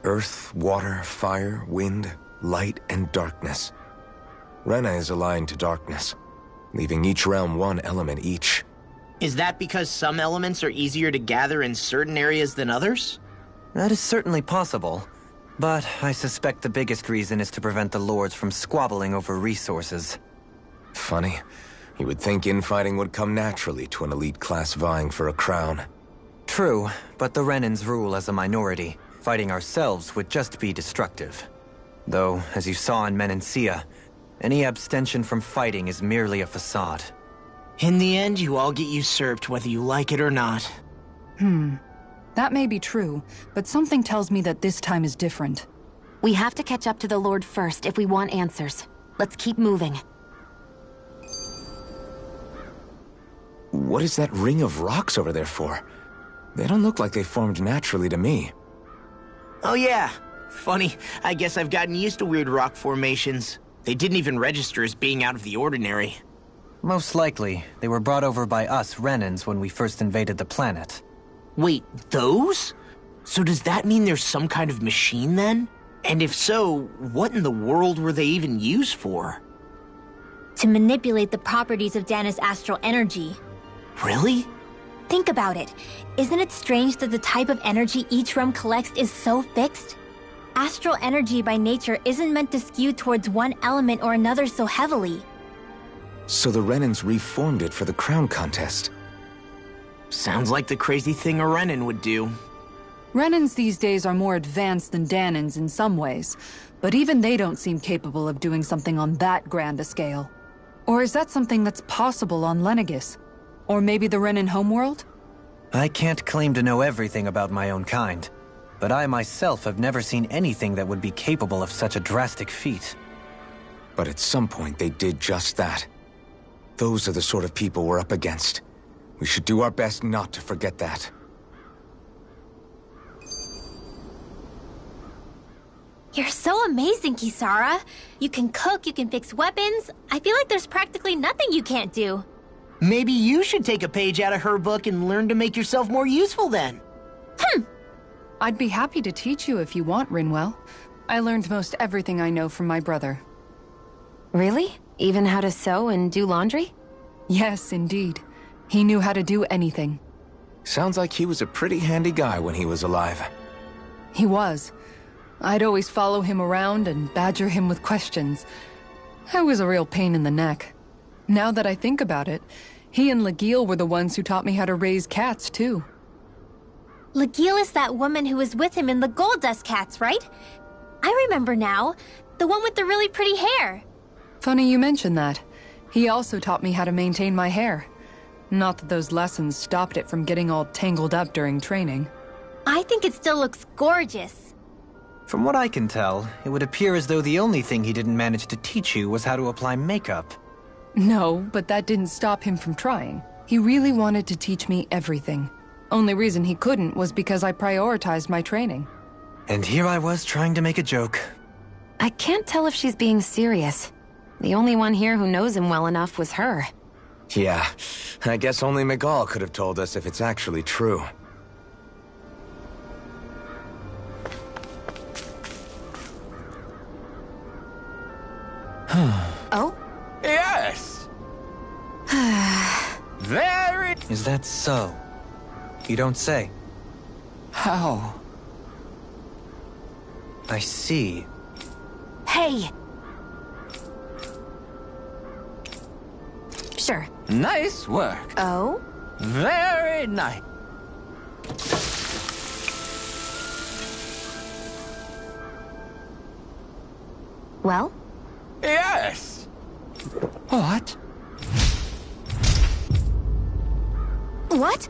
Speaker 3: Earth, water, fire, wind, light, and darkness. Rena is aligned to darkness, leaving each realm one element each.
Speaker 4: Is that because some elements are easier to gather in certain areas than others?
Speaker 6: That is certainly possible, but I suspect the biggest reason is to prevent the lords from squabbling over resources.
Speaker 3: Funny. You would think infighting would come naturally to an elite class vying for a crown.
Speaker 6: True, but the Renans rule as a minority. Fighting ourselves would just be destructive. Though, as you saw in Menancia, any abstention from fighting is merely a facade.
Speaker 4: In the end, you all get usurped whether you like it or not.
Speaker 5: That may be true, but something tells me that this time is different.
Speaker 2: We have to catch up to the Lord first if we want answers. Let's keep moving.
Speaker 3: What is that ring of rocks over there for? They don't look like they formed naturally to me.
Speaker 4: Oh yeah. Funny, I guess I've gotten used to weird rock formations. They didn't even register as being out of the ordinary.
Speaker 6: Most likely, they were brought over by us Renans when we first invaded the planet.
Speaker 4: Wait, those? So does that mean there's some kind of machine then? And if so, what in the world were they even used for?
Speaker 1: To manipulate the properties of Dana's astral energy.
Speaker 4: Really?
Speaker 1: Think about it. Isn't it strange that the type of energy each realm collects is so fixed? Astral energy by nature isn't meant to skew towards one element or another so heavily.
Speaker 3: So the Renans reformed it for the crown contest.
Speaker 4: Sounds like the crazy thing a Renan would do.
Speaker 5: Renans these days are more advanced than Danans in some ways, but even they don't seem capable of doing something on that grand a scale. Or is that something that's possible on Lenegis? Or maybe the Renan homeworld?
Speaker 6: I can't claim to know everything about my own kind, but I myself have never seen anything that would be capable of such a drastic feat.
Speaker 3: But at some point they did just that. Those are the sort of people we're up against. We should do our best not to forget that.
Speaker 1: You're so amazing, Kisara. You can cook, you can fix weapons. I feel like there's practically nothing you can't do.
Speaker 4: Maybe you should take a page out of her book and learn to make yourself more useful then.
Speaker 5: I'd be happy to teach you if you want, Rinwell. I learned most everything I know from my brother.
Speaker 2: Really? Even how to sew and do laundry?
Speaker 5: Yes, indeed. He knew how to do anything.
Speaker 3: Sounds like he was a pretty handy guy when he was alive.
Speaker 5: He was. I'd always follow him around and badger him with questions. I was a real pain in the neck. Now that I think about it, he and Legil were the ones who taught me how to raise cats, too.
Speaker 1: Legil is that woman who was with him in the Gold Dust Cats, right? I remember now. The one with the really pretty hair.
Speaker 5: Funny you mention that. He also taught me how to maintain my hair. Not that those lessons stopped it from getting all tangled up during training.
Speaker 1: I think it still looks gorgeous.
Speaker 6: From what I can tell, it would appear as though the only thing he didn't manage to teach you was how to apply makeup.
Speaker 5: No, but that didn't stop him from trying. He really wanted to teach me everything. Only reason he couldn't was because I prioritized my training.
Speaker 6: And here I was trying to make a joke.
Speaker 2: I can't tell if she's being serious. The only one here who knows him well enough was her.
Speaker 3: Yeah, I guess only Miguel could have told us if it's actually true.
Speaker 1: Oh?
Speaker 11: Yes! Very...
Speaker 6: Is that so? You don't say.
Speaker 11: How?
Speaker 6: I see.
Speaker 1: Hey! Sure.
Speaker 11: Nice work.
Speaker 1: Oh?
Speaker 11: Very nice.
Speaker 1: Well?
Speaker 11: Yes! What?
Speaker 1: What?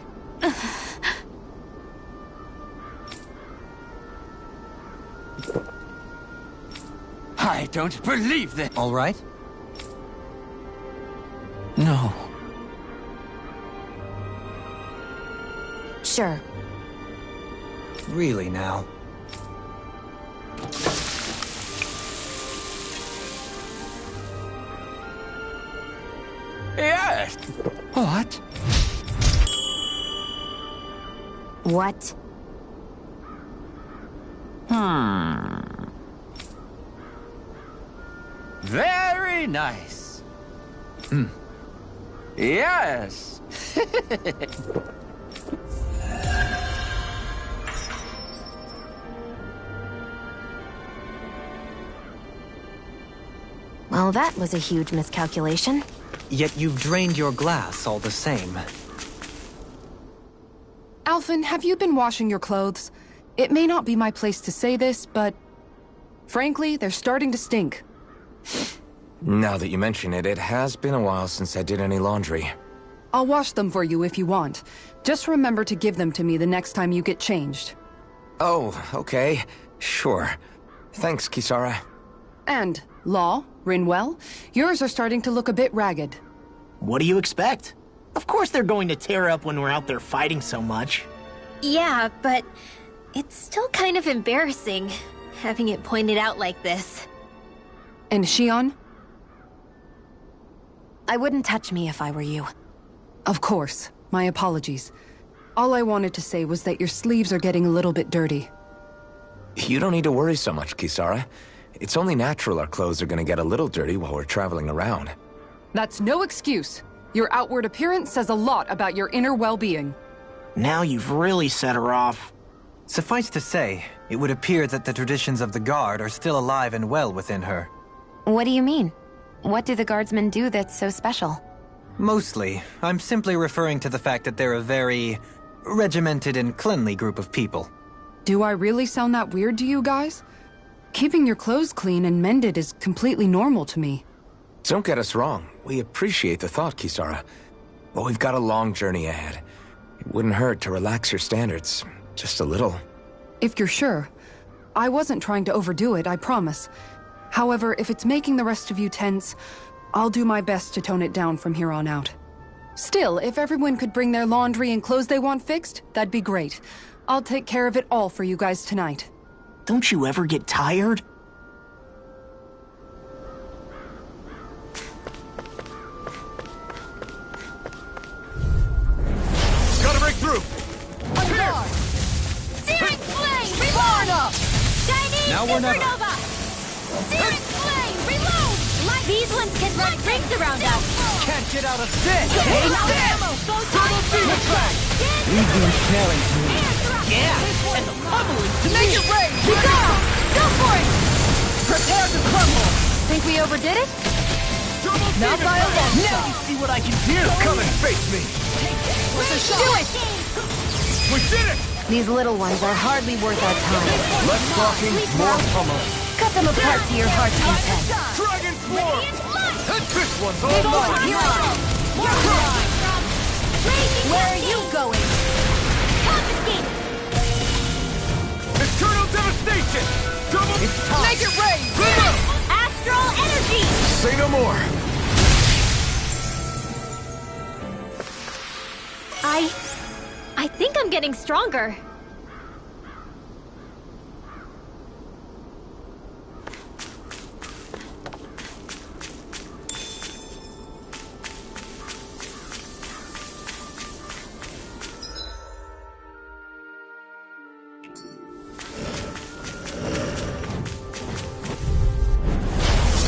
Speaker 11: I don't believe this.
Speaker 6: All right?
Speaker 11: No.
Speaker 2: Sure.
Speaker 6: Really now?
Speaker 11: Yes. What?
Speaker 2: What?
Speaker 11: Very nice. Yes.
Speaker 2: Well, that was a huge miscalculation.
Speaker 6: Yet you've drained your glass all the same.
Speaker 5: Alphen, have you been washing your clothes? It may not be my place to say this, but... frankly, they're starting to stink.
Speaker 3: Now that you mention it, it has been a while since I did any laundry.
Speaker 5: I'll wash them for you if you want. Just remember to give them to me the next time you get changed.
Speaker 3: Oh, okay. Sure. Thanks, Kisara.
Speaker 5: And, Law, Rinwell, yours are starting to look a bit ragged.
Speaker 4: What do you expect? Of course they're going to tear up when we're out there fighting so much.
Speaker 1: Yeah, but it's still kind of embarrassing, having it pointed out like this.
Speaker 5: And Shion?
Speaker 2: I wouldn't touch me if I were you.
Speaker 5: Of course. My apologies. All I wanted to say was that your sleeves are getting a little bit dirty.
Speaker 3: You don't need to worry so much, Kisara. It's only natural our clothes are gonna get a little dirty while we're traveling around.
Speaker 5: That's no excuse. Your outward appearance says a lot about your inner well-being.
Speaker 4: Now you've really set her off.
Speaker 6: Suffice to say, it would appear that the traditions of the Guard are still alive and well within her.
Speaker 2: What do you mean? What do the guardsmen do that's so special?
Speaker 6: Mostly, I'm simply referring to the fact that they're a very regimented and cleanly group of people.
Speaker 5: Do I really sound that weird to you guys? Keeping your clothes clean and mended is completely normal to me.
Speaker 3: Don't get us wrong. We appreciate the thought, Kisara. But we've got a long journey ahead. It wouldn't hurt to relax your standards. Just a little.
Speaker 5: If you're sure. I wasn't trying to overdo it, I promise. However, if it's making the rest of you tense, I'll do my best to tone it down from here on out. Still, if everyone could bring their laundry and clothes they want fixed, that'd be great. I'll take care of it all for you guys tonight.
Speaker 4: Don't you ever get tired?
Speaker 7: Gotta break through!
Speaker 8: Here! Searing Flame! Reload! Chinese
Speaker 6: Now or never.
Speaker 8: Supernova! Searing Flame! Reload! Like these ones can run rings around us!
Speaker 11: Can't get out of this!
Speaker 8: Hey, ammo! Go
Speaker 7: Double demon track!
Speaker 11: We've been caring to me.
Speaker 4: Yeah, and the bubbling to
Speaker 8: Make it rain! Go for it!
Speaker 5: Prepare to crumble!
Speaker 8: Think we overdid it?
Speaker 7: Double
Speaker 5: Not
Speaker 7: demon
Speaker 5: by a
Speaker 7: track!
Speaker 5: long
Speaker 4: Now you see what I can do!
Speaker 7: Come and face me!
Speaker 8: Do it!
Speaker 7: We did it!
Speaker 2: These little ones are hardly worth our time.
Speaker 7: Less talking, more pummeling.
Speaker 2: Cut them apart to your heart's content.
Speaker 7: Dragon Swarm! This one's all
Speaker 8: Here
Speaker 7: mine!
Speaker 8: I come! Where are you going? Confiscate!
Speaker 7: Eternal Devastation! Double...
Speaker 8: Make it rain! Astral energy!
Speaker 7: Say no more!
Speaker 1: I think I'm getting stronger.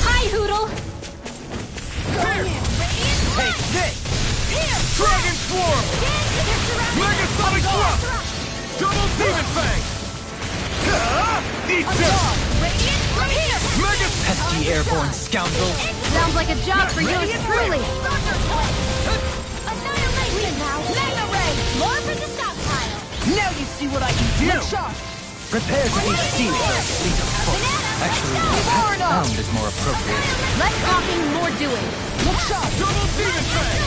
Speaker 1: Hi, Hoodle!
Speaker 7: Take this! Dragon Swarm! Megasonic Thrust! Double Demon Fang! Eat this! Mega...
Speaker 6: Pesky airborne scoundrel!
Speaker 8: Sounds like a job for yours truly! Annihilation now! Mega Ray! More for the stockpile!
Speaker 4: Now you see what I can do!
Speaker 6: Prepare to be seized or fleet of foot. Actually, pound is more appropriate.
Speaker 8: Less talking, more doing!
Speaker 7: Double Demon Fang!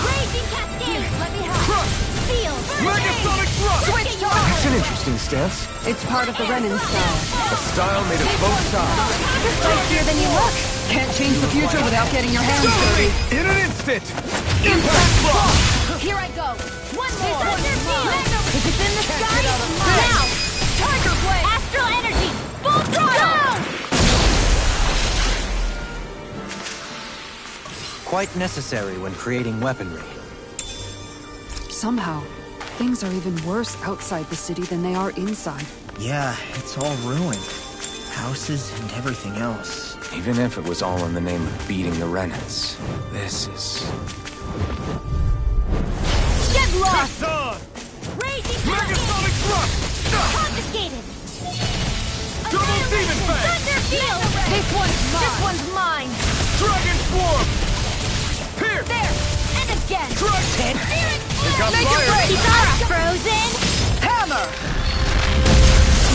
Speaker 8: Raging Cascade! Let me help!
Speaker 7: Crush!
Speaker 8: Seal!
Speaker 7: Megasonic Thrust!
Speaker 8: Switch
Speaker 3: That's an interesting interesting stance.
Speaker 5: It's part of the Renin style.
Speaker 3: A style made of both sides.
Speaker 1: You're spicier than you look.
Speaker 5: Can't change the future without getting your hands dirty.
Speaker 3: In an instant! Impact block!
Speaker 8: Here I go. One more. If it's in the sky, now. Tiger Blade. Astral energy. Full throttle.
Speaker 6: Quite necessary when creating weaponry.
Speaker 5: Somehow, things are even worse outside the city than they are inside.
Speaker 4: Yeah, it's all ruined. Houses and everything else.
Speaker 3: Even if it was all in the name of beating the Renans, this is...
Speaker 8: Get lost.
Speaker 10: Saar!
Speaker 8: Raging
Speaker 10: Megasonic thrust!
Speaker 8: confiscated.
Speaker 10: Double demon fang!
Speaker 8: Thunder field. This one's mine.
Speaker 10: Dragon swarm! Pierce!
Speaker 8: There. And again.
Speaker 10: Dragon!
Speaker 8: It
Speaker 10: got fire!
Speaker 8: Kisara. Frozen.
Speaker 5: Hammer!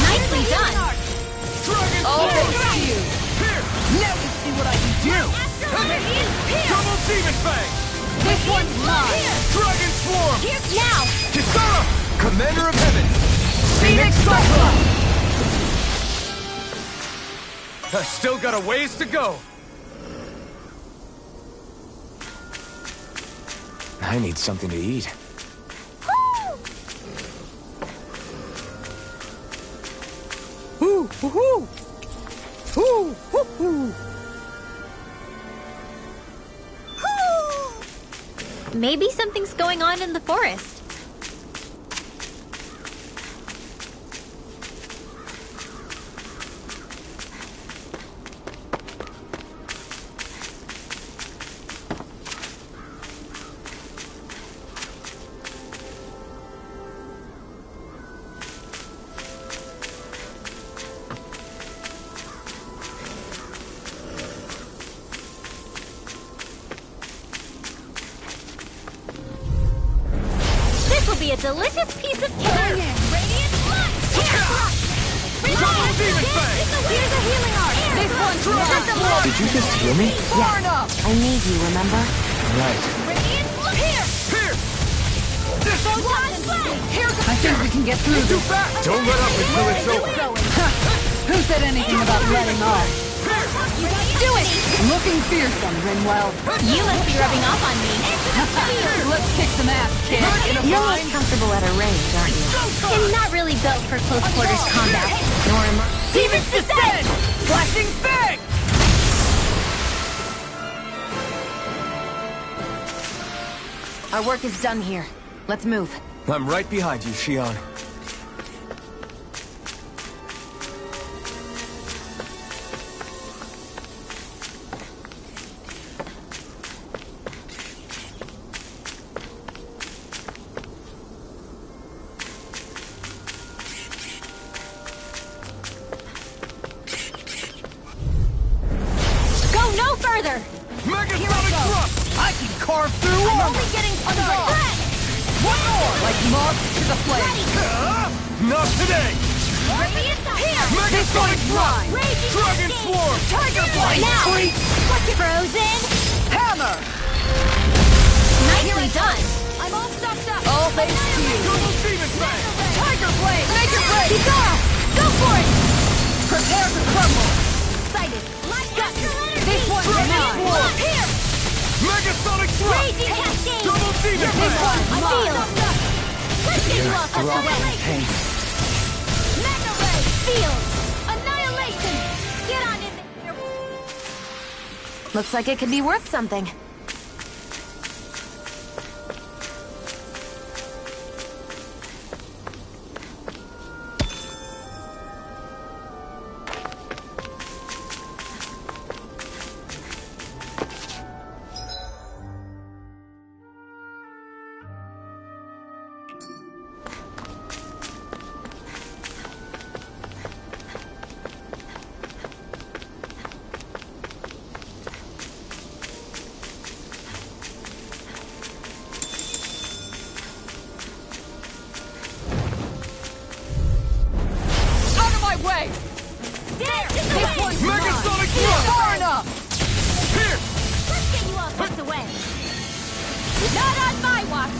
Speaker 8: Nicely done.
Speaker 10: Dragon
Speaker 5: All
Speaker 10: swarm!
Speaker 5: thanks to you.
Speaker 10: Pierce!
Speaker 5: Now we see what I can do!
Speaker 10: Double demon fang!
Speaker 8: This one's mine.
Speaker 10: Dragon swarm!
Speaker 8: Now.
Speaker 10: Kisara!
Speaker 3: Commander of Heaven!
Speaker 5: Phoenix Cyclone!
Speaker 3: I've still got a ways to go! I need something to eat.
Speaker 5: Ooh, woohoo! Ooh, woohoo!
Speaker 1: Maybe something's going on in the forest.
Speaker 8: Be a delicious piece of cake. Radiant blood. Here's a healing art. This one's mine.
Speaker 3: Did you just hear me?
Speaker 2: Yes. I need you, remember?
Speaker 3: Right.
Speaker 8: Radiant blood. Here.
Speaker 5: I think we can get through this.
Speaker 3: Don't let up until it's over.
Speaker 5: Who said anything about letting off?
Speaker 8: Do it.
Speaker 5: Looking fearsome, Rinwell.
Speaker 1: You must be rubbing off on me.
Speaker 5: Let's kick some ass, kid.
Speaker 2: You're most comfortable at a range, aren't you?
Speaker 1: I'm not really built for close quarters combat.
Speaker 2: Nor am I.
Speaker 5: Demons descend! Flashing fang!
Speaker 2: Our work is done here. Let's move.
Speaker 3: I'm right behind you, Shion.
Speaker 10: Megasonic thrust!
Speaker 5: I can carve through
Speaker 8: I'm
Speaker 5: armor!
Speaker 8: only getting started.
Speaker 5: One more! Like moths to the flame!
Speaker 10: Not today!
Speaker 8: Radiant here.
Speaker 10: Megasonic thrust!
Speaker 8: Raging
Speaker 10: Dragon
Speaker 8: cascade.
Speaker 10: swarm!
Speaker 5: Tiger blade!
Speaker 8: Now.
Speaker 5: Freak!
Speaker 8: Frozen.
Speaker 5: Hammer!
Speaker 1: Nicely done.
Speaker 8: I'm all stocked up.
Speaker 5: All thanks to you!
Speaker 10: Double demon fang!
Speaker 5: Tiger blade! Make it break!
Speaker 8: Kisara. Go for it.
Speaker 5: Prepare to crumble!
Speaker 8: Excited.
Speaker 5: This one's mine!
Speaker 8: Here.
Speaker 10: Megasonic thrust!
Speaker 8: Raging cascade.
Speaker 10: Double demon
Speaker 5: This
Speaker 10: fang!
Speaker 5: one's
Speaker 8: I
Speaker 5: mine!
Speaker 8: feel. Let's get you off the way.
Speaker 3: Pain.
Speaker 8: Mega ray. Field. Annihilation. Get on in there.
Speaker 2: Looks like it could be worth something.
Speaker 5: Way!
Speaker 10: Megasonic thrust!
Speaker 5: Far enough!
Speaker 10: Here!
Speaker 8: Let's get you all tucked away. Not on my watch.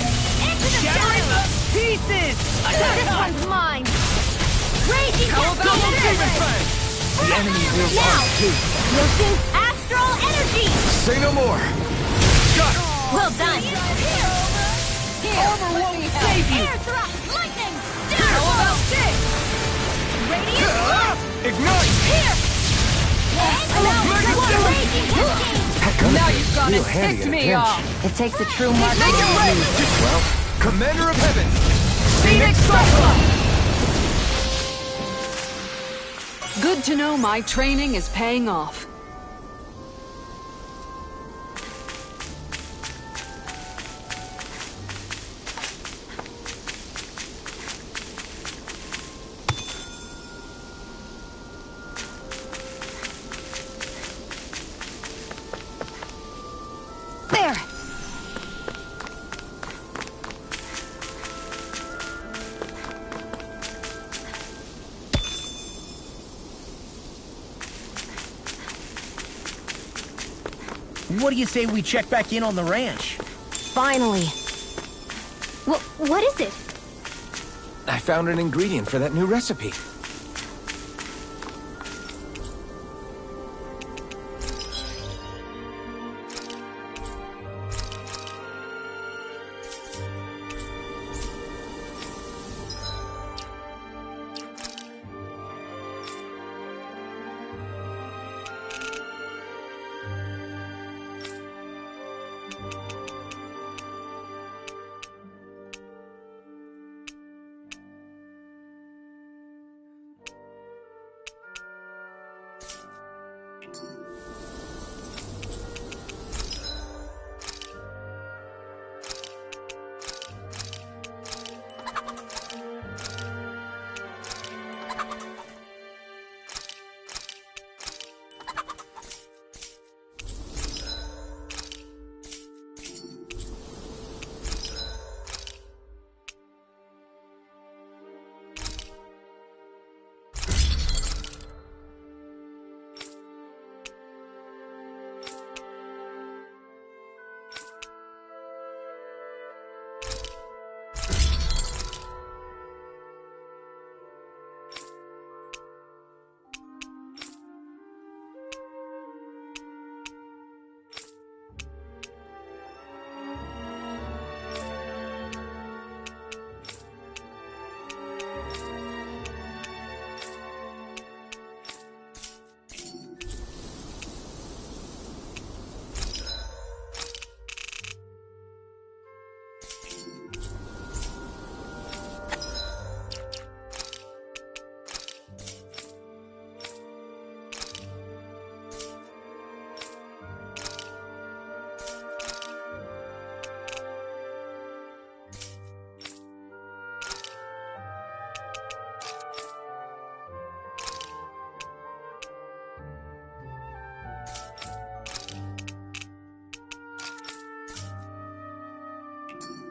Speaker 8: Into the
Speaker 5: Shattering
Speaker 8: shadows.
Speaker 5: the pieces!
Speaker 8: This one's mine. Raging
Speaker 11: The enemy will
Speaker 8: now!
Speaker 11: too.
Speaker 8: Yosin's astral energy!
Speaker 3: Say no more!
Speaker 10: Got it!
Speaker 8: Well done!
Speaker 11: Armor won't save you!
Speaker 8: Air thrust! Lightning!
Speaker 11: How about this?
Speaker 8: Radiant blast!
Speaker 3: Ignite!
Speaker 8: Here!
Speaker 5: Now you've gone
Speaker 3: Real
Speaker 5: and
Speaker 3: handy
Speaker 5: ticked
Speaker 3: in a
Speaker 5: me
Speaker 3: pinch.
Speaker 5: off.
Speaker 2: It takes a true mark.
Speaker 3: Well, Commander of Heaven!
Speaker 5: Phoenix Cyclone! Good to know my training is paying off.
Speaker 2: There!
Speaker 4: What do you say we check back in on the ranch?
Speaker 2: Finally.
Speaker 1: What is it?
Speaker 3: I found an ingredient for that new recipe.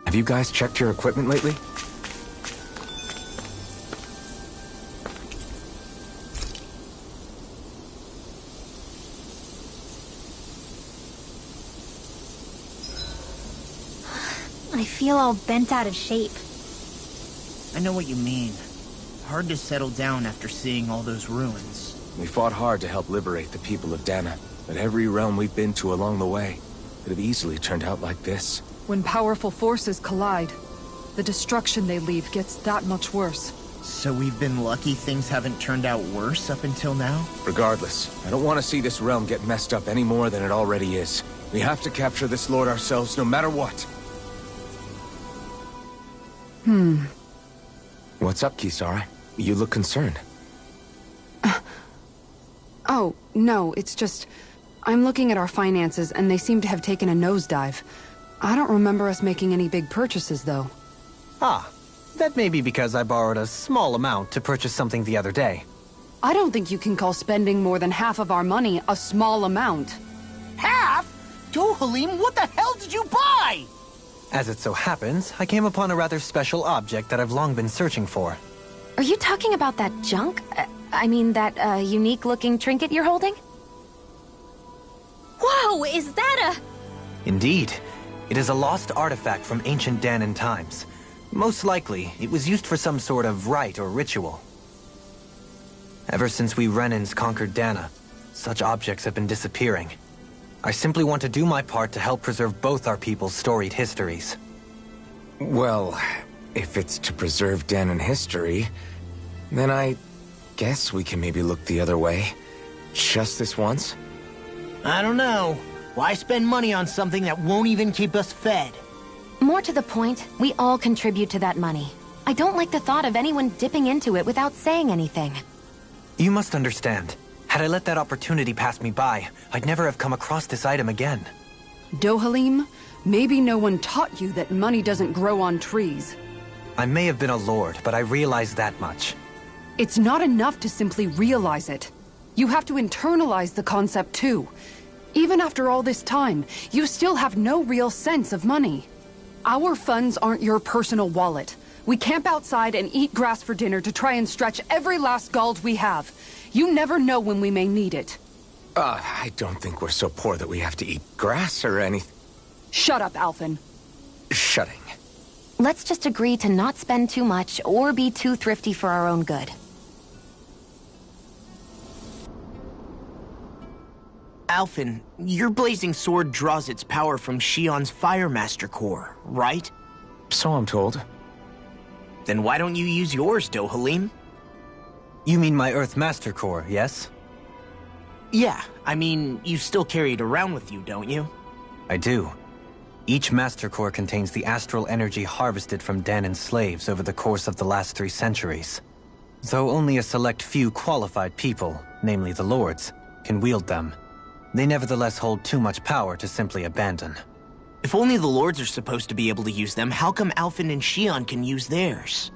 Speaker 3: Have you guys checked your equipment lately?
Speaker 1: I feel all bent out of shape.
Speaker 4: I know what you mean. Hard to settle down after seeing all those ruins.
Speaker 3: We fought hard to help liberate the people of Dana, but every realm we've been to along the way could have easily turned out like this.
Speaker 5: When powerful forces collide, the destruction they leave gets that much worse.
Speaker 4: So we've been lucky things haven't turned out worse up until now?
Speaker 3: Regardless, I don't want to see this realm get messed up any more than it already is. We have to capture this lord ourselves no matter what. What's up, Kisara? You look concerned.
Speaker 5: Oh, no, it's just... I'm looking at our finances and they seem to have taken a nosedive. I don't remember us making any big purchases, though.
Speaker 6: Ah, that may be because I borrowed a small amount to purchase something the other day.
Speaker 5: I don't think you can call spending more than half of our money a small amount.
Speaker 4: Half? Halim, what the hell did you buy?
Speaker 6: As it so happens, I came upon a rather special object that I've long been searching for.
Speaker 2: Are you talking about that junk? I mean, that unique-looking trinket you're holding?
Speaker 1: Whoa, is that a...
Speaker 6: Indeed. It is a lost artifact from ancient Danan times. Most likely, it was used for some sort of rite or ritual. Ever since we Renans conquered Dana, such objects have been disappearing. I simply want to do my part to help preserve both our people's storied histories.
Speaker 3: Well, if it's to preserve Danan history, then I guess we can maybe look the other way. Just this once?
Speaker 4: I don't know. Why spend money on something that won't even keep us fed?
Speaker 2: More to the point, we all contribute to that money. I don't like the thought of anyone dipping into it without saying anything.
Speaker 6: You must understand. Had I let that opportunity pass me by, I'd never have come across this item again.
Speaker 5: Dohalim, maybe no one taught you that money doesn't grow on trees.
Speaker 6: I may have been a lord, but I realize that much.
Speaker 5: It's not enough to simply realize it. You have to internalize the concept too. Even after all this time, you still have no real sense of money. Our funds aren't your personal wallet. We camp outside and eat grass for dinner to try and stretch every last gold we have. You never know when we may need it.
Speaker 3: I don't think we're so poor that we have to eat grass or anything.
Speaker 5: Shut up, Alphen.
Speaker 3: Shutting.
Speaker 2: Let's just agree to not spend too much or be too thrifty for our own good.
Speaker 4: Alphen, your blazing sword draws its power from Shion's Fire Master Core, right?
Speaker 3: So I'm told.
Speaker 4: Then why don't you use yours, Dohalim?
Speaker 6: You mean my Earth Master Core, yes?
Speaker 4: Yeah, I mean, you still carry it around with you, don't you?
Speaker 6: I do. Each Master Core contains the astral energy harvested from Danan's slaves over the course of the last 3 centuries. Though only a select few qualified people, namely the Lords, can wield them, they nevertheless hold too much power to simply abandon.
Speaker 4: If only the Lords are supposed to be able to use them, how come Alphen and Shion can use theirs?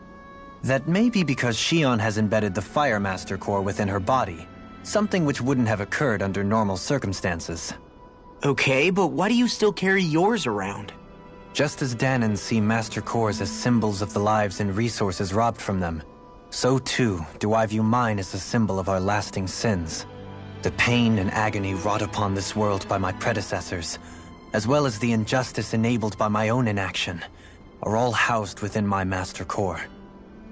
Speaker 6: That may be because Shion has embedded the Fire Master Core within her body, something which wouldn't have occurred under normal circumstances.
Speaker 4: Okay, but why do you still carry yours around?
Speaker 6: Just as Danans see Master Cores as symbols of the lives and resources robbed from them, so too do I view mine as a symbol of our lasting sins. The pain and agony wrought upon this world by my predecessors, as well as the injustice enabled by my own inaction, are all housed within my Master Core.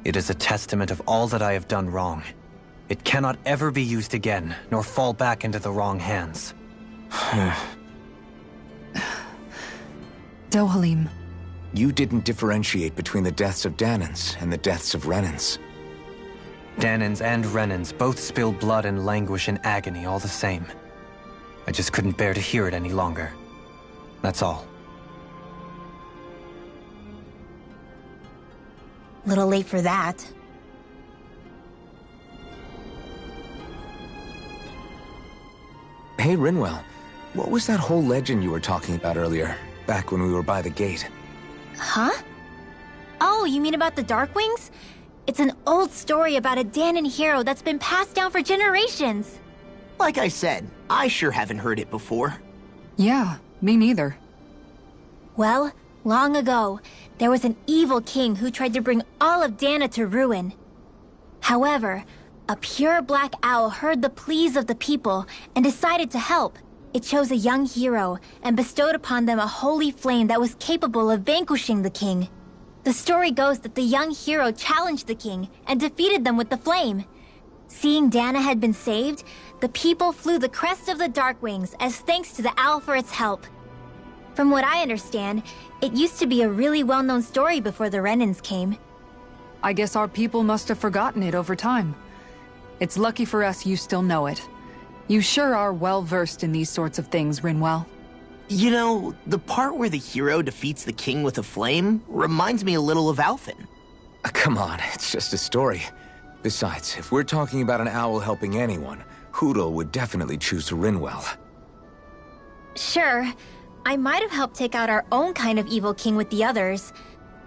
Speaker 6: It is a testament of all that I have done wrong. It cannot ever be used again, nor fall back into the wrong hands.
Speaker 5: Dohalim.
Speaker 3: You didn't differentiate between the deaths of Danans and the deaths of Renans.
Speaker 6: Danans and Renans both spill blood and languish in agony all the same. I just couldn't bear to hear it any longer. That's all.
Speaker 1: Little late for that.
Speaker 3: Hey, Rinwell. What was that whole legend you were talking about earlier, back when we were by the gate?
Speaker 1: Huh? Oh, you mean about the Darkwings? It's an old story about a Danan hero that's been passed down for generations.
Speaker 4: Like I said, I sure haven't heard it before.
Speaker 5: Yeah, me neither.
Speaker 1: Well, long ago, there was an evil king who tried to bring all of Dana to ruin. However, a pure black owl heard the pleas of the people and decided to help. It chose a young hero and bestowed upon them a holy flame that was capable of vanquishing the king. The story goes that the young hero challenged the king and defeated them with the flame. Seeing Dana had been saved, the people flew the crest of the Darkwings as thanks to the owl for its help. From what I understand, it used to be a really well-known story before the Renans came.
Speaker 5: I guess our people must have forgotten it over time. It's lucky for us you still know it. You sure are well-versed in these sorts of things, Rinwell.
Speaker 4: You know, the part where the hero defeats the king with a flame reminds me a little of Alphen.
Speaker 3: Come on, it's just a story. Besides, if we're talking about an owl helping anyone, Hootle would definitely choose Rinwell.
Speaker 1: Sure, I might have helped take out our own kind of evil king with the others,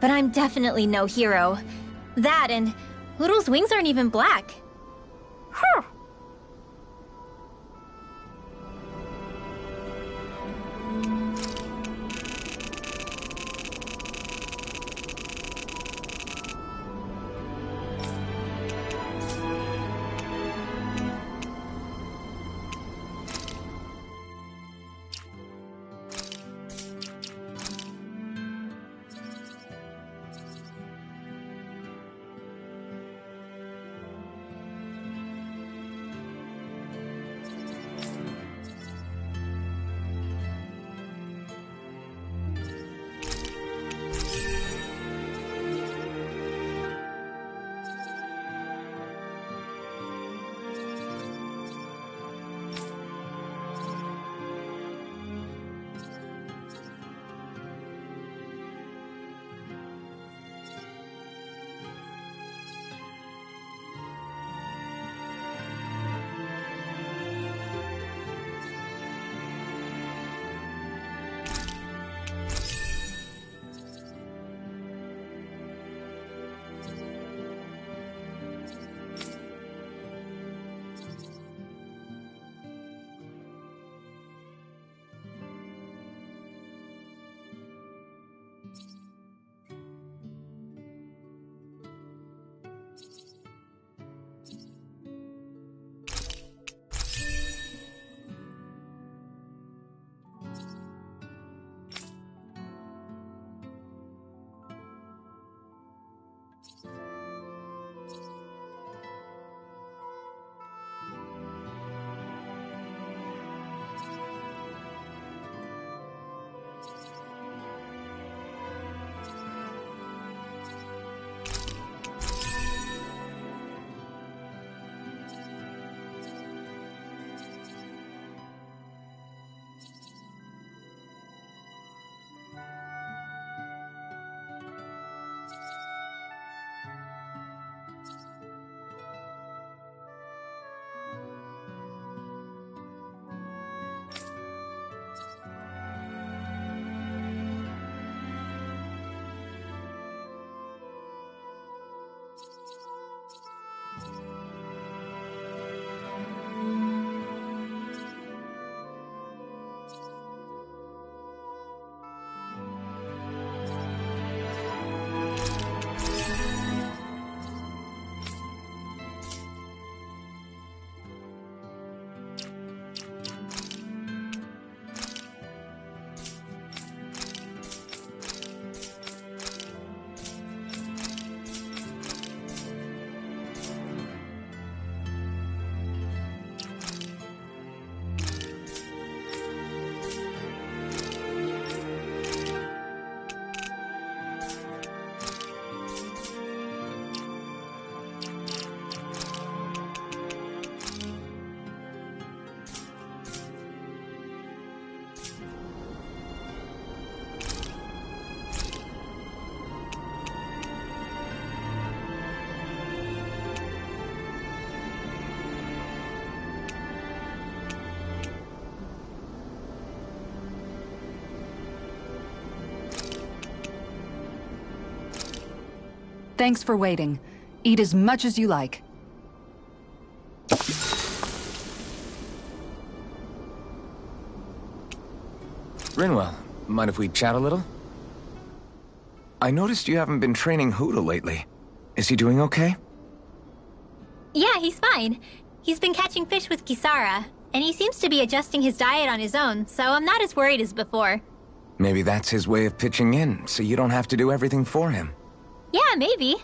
Speaker 1: but I'm definitely no hero. That and Hootle's wings aren't even black. Huh.
Speaker 5: Thanks for waiting. Eat as much as you like.
Speaker 3: Rinwell, mind if we chat a little? I noticed you haven't been training Hoodle lately. Is he doing okay?
Speaker 1: Yeah, he's fine. He's been catching fish with Kisara, and he seems to be adjusting his diet on his own, so I'm not as worried as before.
Speaker 3: Maybe that's his way of pitching in, so you don't have to do everything for him.
Speaker 1: Yeah, maybe.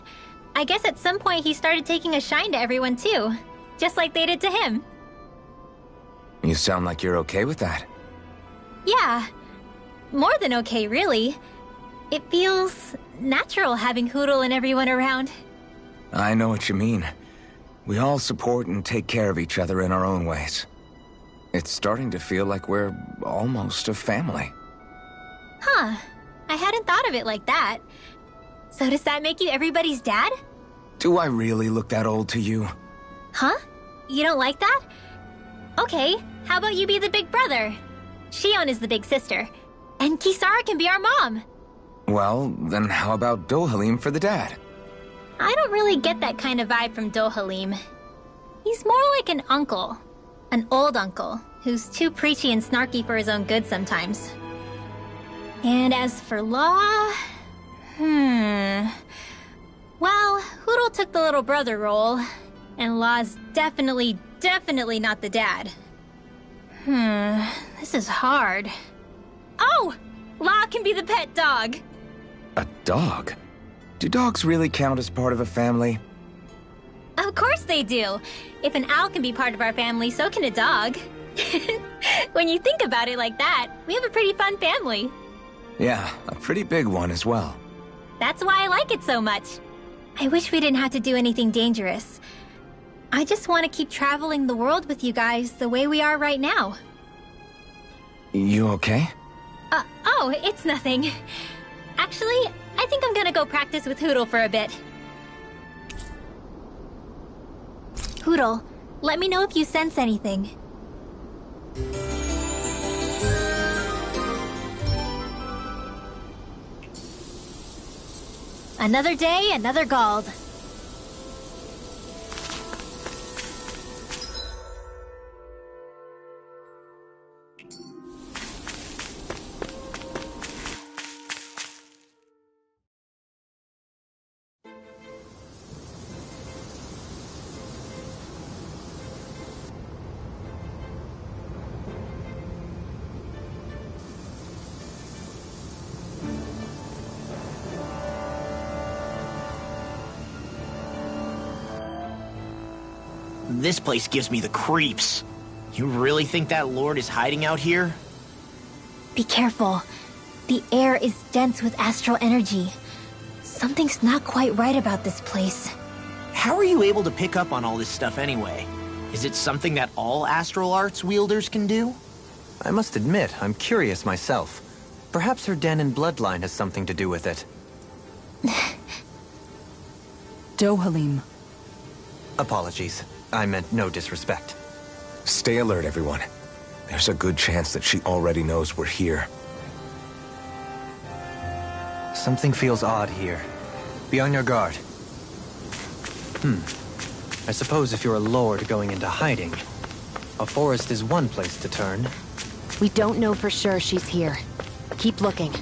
Speaker 1: I guess at some point he started taking a shine to everyone too, just like they did to him.
Speaker 3: You sound like you're okay with that.
Speaker 1: Yeah. More than okay, really. It feels natural having Hoodle and everyone around.
Speaker 3: I know what you mean. We all support and take care of each other in our own ways. It's starting to feel like we're almost a family.
Speaker 1: Huh. I hadn't thought of it like that. So does that make you everybody's dad?
Speaker 3: Do I really look that old to you?
Speaker 1: Huh? You don't like that? Okay, how about you be the big brother? Shion is the big sister, and Kisara can be our mom.
Speaker 3: Well, then how about Dohalim for the dad?
Speaker 1: I don't really get that kind of vibe from Dohalim. He's more like an uncle. An old uncle, who's too preachy and snarky for his own good sometimes. And as for Law... Well, Hoodle took the little brother role, and Law's definitely not the dad. This is hard. Oh! Law can be the pet dog!
Speaker 3: A dog? Do dogs really count as part of a family?
Speaker 1: Of course they do! If an owl can be part of our family, so can a dog. When you think about it like that, we have a pretty fun family.
Speaker 3: Yeah, a pretty big one as well.
Speaker 1: That's why I like it so much. I wish we didn't have to do anything dangerous. I just want to keep traveling the world with you guys the way we are right now.
Speaker 3: You okay?
Speaker 1: Oh, it's nothing. Actually, I think I'm gonna go practice with Hoodle for a bit. Hoodle, let me know if you sense anything. Another day, another Gald.
Speaker 4: This place gives me the creeps. You really think that lord is hiding out here?
Speaker 1: Be careful. The air is dense with astral energy. Something's not quite right about this place.
Speaker 4: How are you able to pick up on all this stuff anyway? Is it something that all astral arts wielders can do?
Speaker 6: I must admit, I'm curious myself. Perhaps her Danon bloodline has something to do with it.
Speaker 5: Dohalim.
Speaker 6: Apologies. I meant no disrespect.
Speaker 3: Stay alert, everyone. There's a good chance that she already knows we're here.
Speaker 6: Something feels odd here. Be on your guard. I suppose if you're a lord going into hiding, a forest is one place to turn.
Speaker 2: We don't know for sure she's here. Keep looking.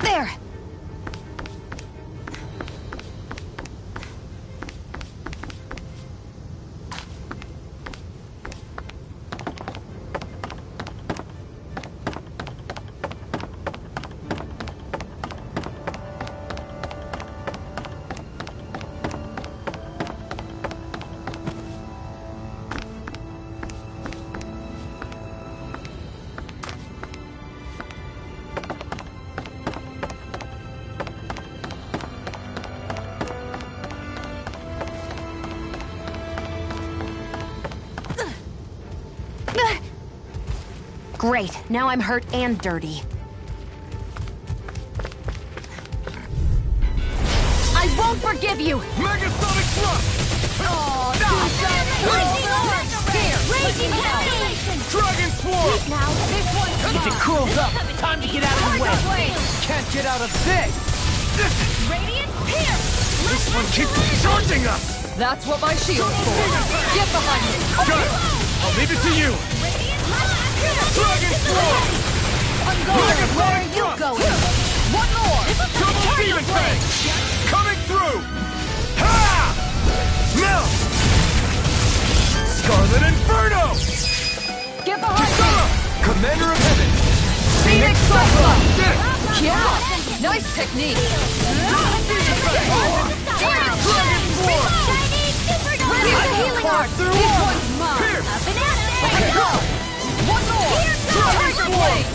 Speaker 2: There! Great, now I'm hurt and dirty. I won't forgive you!
Speaker 7: Megasonic thrust!
Speaker 8: Oh, Raging Hell!
Speaker 7: Dragon swarm!
Speaker 8: Now, this one's
Speaker 4: If it cools up, time to get out of the way!
Speaker 11: Can't get out of this!
Speaker 8: Radiant Pierce!
Speaker 7: This one keeps charging us!
Speaker 5: That's what my shield's for. Get behind me!
Speaker 7: Good! I'll leave it to you! Dragon swarm!
Speaker 5: I'm going! Where are you going? One more!
Speaker 7: Double demon fang! Coming through! Ha! Now! Scarlet Inferno!
Speaker 5: Get behind me!
Speaker 7: Commander of Heaven!
Speaker 5: Phoenix Cycla!
Speaker 7: Death!
Speaker 5: Yeah! Nice technique!
Speaker 7: Dragon swarm!
Speaker 5: Here's a healing art! This one's mine!
Speaker 7: Pierce!
Speaker 5: Okay, go! One more! Tiger Blade!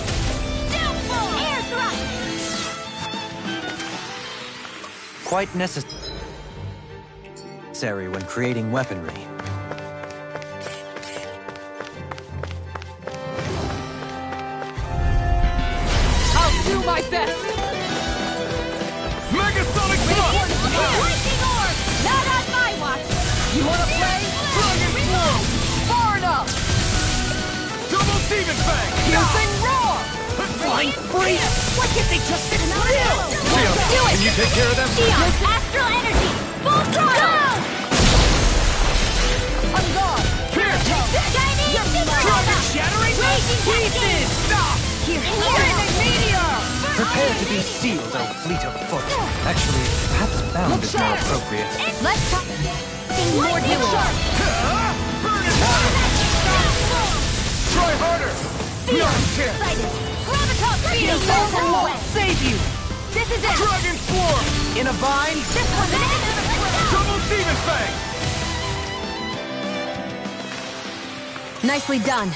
Speaker 6: Quite necessary when creating weaponry.
Speaker 5: I'll do my best!
Speaker 7: Megasonic thrust!
Speaker 8: Not on my watch!
Speaker 5: You wanna play?
Speaker 7: Dragon swarm!
Speaker 5: Far enough!
Speaker 7: Double demon fang!
Speaker 5: Piercing roar!
Speaker 4: Flying free! Why can't they just sit still?
Speaker 7: Seal, can you take care of them?
Speaker 8: Astral energy! Full throttle!
Speaker 5: I'm gone!
Speaker 7: Pierce!
Speaker 8: Chinese
Speaker 4: Dragon shattering!
Speaker 8: Raging Cascade!
Speaker 6: Prepare to be sealed, O fleet of foot. Actually, perhaps bound is more appropriate.
Speaker 8: Let's talk. More doing.
Speaker 7: Try harder!
Speaker 8: No chance. Graviton speed.
Speaker 11: Save you!
Speaker 8: This is it.
Speaker 7: Dragon Swarm!
Speaker 11: In a vine?
Speaker 8: This one's it.
Speaker 7: Double Demon Fang!
Speaker 2: Nicely done.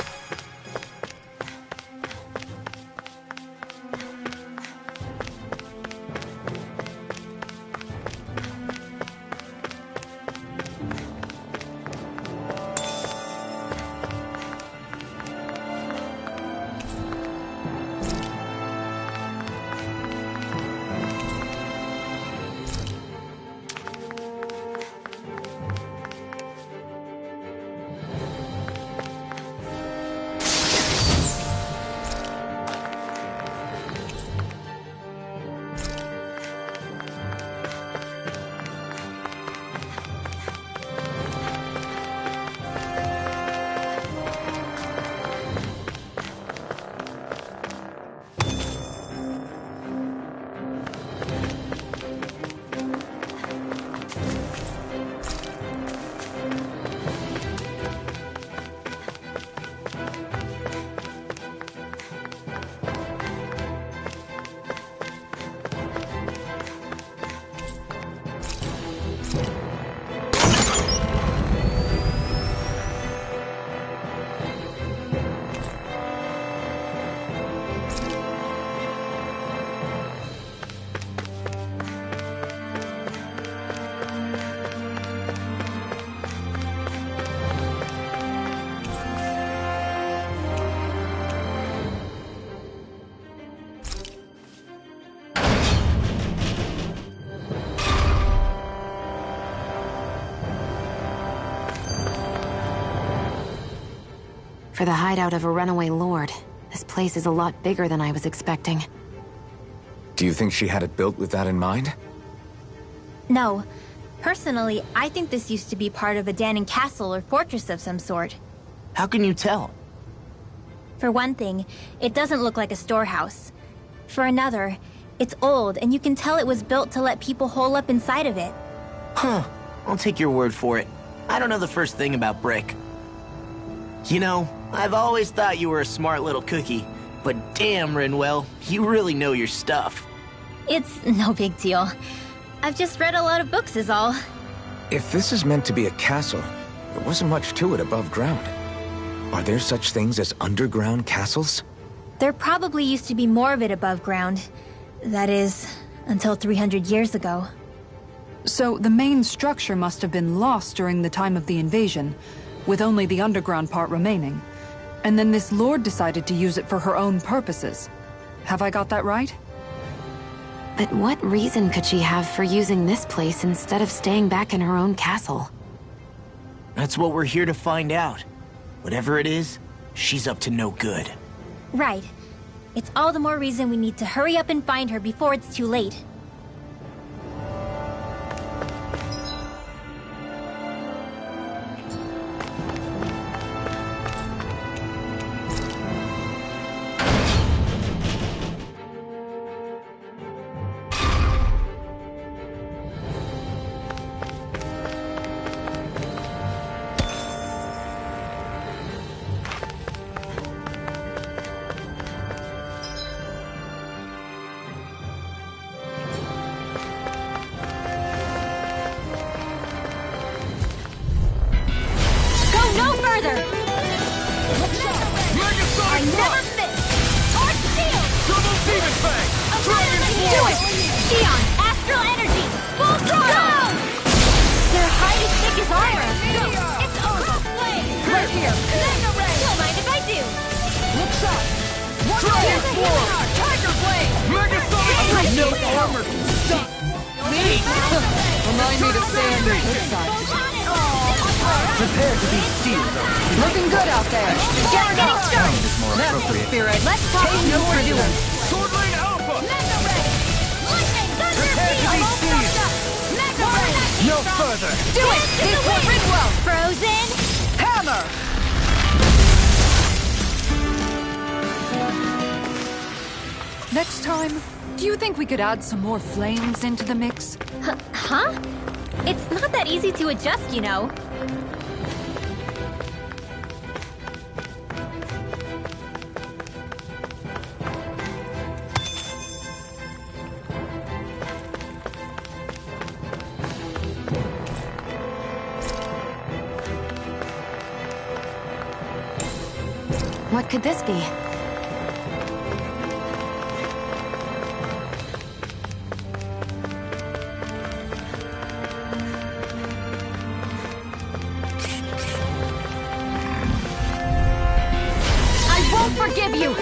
Speaker 2: For the hideout of a runaway lord, this place is a lot bigger than I was expecting.
Speaker 3: Do you think she had it built with that in mind?
Speaker 1: No. Personally, I think this used to be part of a Danon castle or fortress of some sort.
Speaker 4: How can you tell?
Speaker 1: For one thing, it doesn't look like a storehouse. For another, it's old, and you can tell it was built to let people hole up inside of it.
Speaker 4: Huh. I'll take your word for it. I don't know the first thing about brick. You know, I've always thought you were a smart little cookie, but damn, Rinwell, you really know your stuff.
Speaker 1: It's no big deal. I've just read a lot of books is all.
Speaker 3: If this is meant to be a castle, there wasn't much to it above ground. Are there such things as underground castles?
Speaker 1: There probably used to be more of it above ground. That is, until 300 years ago.
Speaker 5: So the main structure must have been lost during the time of the invasion, with only the underground part remaining. And then this lord decided to use it for her own purposes. Have I got that right?
Speaker 2: But what reason could she have for using this place instead of staying back in her own castle?
Speaker 4: That's what we're here to find out. Whatever it is, she's up to no good.
Speaker 1: Right. It's all the more reason we need to hurry up and find her before it's too late.
Speaker 5: Remind me to stay on your good side.
Speaker 6: Prepare to be sealed, though.
Speaker 5: Looking good out there.
Speaker 1: Just getting started.
Speaker 6: Is more
Speaker 5: That's the
Speaker 6: appropriate.
Speaker 5: spirit.
Speaker 1: Let's talk
Speaker 5: No
Speaker 1: what we're doing.
Speaker 5: doing.
Speaker 7: Sword Lane Alpha!
Speaker 6: Prepare to be sealed. No further.
Speaker 1: Do it! This one, Rinwell! Frozen!
Speaker 5: Hammer! Next time, do you think we could add some more flames into the mix?
Speaker 1: Huh? It's not that easy to adjust, you know.
Speaker 2: What could this be?
Speaker 8: I won't forgive you!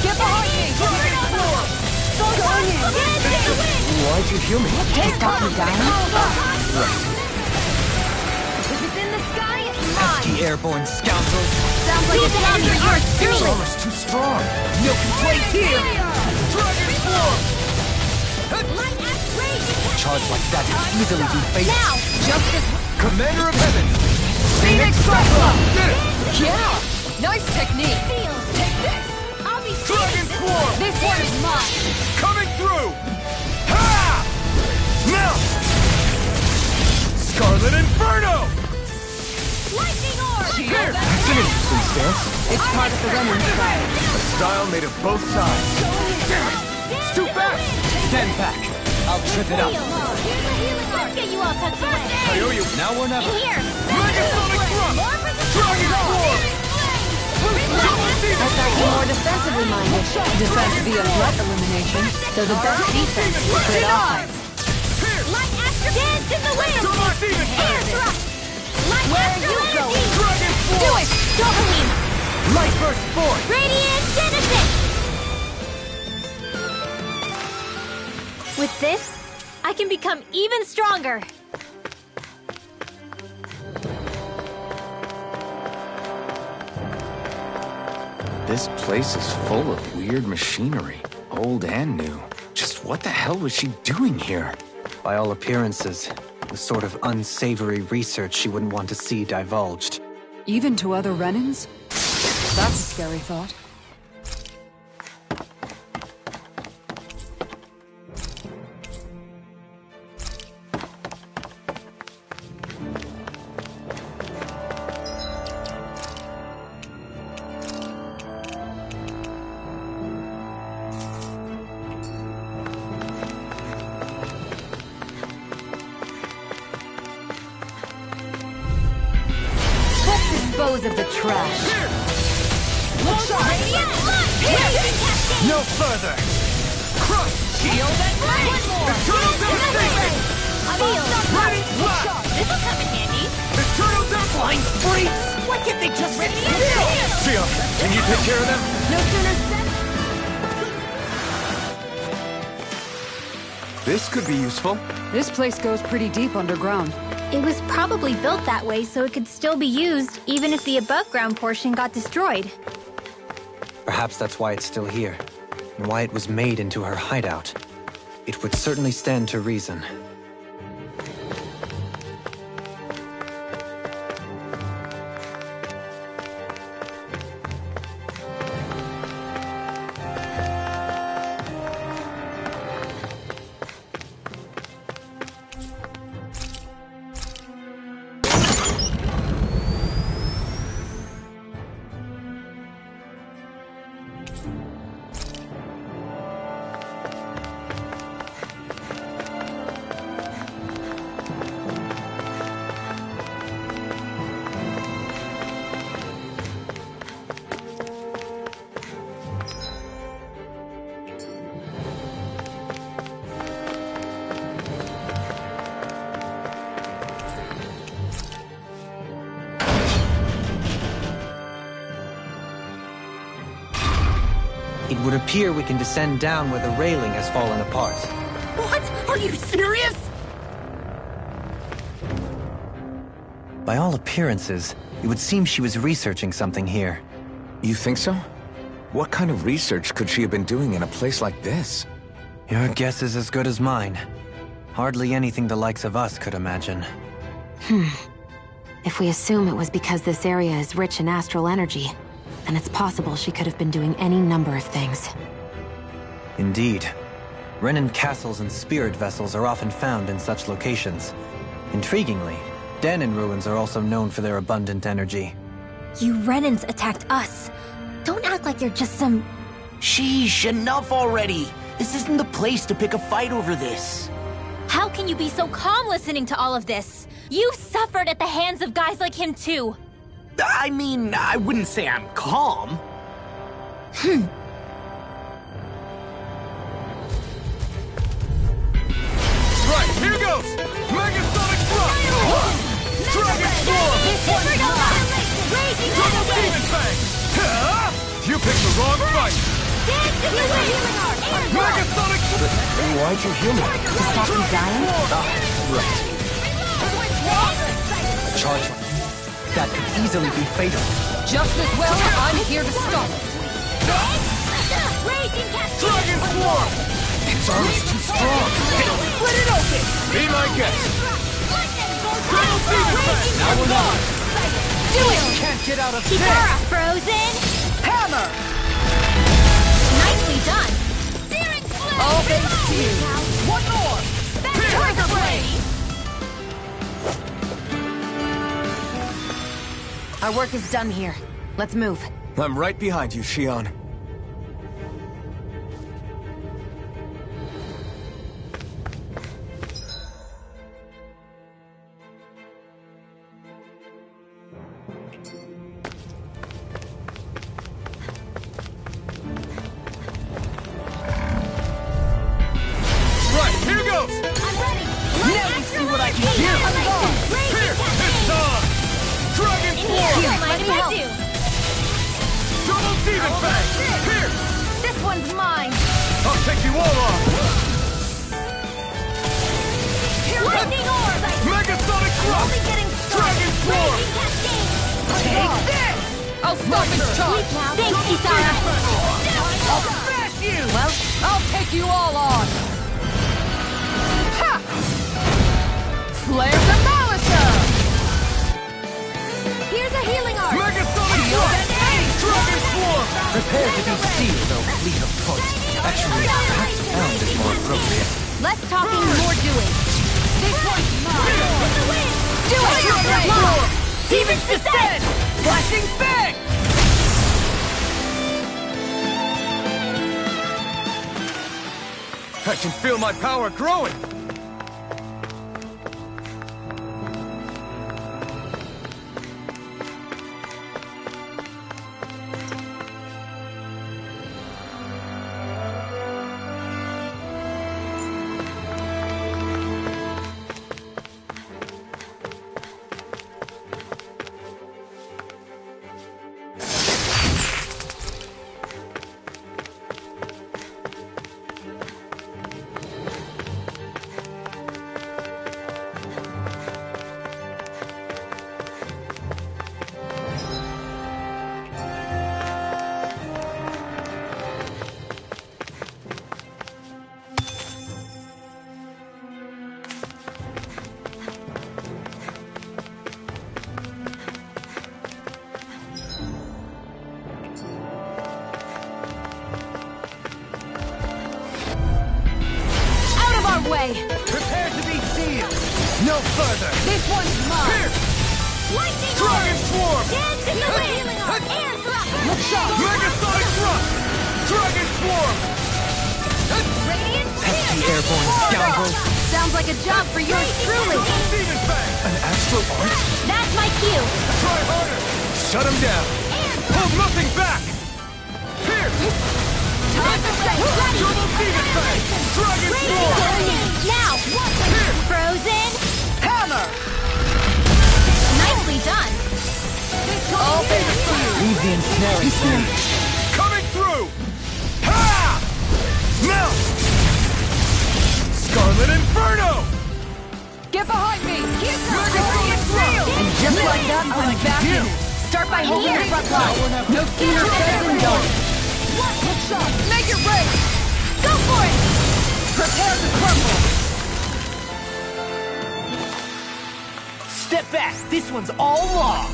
Speaker 8: Get behind me!
Speaker 3: Why'd you heal me?
Speaker 2: Stop me dying?
Speaker 8: If it's in the sky, it's mine!
Speaker 6: The airborne scoundrels.
Speaker 8: Sounds like it's down to earth,
Speaker 3: This
Speaker 8: truly!
Speaker 3: armor's too strong.
Speaker 6: No complaints here!
Speaker 8: Light axe raging!
Speaker 6: Charge like that can easily be faced.
Speaker 8: Now! Justice!
Speaker 6: Commander of Heaven!
Speaker 8: Phoenix Cyclone!
Speaker 6: Did it!
Speaker 5: Yeah! Nice technique!
Speaker 8: Take this! I'll be
Speaker 10: Dragon Swarm!
Speaker 8: This one is mine!
Speaker 10: Coming through! Ha! Now! Scarlet Inferno!
Speaker 8: Lightning orb!
Speaker 10: Here!
Speaker 3: That's an interesting stance.
Speaker 5: It's part of the running style.
Speaker 3: A style made of both sides.
Speaker 10: Damn it! It's too fast!
Speaker 6: Stand back! I'll trip it up.
Speaker 8: Let's get you all tucked away!
Speaker 10: I owe you.
Speaker 6: Now or never.
Speaker 8: Here!
Speaker 10: Dragon Sonic Thrust! Dragon Swarm!
Speaker 2: I thought you were more defensively minded.
Speaker 5: Defense via threat elimination, so the best defense is good offense.
Speaker 8: Light Astro Dance in the wind!
Speaker 10: Thermal Demon
Speaker 8: Air
Speaker 10: Blast!
Speaker 8: thrust! Light
Speaker 2: Where are
Speaker 8: Astro
Speaker 2: you
Speaker 8: Energy!
Speaker 2: going?
Speaker 10: Dragon
Speaker 8: Do
Speaker 10: Swarm!
Speaker 8: it! Dohalim!
Speaker 6: Light burst forth!
Speaker 8: Radiant Genesis!
Speaker 1: With this, I can become even stronger.
Speaker 3: This place is full of weird machinery, old and new. Just what the hell was she doing here?
Speaker 6: By all appearances, the sort of unsavory research she wouldn't want to see divulged.
Speaker 5: Even to other Renans? That's a scary thought.
Speaker 2: Dispose of the trash.
Speaker 6: No further!
Speaker 10: Crush!
Speaker 8: Shield and flame! One more!
Speaker 10: Eternal Devastation!
Speaker 8: This'll come in handy!
Speaker 10: Eternal Devastation!
Speaker 6: Freaks! Why can't they just sit still?
Speaker 10: Sia, can you take care of them?
Speaker 8: No sooner said...
Speaker 3: This could be useful.
Speaker 5: This place goes pretty deep underground.
Speaker 1: It was probably built that way so it could still be used, even if the above-ground portion got destroyed.
Speaker 6: Perhaps that's why it's still here, and why it was made into her hideout. It would certainly stand to reason. It would appear we can descend down where the railing has fallen apart.
Speaker 11: What? Are you serious?
Speaker 6: By all appearances, it would seem she was researching something here.
Speaker 3: You think so? What kind of research could she have been doing in a place like this?
Speaker 6: Your guess is as good as mine. Hardly anything the likes of us could imagine.
Speaker 2: If we assume it was because this area is rich in astral energy, and it's possible she could have been doing any number of things.
Speaker 6: Indeed. Renin castles and spirit vessels are often found in such locations. Intriguingly, Dahnan ruins are also known for their abundant energy.
Speaker 1: You Renins attacked us. Don't act like you're just some...
Speaker 4: Sheesh, enough already! This isn't the place to pick a fight over this.
Speaker 8: How can you be so calm listening to all of this? You've suffered at the hands of guys like him too.
Speaker 4: I mean, I wouldn't say I'm calm.
Speaker 7: Right, here goes! Megasonic Drop! Dragon Storm!
Speaker 8: Raging
Speaker 7: Double
Speaker 8: Energy!
Speaker 7: Demon Fang! You picked the wrong fight!
Speaker 8: Dance in the wind!
Speaker 7: Megasonic...
Speaker 3: Why'd you heal me?
Speaker 2: To stop you dying?
Speaker 6: Right. A charge that could easily be fatal.
Speaker 5: Just as well, I'm here to stop it.
Speaker 8: Raging Cascade!
Speaker 7: Dragon Swarm!
Speaker 3: Its armor's too strong.
Speaker 7: Split it open! Be my guest! Double Demon Fang!
Speaker 5: Now we're live.
Speaker 8: Do it!
Speaker 6: Can't get out of
Speaker 8: Kitara frozen!
Speaker 5: Hammer!
Speaker 8: Nicely done! Searing Flame!
Speaker 5: All thanks to you. One more!
Speaker 8: Tiger Blade!
Speaker 2: Our work is done here. Let's move.
Speaker 3: I'm right behind you, Shion.
Speaker 7: Right, here goes!
Speaker 8: I'm ready!
Speaker 5: Now you see what I can do.
Speaker 7: Here! It's time! Dragon Swarm!
Speaker 8: Let me help you!
Speaker 7: Double Demon Fang! Here!
Speaker 8: This one's mine!
Speaker 7: I'll take you all on!
Speaker 8: Lightning Orb!
Speaker 7: Megasonic Drop!
Speaker 8: Only getting
Speaker 7: Dragon Swarm!
Speaker 8: Raging Cascade!
Speaker 5: Take this! I'll stop his charge.
Speaker 8: Thanks, Isara!
Speaker 5: I'll smash you! Well, I'll take you all on! Ha! Flare Demolisher!
Speaker 8: Here's a healing arm!
Speaker 7: Megasonic Drop! Dragon Swarm!
Speaker 6: Prepare to be sealed, O fleet of foot. Actually, perhaps pound is more appropriate.
Speaker 8: Less talking, more doing.
Speaker 5: This one's mine!
Speaker 8: Do it!
Speaker 5: Demons descend! Flashing Fang!
Speaker 7: I can feel my power growing!
Speaker 8: Way.
Speaker 7: Prepare to be sealed! No further!
Speaker 5: This one's mine!
Speaker 7: Here!
Speaker 8: Lightning
Speaker 7: Dragon Swarm!
Speaker 8: Dance in the wind! Air thrust!
Speaker 7: Megasonic Drop! Dragon Swarm!
Speaker 8: Radiant
Speaker 6: Pesky airborne scoundrels!
Speaker 8: Sounds like a job for yours truly.
Speaker 7: Double Demon Fang!
Speaker 3: An astral art?
Speaker 8: That's my cue.
Speaker 7: Try harder!
Speaker 3: Shut him down.
Speaker 7: Hold nothing back! Here! Double Demon Fang! Dragon Swarm!
Speaker 8: Now! Frozen!
Speaker 5: Hammer!
Speaker 8: Nicely done!
Speaker 5: All thanks to you.
Speaker 6: Leave the ensnaring snare.
Speaker 7: Coming through! Ha! Now! Scarlet Inferno!
Speaker 5: Get behind me!
Speaker 7: Megasonic Drop!
Speaker 5: And just like that, I'm back in it. Start by holding the front line. No sooner said than done. One shot. Make it rain!
Speaker 8: Go for it!
Speaker 5: Prepare to crumble!
Speaker 4: Step back! This one's all law!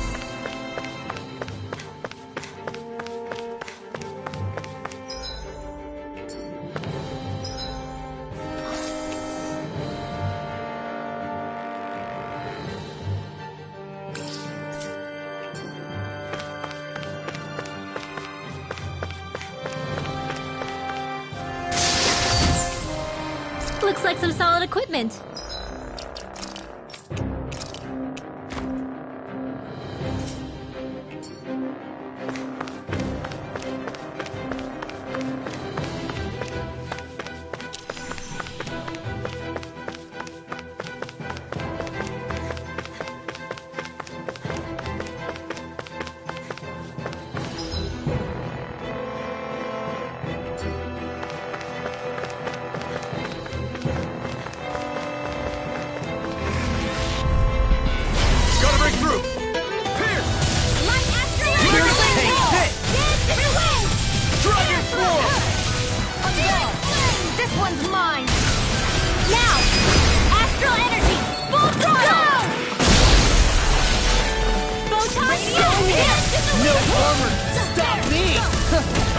Speaker 1: like some solid equipment.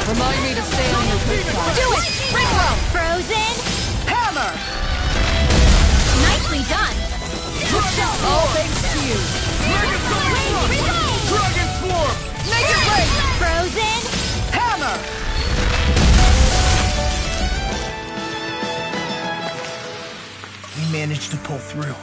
Speaker 5: Remind me to stay on your good side.
Speaker 8: Do it! Ringo! Frozen!
Speaker 5: Hammer!
Speaker 8: Nicely done!
Speaker 5: All thanks to you.
Speaker 7: Dragon Swarm!
Speaker 5: Make it rain!
Speaker 8: Frozen!
Speaker 5: Hammer!
Speaker 4: We managed to pull through.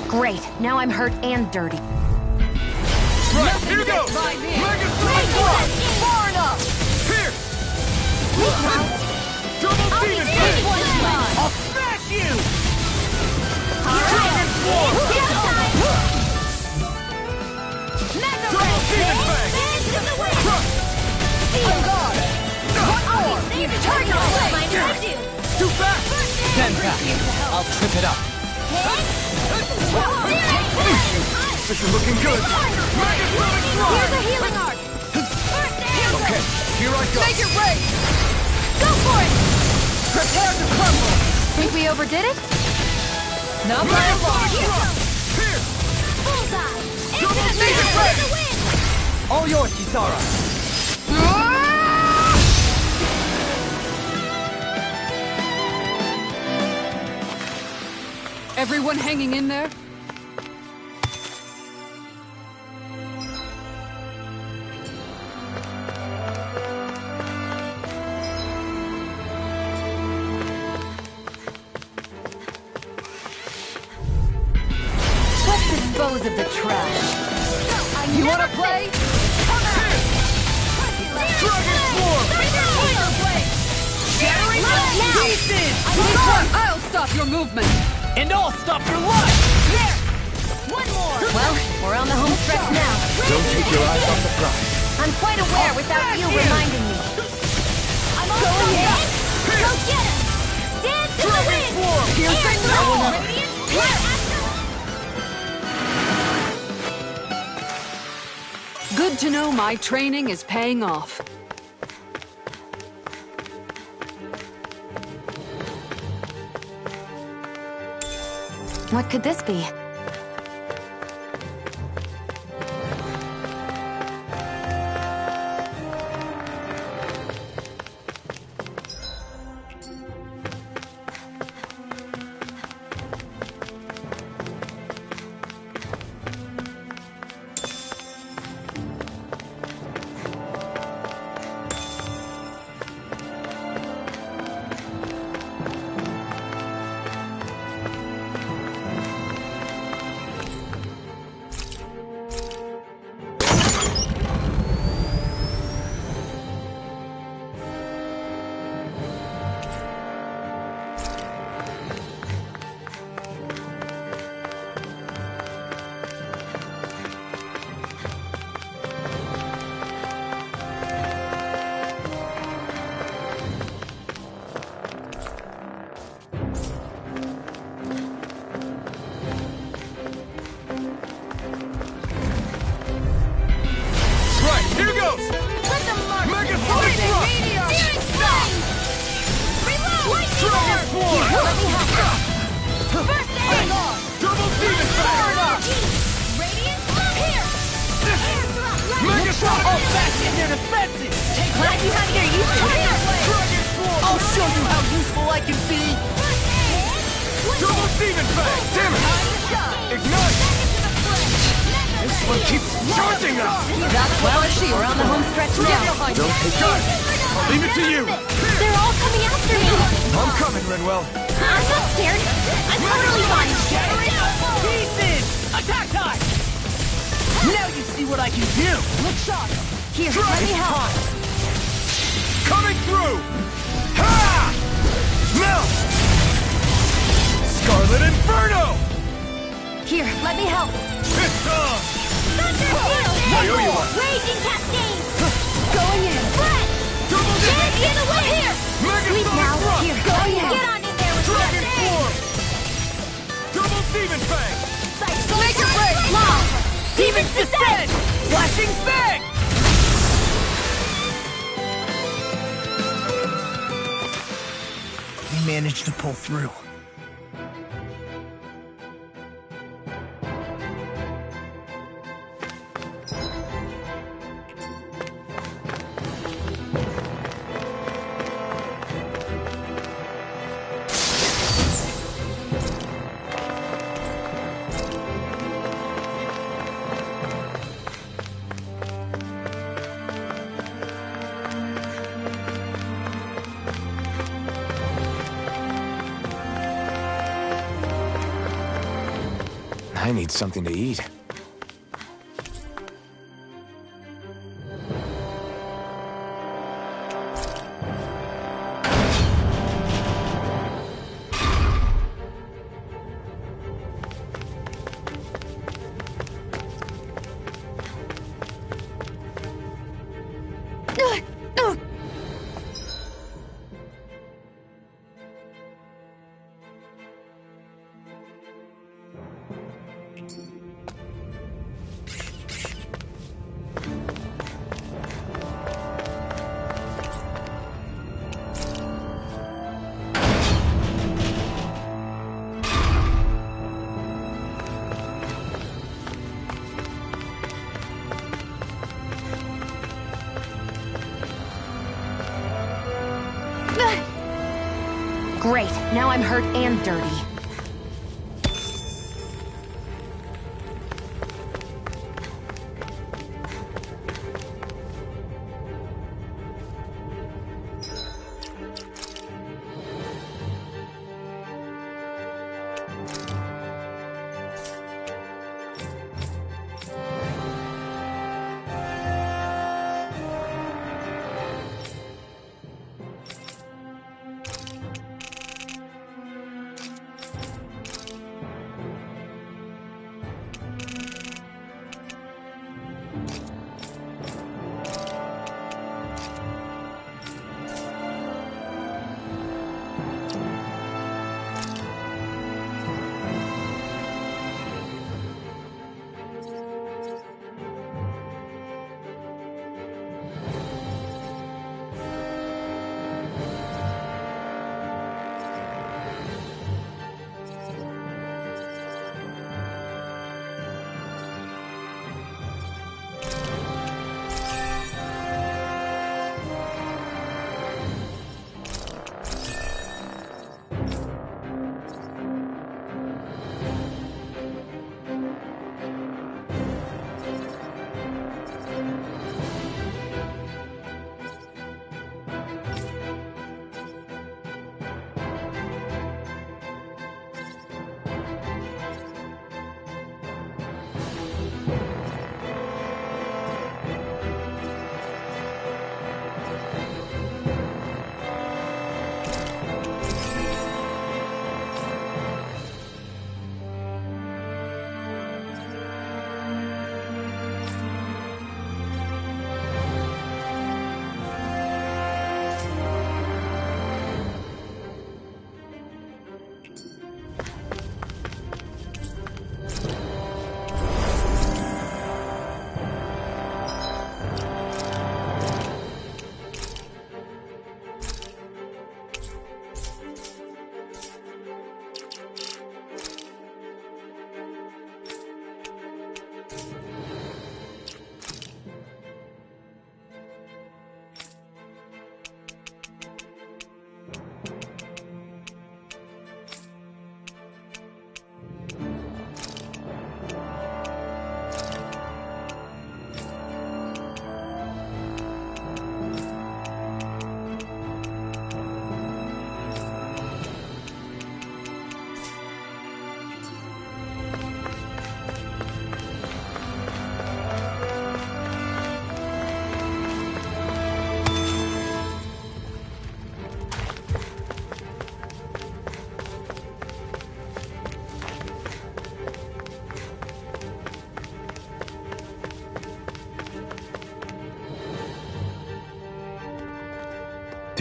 Speaker 2: Great, now I'm hurt and dirty.
Speaker 7: Right, here goes!
Speaker 5: Far enough!
Speaker 7: Here! Double demon
Speaker 8: This
Speaker 7: fang!
Speaker 8: one's mine!
Speaker 7: I'll smash you!
Speaker 8: Dragon
Speaker 7: Swarm! Double demon fang!
Speaker 5: On guard! One more!
Speaker 8: Tiger Blade!
Speaker 7: Too fast!
Speaker 6: Stand back. I'll trip it up.
Speaker 3: This is looking good.
Speaker 8: Here's a healing arc!
Speaker 3: Okay, here I go.
Speaker 5: Make it rain!
Speaker 8: Go for it!
Speaker 5: Prepare to crumble!
Speaker 1: Think we overdid it?
Speaker 5: Not by a lot!
Speaker 7: Here!
Speaker 8: Bullseye! Into the
Speaker 5: Make it
Speaker 8: field!
Speaker 5: rain!
Speaker 8: The wind!
Speaker 6: All yours, Kisara.
Speaker 5: Everyone hanging in there?
Speaker 2: Let's dispose of the trash.
Speaker 5: You wanna play?
Speaker 8: Come out!
Speaker 7: Dragon Swarm!
Speaker 8: Shattering now!
Speaker 5: Pieces! I'll stop your movement!
Speaker 4: And I'll stop your life!
Speaker 8: There! One more!
Speaker 2: Well, we're on the home stretch now.
Speaker 3: Don't take your eyes off the prize.
Speaker 2: I'm quite aware without you reminding me.
Speaker 8: I'm all done! Go get him! Dance to the wind!
Speaker 5: Piercing
Speaker 8: Now
Speaker 5: now! Good to know my training is paying off.
Speaker 2: What could this be?
Speaker 4: defenses!
Speaker 8: Glad you have your uses.
Speaker 4: I'll show you how useful I can be!
Speaker 3: Double Demon Fang! Damn it! Ignite! This one keeps charging us!
Speaker 5: Well, we're on the home stretch now.
Speaker 3: Don't take guard! I'll leave it to you!
Speaker 8: They're all coming after me.
Speaker 3: I'm coming, Renwell.
Speaker 8: I'm not scared. I'm totally fine.
Speaker 4: Pieces! Attack time! Now you see what I can do! Look sharp!
Speaker 5: Here, let me help.
Speaker 3: Coming through! Ha! Melt! Scarlet Inferno!
Speaker 5: Here, let me help.
Speaker 3: It's on!
Speaker 8: Thunder
Speaker 3: I owe you one.
Speaker 8: Raging Cascade.
Speaker 5: Going in.
Speaker 8: Fred.
Speaker 3: Double
Speaker 8: Get in the way. Here.
Speaker 3: Mega
Speaker 5: Sleep
Speaker 3: Sonic
Speaker 5: now.
Speaker 3: Thrust!
Speaker 5: Here, going in.
Speaker 8: Get on in there with
Speaker 3: Dragon
Speaker 8: that
Speaker 3: Form! Double Demon Fang!
Speaker 8: Make your break. Long.
Speaker 4: Demon's Descent! Flashing Fang! We managed to pull through.
Speaker 3: I need something to eat.
Speaker 2: Great, now I'm hurt and dirty.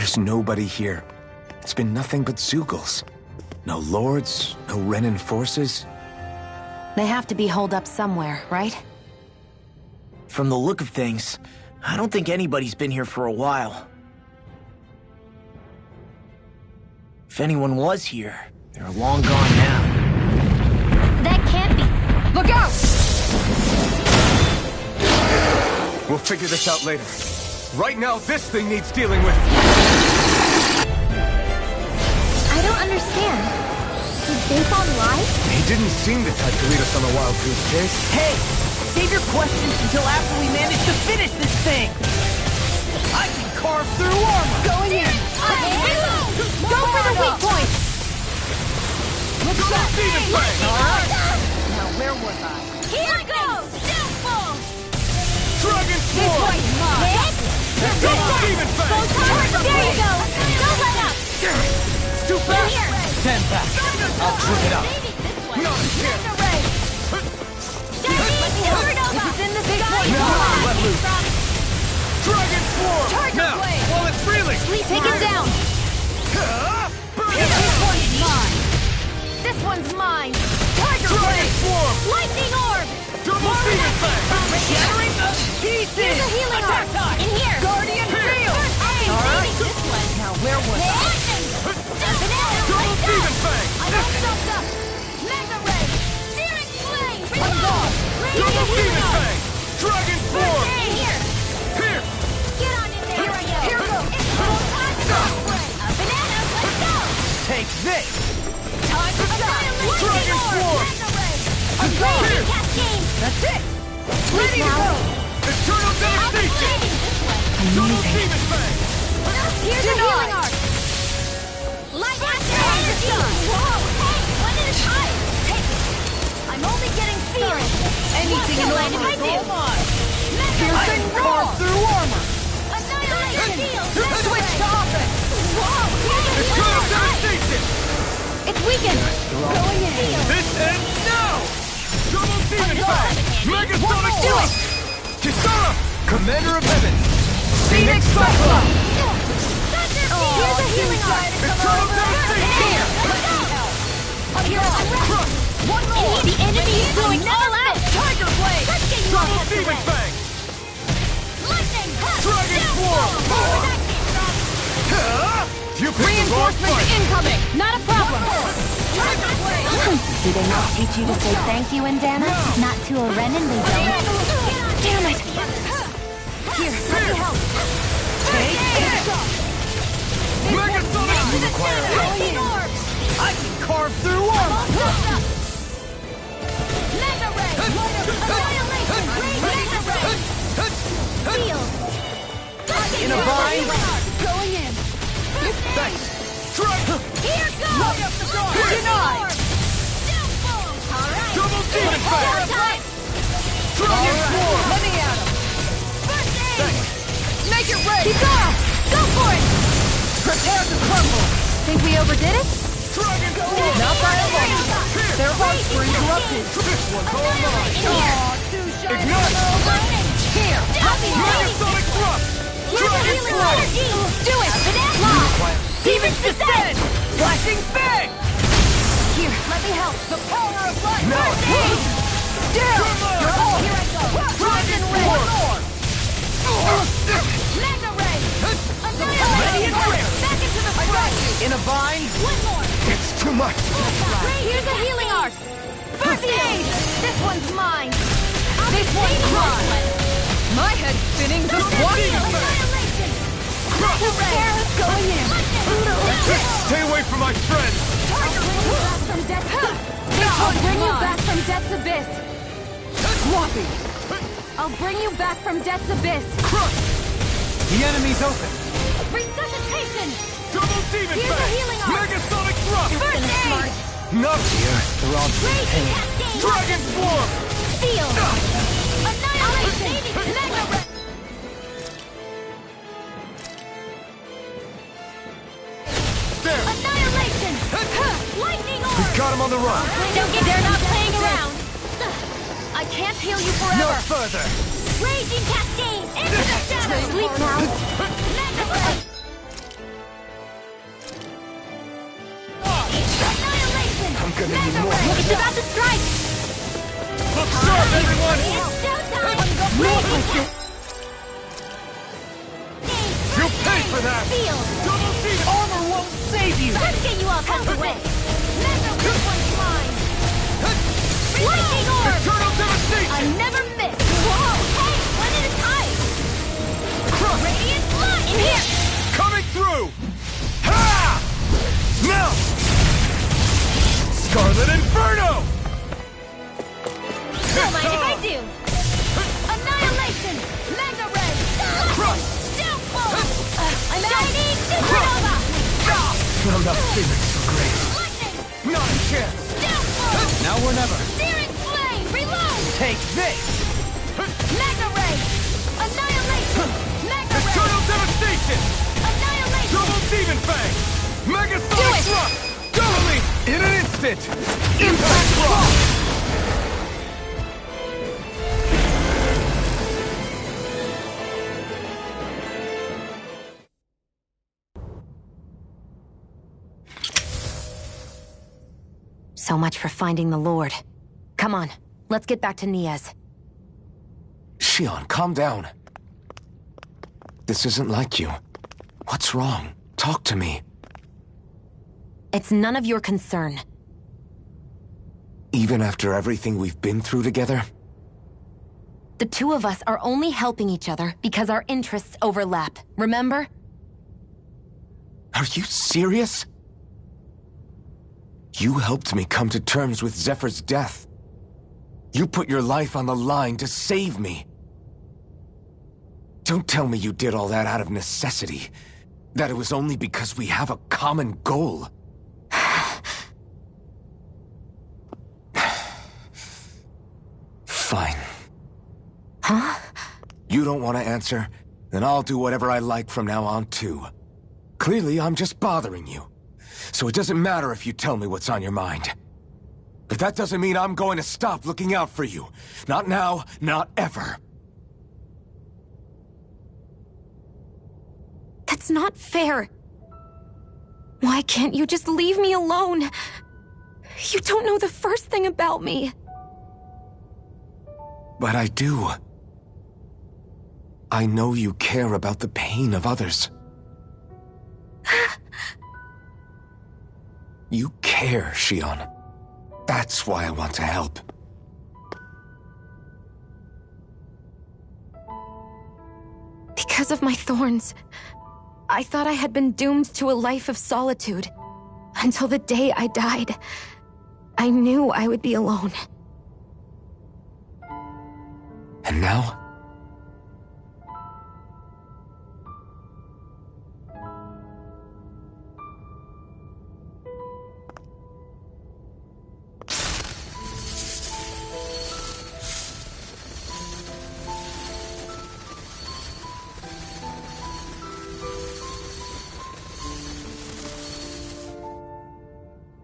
Speaker 3: There's nobody here. It's been nothing but Zeugles. No lords, no Renin forces.
Speaker 2: They have to be holed up somewhere, right?
Speaker 4: From the look of things, I don't think anybody's been here for a while. If anyone was here, they're long gone now.
Speaker 8: That can't be.
Speaker 5: Look out!
Speaker 3: We'll figure this out later. Right now, this thing needs dealing with.
Speaker 1: I don't understand. Did Bayfon lie?
Speaker 3: He didn't seem the type to lead us on a wild goose chase.
Speaker 11: Hey! Save your questions until after we manage to finish this thing! I can carve through armor!
Speaker 8: Going in! Go for the weak point!
Speaker 11: Let's go, Steven Fang! Alright! Now where was I?
Speaker 8: Here goes! Downfall!
Speaker 10: Dragon Swarm!
Speaker 8: Let's
Speaker 10: go, Steven Fang!
Speaker 8: There you go! Don't let up!
Speaker 11: It's too fast! Stand back! I'll trip it up!
Speaker 10: Not again!
Speaker 8: It's in the sky!
Speaker 11: Let loose!
Speaker 10: Dragon Swarm! Now, while it's reeling!
Speaker 8: Take it down!
Speaker 10: Burn it!
Speaker 8: This one's mine! This one's mine! Tiger
Speaker 10: Dragon
Speaker 8: Blade!
Speaker 10: Swarm!
Speaker 8: Lightning Orb!
Speaker 10: Double Steven Fang!
Speaker 11: Shattering the pieces!
Speaker 8: Here's a healing
Speaker 11: Attack
Speaker 8: orb!
Speaker 11: time!
Speaker 8: In here!
Speaker 11: Guardian Field!
Speaker 8: Alright! This one!
Speaker 11: Now where was I?
Speaker 10: Double Steven Fang!
Speaker 8: I'm all stuffed up! Mega Ray! Searing Flame!
Speaker 11: gone!
Speaker 10: Double Steven Fang! Dragon Swarm!
Speaker 8: Here!
Speaker 10: Here!
Speaker 8: Get on in there! Here I go!
Speaker 11: Here goes!
Speaker 8: It's full time! A banana! Let's go!
Speaker 11: Take this!
Speaker 8: Time to shine!
Speaker 10: Dragon Swarm!
Speaker 8: I'm
Speaker 11: gone!
Speaker 8: Raging Cascade!
Speaker 11: That's it! Ready to go!
Speaker 10: Eternal Devastation! Double Steven Fang!
Speaker 8: Here's a healing arc! Light after energy! Whoa! Hey! One at a time! Take it! I'm only getting feared!
Speaker 11: Anything in
Speaker 8: land if I do!
Speaker 11: Piercing roar through armor!
Speaker 8: Annihilation!
Speaker 11: Switch to offense!
Speaker 10: Eternal Devastation!
Speaker 8: It's weakened! Going in!
Speaker 10: This ends now! Double Steven Fang! Megasonic
Speaker 11: Do it!
Speaker 10: Kisara!
Speaker 3: Commander of Heaven!
Speaker 11: Phoenix Cyclone!
Speaker 8: Here's a healing arc!
Speaker 10: Eternal Devastation!
Speaker 8: One more! The enemy is going all out!
Speaker 11: Tiger Blade!
Speaker 10: Double Steven Fang!
Speaker 8: Lightning!
Speaker 10: Dragon Swarm! You picked the wrong
Speaker 5: Reinforcements
Speaker 10: fight!
Speaker 5: incoming!
Speaker 8: Not a problem!
Speaker 1: Do they not teach you to say thank you, Indana? Not to a Renin, they don't. Damn it!
Speaker 8: Here, let me help!
Speaker 11: Take it!
Speaker 10: Megasonic!
Speaker 3: You require
Speaker 8: Lightning orbs!
Speaker 11: I can carve through armor!
Speaker 8: Mega Ray! Annihilation! Mega Ray! Seal!
Speaker 11: In a bind!
Speaker 8: Going in!
Speaker 10: Thanks! Strike!
Speaker 8: Here goes!
Speaker 11: Light up the door! Denied!
Speaker 8: Downfall! Alright!
Speaker 10: Double Steven Fang!
Speaker 8: Time!
Speaker 10: Dragon Swarm!
Speaker 11: Let me at him!
Speaker 8: First aid!
Speaker 11: Make it rain!
Speaker 8: Kisara! Go for it!
Speaker 11: Prepare to crumble!
Speaker 8: Think we overdid it?
Speaker 10: Dragon Swarm!
Speaker 11: Not by a long shot! Their hearts were interrupted!
Speaker 10: This one's all mine!
Speaker 11: Ignite! Here!
Speaker 10: Megasonic Thrust! Dragon Swarm!
Speaker 8: Do it! Banana!
Speaker 11: Demons descend! Flashing Fang!
Speaker 8: Here, let me help.
Speaker 11: The power of light!
Speaker 10: Now!
Speaker 11: Down! You're all
Speaker 8: Here I go.
Speaker 11: Dragon Ray!
Speaker 8: Mega Ray!
Speaker 11: Ready and
Speaker 8: Annihilate!
Speaker 11: clear!
Speaker 8: Back into the fray!
Speaker 11: In a bind?
Speaker 8: One more!
Speaker 3: It's too much!
Speaker 8: Here's a healing arc! First aid! This one's mine!
Speaker 11: This one's mine! My head's spinning just one!
Speaker 8: Annihilation! Mega Ray! Going in!
Speaker 10: Stay away from my friend!
Speaker 8: I'll bring you back from Death's Abyss!
Speaker 11: Swappy!
Speaker 8: I'll bring you back from Death's Abyss!
Speaker 6: The enemy's open.
Speaker 8: Resuscitation!
Speaker 10: Double Steven
Speaker 8: Here's a
Speaker 10: Fang!
Speaker 8: healing arc.
Speaker 10: Megasonic Thrust!
Speaker 8: First aid!
Speaker 3: Not here!
Speaker 8: Raging Cascade!
Speaker 10: Dragon Swarm!
Speaker 8: Seal! Annihilation! Mega Ray!
Speaker 10: There!
Speaker 8: Annihilation! Lightning orb!
Speaker 3: We've got him on the run!
Speaker 8: They're not playing around! I can't heal you
Speaker 3: No
Speaker 8: forever!
Speaker 3: further!
Speaker 8: Raging Cascade! Into the shadows! Sleep now! Mega Ray!
Speaker 3: gonna need more.
Speaker 8: It's about to strike!
Speaker 7: Look sharp, everyone!
Speaker 8: It's showtime!
Speaker 7: You'll pay for that!
Speaker 8: Field!
Speaker 7: Double team!
Speaker 11: Armor won't save you!
Speaker 8: Let's get you all out of the way! Mega Red one's mine! Lightning Orb!
Speaker 7: Eternal devastation!
Speaker 8: I never miss! Whoa! Hey! One at a time! Radiant Blood! In here!
Speaker 7: Coming through! Ha! Now! Scarlet Inferno!
Speaker 8: Don't mind if I do! Annihilation! Mega Red!
Speaker 7: Crush!
Speaker 8: Downfall! I'm Shining Supernova!
Speaker 3: I'm not feeling so great.
Speaker 8: Lightning!
Speaker 3: Not a chance.
Speaker 8: Downfall!
Speaker 6: Now or never.
Speaker 8: Searing Flame! Reload!
Speaker 11: Take this!
Speaker 8: Mega Ray! Annihilation! Mega Ray!
Speaker 7: Eternal devastation!
Speaker 8: Annihilation!
Speaker 7: Double Demon Fang! Mega
Speaker 8: Do
Speaker 7: Sonic
Speaker 8: it!
Speaker 7: Thrust! Double in an instant! Impact Rock!
Speaker 2: So much for finding the Lord. Come on, let's get back to Niaz.
Speaker 3: Shion, calm down. This isn't like you. What's wrong? Talk to me.
Speaker 2: It's none of your concern.
Speaker 3: Even after everything we've been through together?
Speaker 2: The two of us are only helping each other because our interests overlap, remember?
Speaker 3: Are you serious? You helped me come to terms with Zephyr's death. You put your life on the line to save me. Don't tell me you did all that out of necessity. That it was only because we have a common goal. Fine.
Speaker 2: Huh?
Speaker 3: You don't want to answer? Then I'll do whatever I like from now on, too. Clearly, I'm just bothering you. So it doesn't matter if you tell me what's on your mind. But that doesn't mean I'm going to stop looking out for you. Not now, not ever.
Speaker 2: That's not fair. Why can't you just leave me alone? You don't know the first thing about me.
Speaker 3: But I do. I know you care about the pain of others. You care, Shion. That's why I want to help.
Speaker 2: Because of my thorns, I thought I had been doomed to a life of solitude. Until the day I died, I knew I would be alone.
Speaker 3: And now?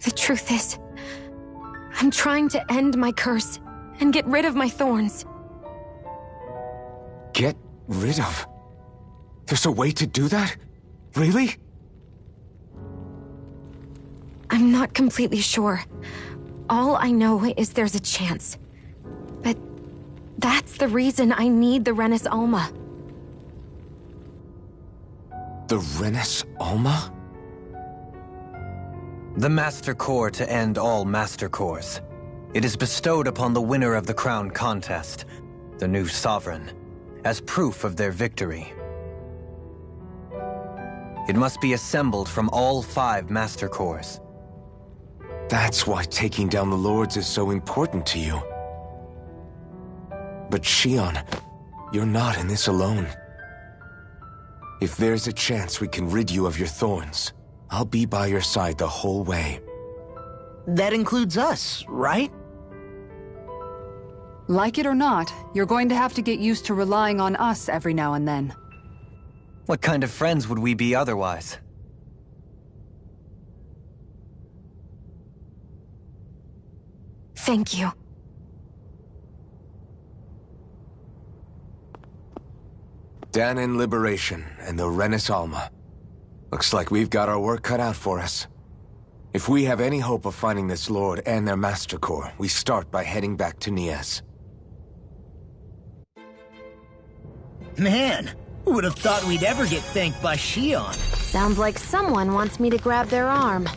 Speaker 2: The truth is, I'm trying to end my curse and get rid of my thorns.
Speaker 3: Get rid of? There's a way to do that? Really?
Speaker 2: I'm not completely sure. All I know is there's a chance. But that's the reason I need the Renis Alma.
Speaker 3: The Renis Alma?
Speaker 6: The Master Core to end all Master Cores. It is bestowed upon the winner of the Crown Contest, the new Sovereign, as proof of their victory. It must be assembled from all 5 Master Cores.
Speaker 3: That's why taking down the Lords is so important to you. But Shion, you're not in this alone. If there's a chance we can rid you of your thorns, I'll be by your side the whole way.
Speaker 4: That includes us, right?
Speaker 5: Like it or not, you're going to have to get used to relying on us every now and then.
Speaker 6: What kind of friends would we be otherwise?
Speaker 2: Thank you.
Speaker 3: Danon Liberation and the Renis Alma. Looks like we've got our work cut out for us. If we have any hope of finding this Lord and their Master Core, we start by heading back to Nias.
Speaker 4: Man, who would have thought we'd ever get thanked by Shion?
Speaker 2: Sounds like someone wants me to grab their arm.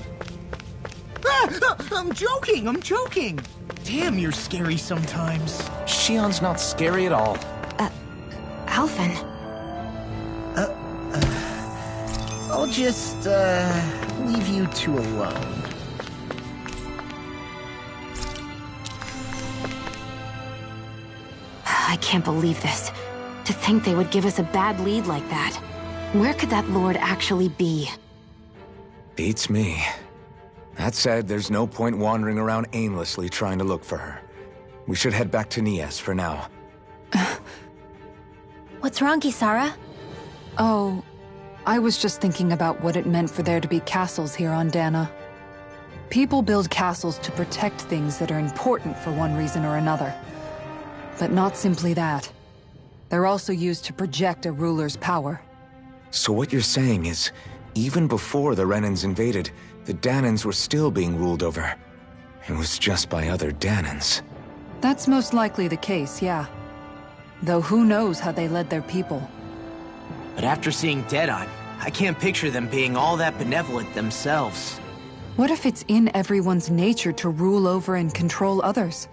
Speaker 4: I'm joking! Damn, you're scary sometimes.
Speaker 3: Shion's not scary at all.
Speaker 2: Alphen.
Speaker 4: I'll just, leave you two alone.
Speaker 2: I can't believe this. To think they would give us a bad lead like that. Where could that Lord actually be?
Speaker 3: Beats me. That said, there's no point wandering around aimlessly trying to look for her. We should head back to Nias for now.
Speaker 1: What's wrong, Kisara?
Speaker 5: Oh, I was just thinking about what it meant for there to be castles here on Dana. People build castles to protect things that are important for one reason or another. But not simply that. They're also used to project a ruler's power.
Speaker 3: So what you're saying is, even before the Renans invaded, the Danans were still being ruled over. It was just by other Danans.
Speaker 5: That's most likely the case, yeah. Though who knows how they led their people.
Speaker 4: But after seeing Deadeye, I can't picture them being all that benevolent themselves.
Speaker 5: What if it's in everyone's nature to rule over and control others?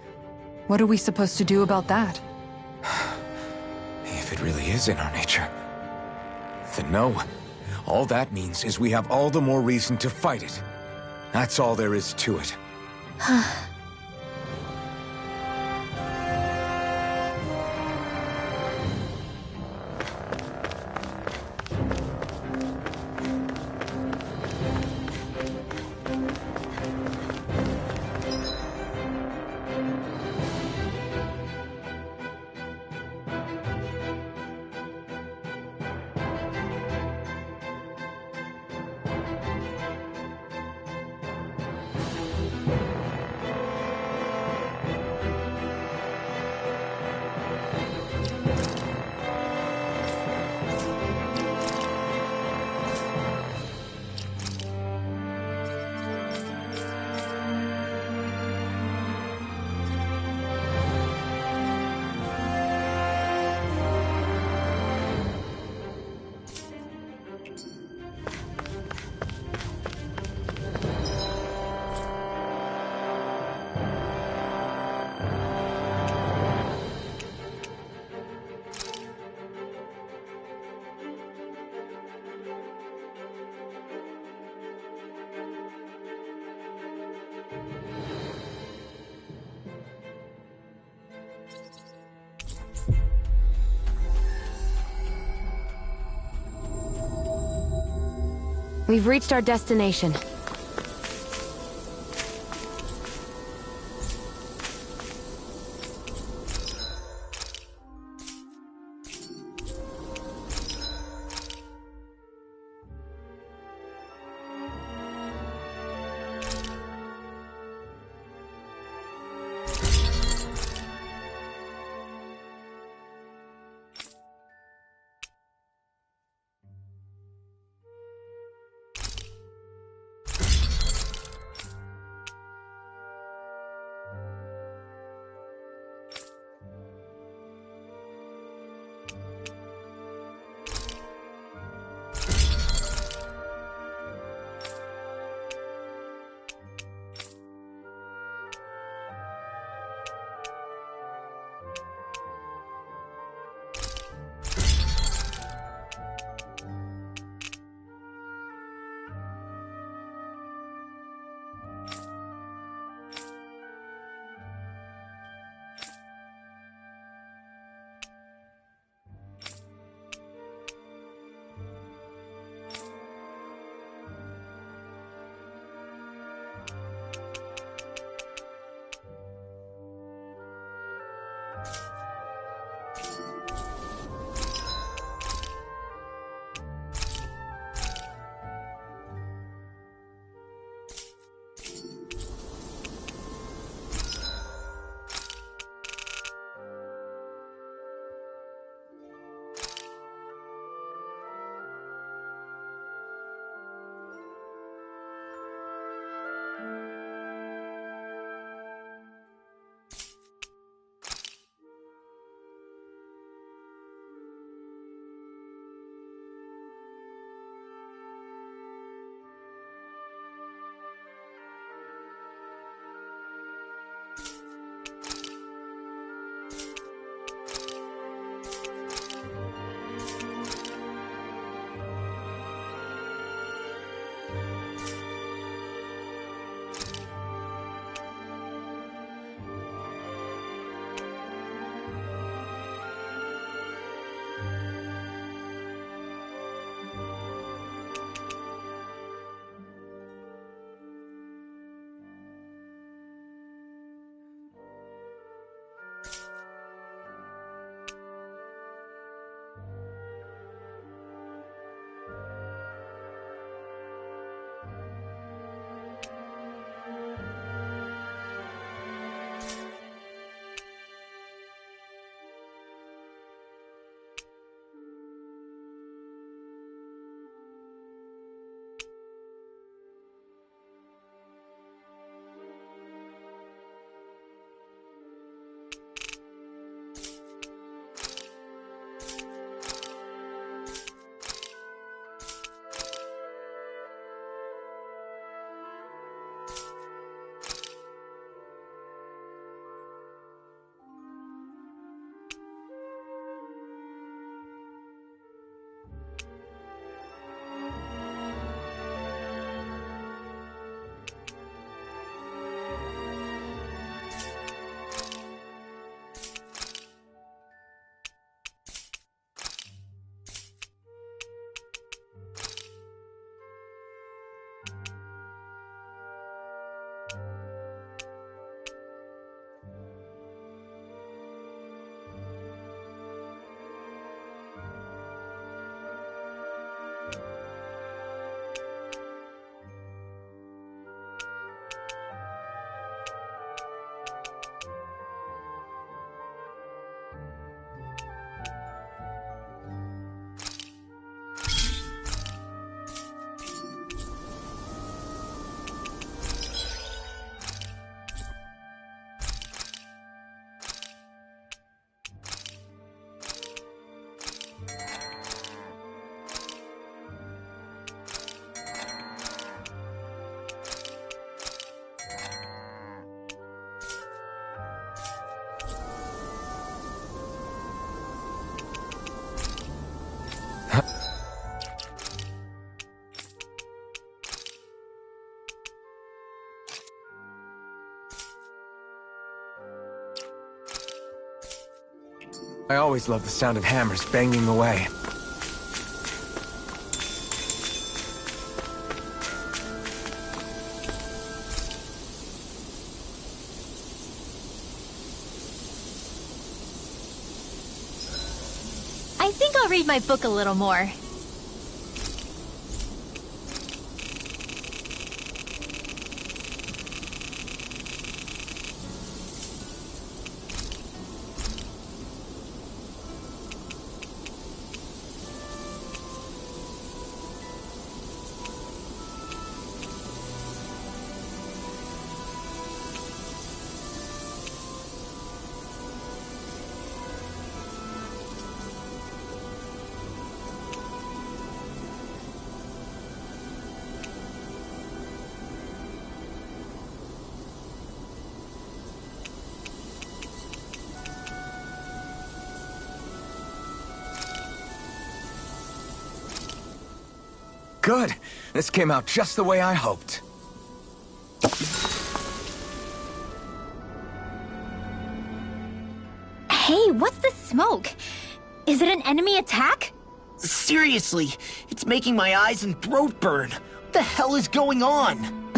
Speaker 5: What are we supposed to do about that?
Speaker 3: If it really is in our nature, then no. All that means is we have all the more reason to fight it. That's all there is to it.
Speaker 2: We've reached our destination.
Speaker 3: I always love the sound of hammers banging away.
Speaker 1: I think I'll read my book a little more.
Speaker 3: Good. This came out just the way I hoped.
Speaker 1: Hey, what's the smoke? Is it an enemy attack?
Speaker 4: Seriously, it's making my eyes and throat burn. What the hell is going on?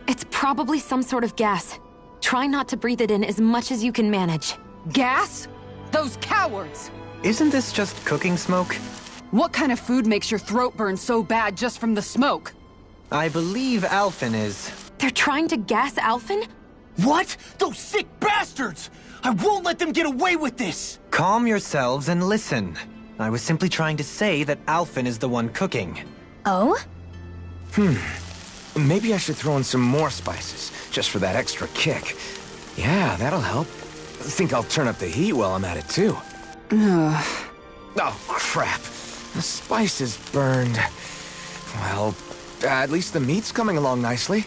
Speaker 2: It's probably some sort of gas. Try not to breathe it in as much as you can manage.
Speaker 5: Gas? Those cowards!
Speaker 6: Isn't this just cooking smoke?
Speaker 5: What kind of food makes your throat burn so bad just from the smoke?
Speaker 6: I believe Alphen is...
Speaker 2: They're trying to gas Alphen?
Speaker 4: What? Those sick bastards! I won't let them get away with this!
Speaker 6: Calm yourselves and listen. I was simply trying to say that Alphen is the one cooking.
Speaker 1: Oh?
Speaker 3: Maybe I should throw in some more spices, just for that extra kick. Yeah, that'll help. Think I'll turn up the heat while I'm at it, too. Oh, crap. The spice is burned. Well, at least the meat's coming along nicely.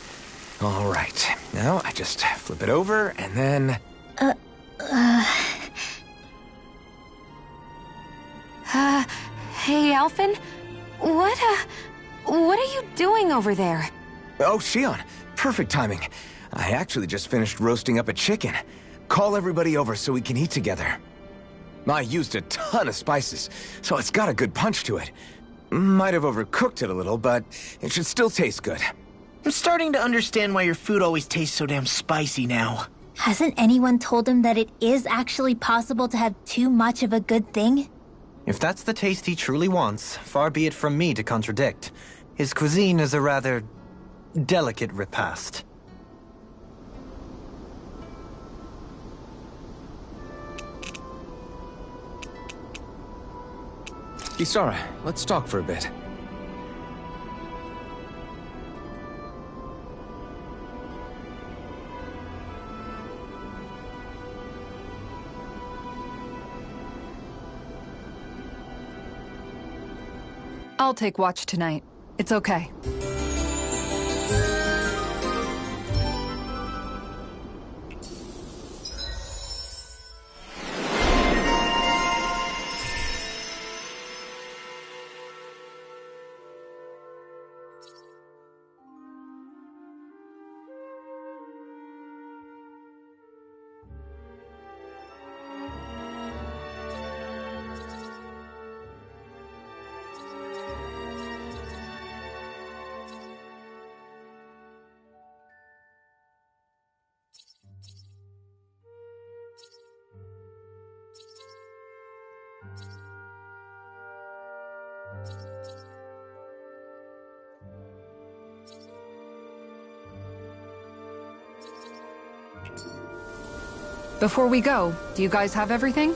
Speaker 3: All right. Now, I just flip it over, and then...
Speaker 2: Hey, Alphen? What are you doing over there?
Speaker 3: Oh, Shion. Perfect timing. I actually just finished roasting up a chicken. Call everybody over so we can eat together. I used a ton of spices, so it's got a good punch to it. Might have overcooked it a little, but it should still taste good.
Speaker 4: I'm starting to understand why your food always tastes so damn spicy now.
Speaker 1: Hasn't anyone told him that it is actually possible to have too much of a good thing?
Speaker 6: If that's the taste he truly wants, far be it from me to contradict. His cuisine is a rather delicate repast.
Speaker 3: Kisara, let's talk for a bit.
Speaker 5: I'll take watch tonight. It's okay. Before we go, do you guys have everything?